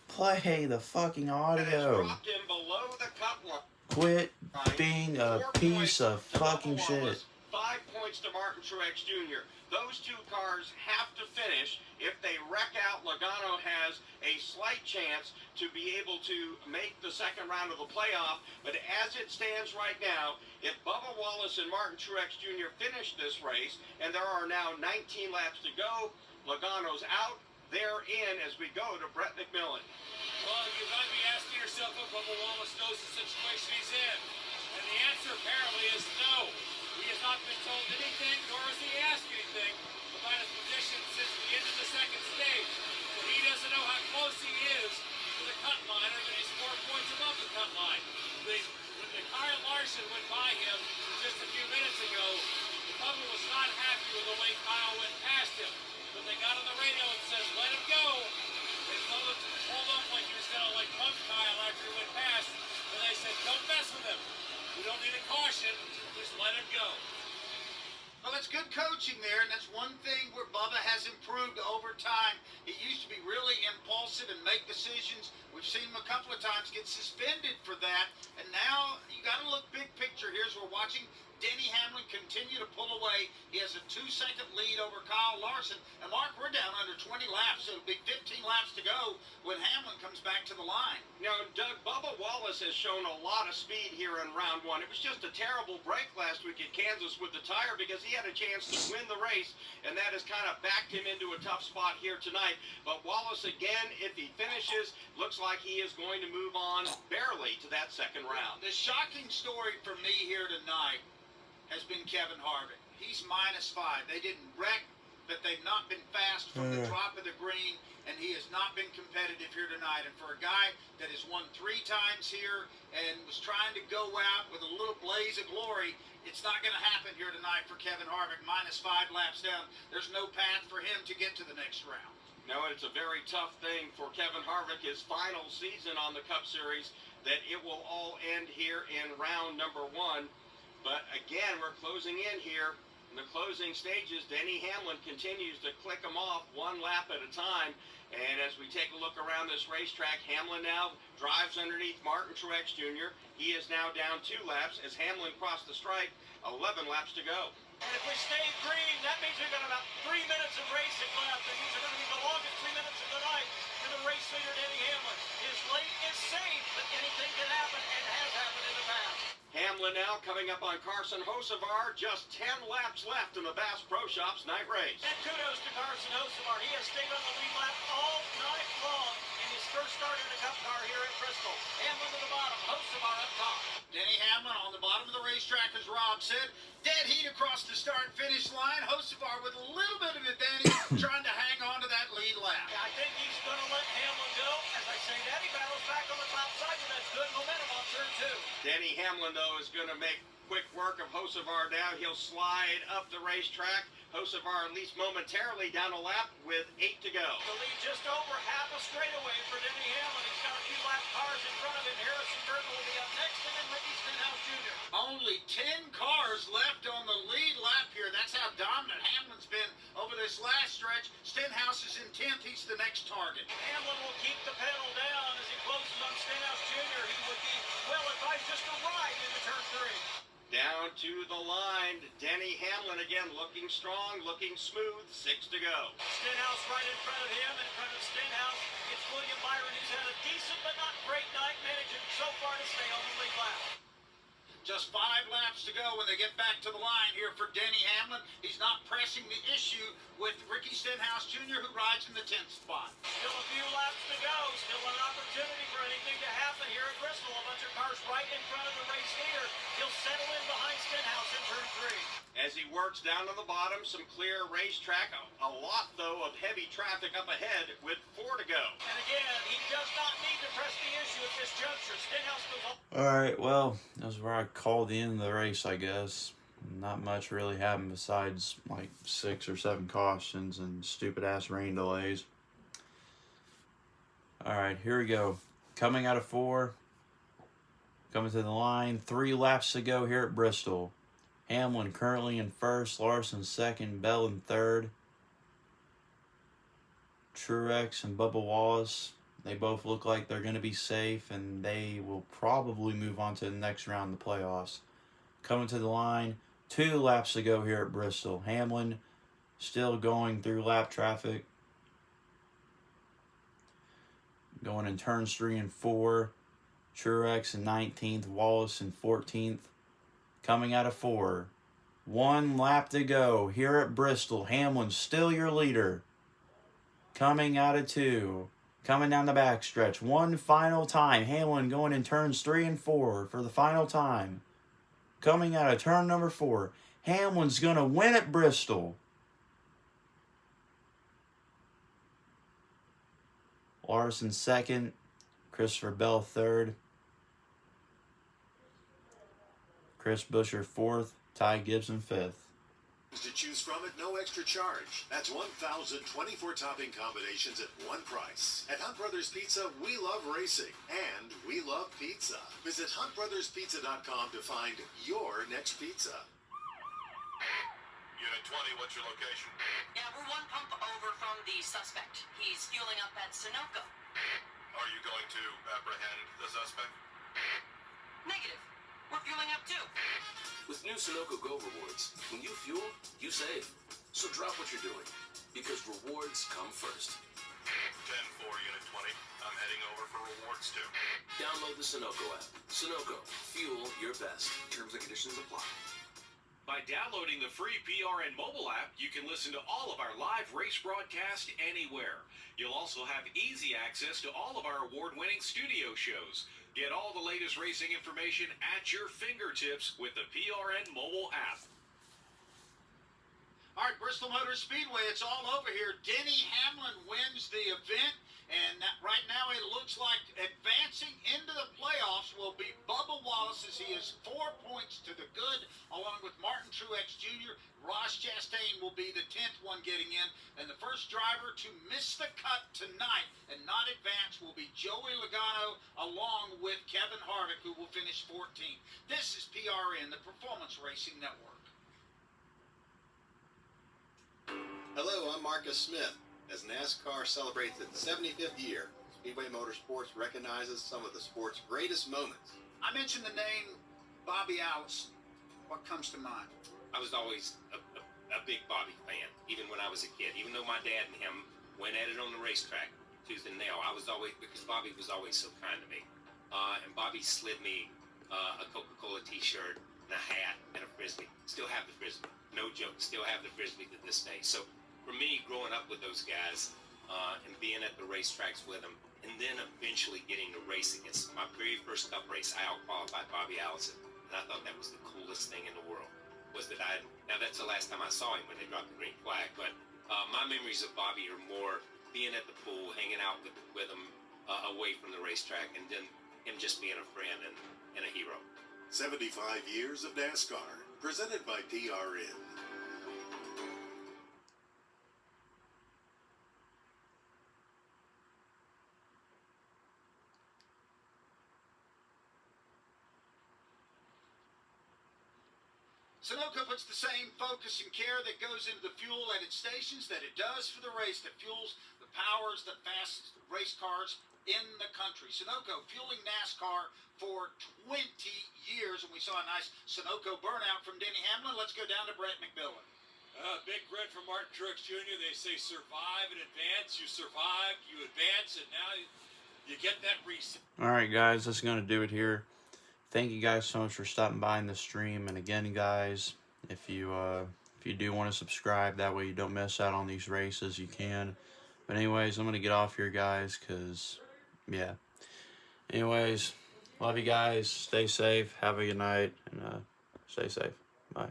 S1: Play the fucking audio.
S4: Dropped him below the cup line.
S1: Quit being a
S4: 4
S1: piece
S4: points
S1: of
S4: to
S1: fucking
S4: Bubba
S1: shit.
S4: Wallace, 5 points to Martin Truex Jr. Those two cars have to finish. If they wreck out, Logano has a slight chance to be able to make the second round of the playoff. But as it stands right now, if Bubba Wallace and Martin Truex Jr. finish this race, and there are now 19 laps to go, Logano's out, they're in as we go to Brett McMillan.
S13: Well, you might be asking yourself if Bubba Wallace knows the situation he's in. And the answer apparently is no. He has not been told anything, nor has he asked anything about his position since the end of the second stage. So he doesn't know how close he is to the cut line, or that he's 4 points above the cut line. When Kyle Larson went by him just a few minutes ago, Bubba was not happy with the way Kyle went past him. But they got on the radio and says, let him go. And Bubba pulled up like he was going to pump Kyle after he went past. And they said, don't mess with him. We don't need a caution. Just let him go.
S5: Well, that's good coaching there, and that's one thing where Bubba has improved over time. He used to be really impulsive and make decisions. We've seen him a couple of times get suspended for that, and now you got to look big picture. Here's we're watching Denny Hamlin continue to pull away. He has a 2-second lead over Kyle Larson. And Mark, we're down under 20 laps, so it'll be 15 laps to go when Hamlin comes back to the line.
S4: You know, Doug, Bubba Wallace has shown a lot of speed here in round one. It was just a terrible break last week at Kansas with the tire because he had a chance to win the race, and that has kind of backed him into a tough spot here tonight. But Wallace, again, if he finishes, looks like he is going to move on barely to that second round.
S5: The shocking story for me here tonight has been Kevin Harvick. He's -5. They didn't wreck, but they've not been fast from the drop of the green, and he has not been competitive here tonight. And for a guy that has won 3 times here and was trying to go out with a little blaze of glory, it's not going to happen here tonight for Kevin Harvick. -5 laps down. There's no path for him to get to the next round.
S4: No, it's a very tough thing for Kevin Harvick, his final season on the Cup Series, that it will all end here in round number 1. But again, we're closing in here. In the closing stages, Denny Hamlin continues to click them off 1 lap at a time. And as we take a look around this racetrack, Hamlin now drives underneath Martin Truex Jr. He is now down 2 laps as Hamlin crossed the stripe, 11 laps to go.
S12: And if we stay green, that means we've got about 3 minutes of racing left. And these are going to be the longest 3 minutes of the night for the race leader, Denny Hamlin. His lane is safe, but anything can happen and has happened in the past.
S4: Hamlin now coming up on Carson Hocevar. Just 10 laps left in the Bass Pro Shops night race.
S12: And kudos to Carson Hocevar. He has stayed on the lead lap all night long in his first start in a Cup car here at Bristol. Hamlin to the bottom, Hocevar up top.
S5: Denny Hamlin on the bottom of the racetrack, as Rob said. Dead heat across the start-finish line. Hocevar with a little bit of advantage, trying to hang on to that lead lap.
S12: I think he's going to let Hamlin go. As I say that, he battles back on the top side with that good momentum on turn 2.
S4: Denny Hamlin, though, is going to make quick work of Hocevar now. He'll slide up the racetrack. Hocevar, at least momentarily, down a lap with 8 to go.
S12: The lead just over half a straightaway for Denny Hamlin. He's got a few lap cars in front of him. Harrison Burton will be up next, and then Ricky Stenhouse Jr.
S5: Only 10 cars left on the lead lap here. That's how dominant Hamlin's been over this last stretch. Stenhouse is in 10th. He's the next target.
S12: Hamlin will keep the pedal down as he closes on Stenhouse Jr. He would be well advised just to ride into turn 3.
S4: Down to the line, Denny Hamlin again looking strong, looking smooth, 6 to go.
S12: Stenhouse right in front of him, in front of Stenhouse. It's William Byron, who's had a decent but not great night, managing so far to stay on the lead lap.
S5: Just 5 laps to go when they get back to the line here for Denny Hamlin. He's not pressing the issue with Ricky Stenhouse Jr., who rides in the 10th spot.
S12: Still a few laps to go. Still an opportunity for anything to happen here at Bristol. A bunch sponsor cars right in front of the race leader. He'll settle in behind Stenhouse in turn 3.
S4: As he works down to the bottom, some clear racetrack. A lot, though, of heavy traffic up ahead with 4 to go.
S12: And again, he does not need to press the issue at this juncture. Stenhouse goes on.
S1: Alright, well, that was where I called the end of the race, I guess. Not much really happened besides like 6 or 7 cautions and stupid ass rain delays. Alright, here we go. Coming out of 4. Coming to the line. 3 laps to go here at Bristol. Hamlin currently in first. Larson second. Bell in third. Truex and Bubba Wallace. They both look like they're going to be safe. And they will probably move on to the next round of the playoffs. Coming to the line. 2 laps to go here at Bristol. Hamlin still going through lap traffic. Going in turns 3 and 4. Truex in 19th. Wallace in 14th. Coming out of 4. 1 lap to go here at Bristol. Hamlin still your leader. Coming out of 2. Coming down the backstretch. 1 final time. Hamlin going in turns 3 and 4 for the final time. Coming out of turn number 4. Hamlin's going to win at Bristol. Larson second. Christopher Bell third. Chris Buescher fourth. Ty Gibson fifth.
S22: To choose from at no extra charge. That's 1,024 topping combinations at one price. At Hunt Brothers Pizza, we love racing and we love pizza. Visit huntbrotherspizza.com to find your next pizza.
S17: Unit 20, what's your location?
S8: Yeah, we're 1 pump over from the suspect. He's fueling up at Sunoco.
S17: Are you going to apprehend the suspect?
S8: Negative. We're fueling up too.
S21: With new Sunoco Go rewards, when you fuel, you save. So drop what you're doing, because rewards come first.
S17: 10-4, Unit 20. I'm heading over for rewards too.
S21: Download the Sunoco app. Sunoco, fuel your best. Terms and conditions apply.
S18: By downloading the free PRN mobile app, you can listen to all of our live race broadcast anywhere. You'll also have easy access to all of our award-winning studio shows. Get all the latest racing information at your fingertips with the PRN mobile app.
S5: All right, Bristol Motor Speedway, it's all over here. Denny Hamlin wins the event, and right now it looks like advancing into the playoffs will be Bubba Wallace, as he is 4 points to the good, along with Martin Truex Jr. Ross Chastain will be the 10th one getting in, and the first driver to miss the cut tonight and not advance will be Joey Logano, along with Kevin Harvick, who will finish 14th. This is PRN, the Performance Racing Network.
S19: Hello, I'm Marcus Smith. As NASCAR celebrates its 75th year, Speedway Motorsports recognizes some of the sport's greatest moments.
S5: I mentioned the name Bobby Allison. What comes to mind?
S16: I was always a big Bobby fan, even when I was a kid. Even though my dad and him went at it on the racetrack, tooth and nail, I was always, because Bobby was always so kind to me. And Bobby slid me a Coca-Cola t-shirt and a hat and a Frisbee. Still have the Frisbee. No joke. Still have the Frisbee to this day. So for me, growing up with those guys and being at the racetracks with them, and then eventually getting to race against my very first Cup race, I out-qualified Bobby Allison. And I thought that was the coolest thing in the world. Now that's the last time I saw him when they dropped the green flag, but my memories of Bobby are more being at the pool, hanging out with him away from the racetrack, and then him just being a friend and a hero.
S22: 75 years of NASCAR, presented by PRN.
S5: Sunoco puts the same focus and care that goes into the fuel at its stations that it does for the race, that fuels the powers, the fastest race cars in the country. Sunoco fueling NASCAR for 20 years, and we saw a nice Sunoco burnout from Denny Hamlin. Let's go down to Brett McMillan.
S10: Big Brett from Martin Truex Jr. They say survive and advance. You survived, you advance, and now you get that reset.
S1: All right, guys, that's going to do it here. Thank you guys so much for stopping by in the stream. And again, guys, if you do want to subscribe, that way you don't miss out on these races, you can. But anyways, I'm going to get off here, guys, because, yeah. Anyways, Love you guys. Stay safe. Have a good night. And stay safe. Bye.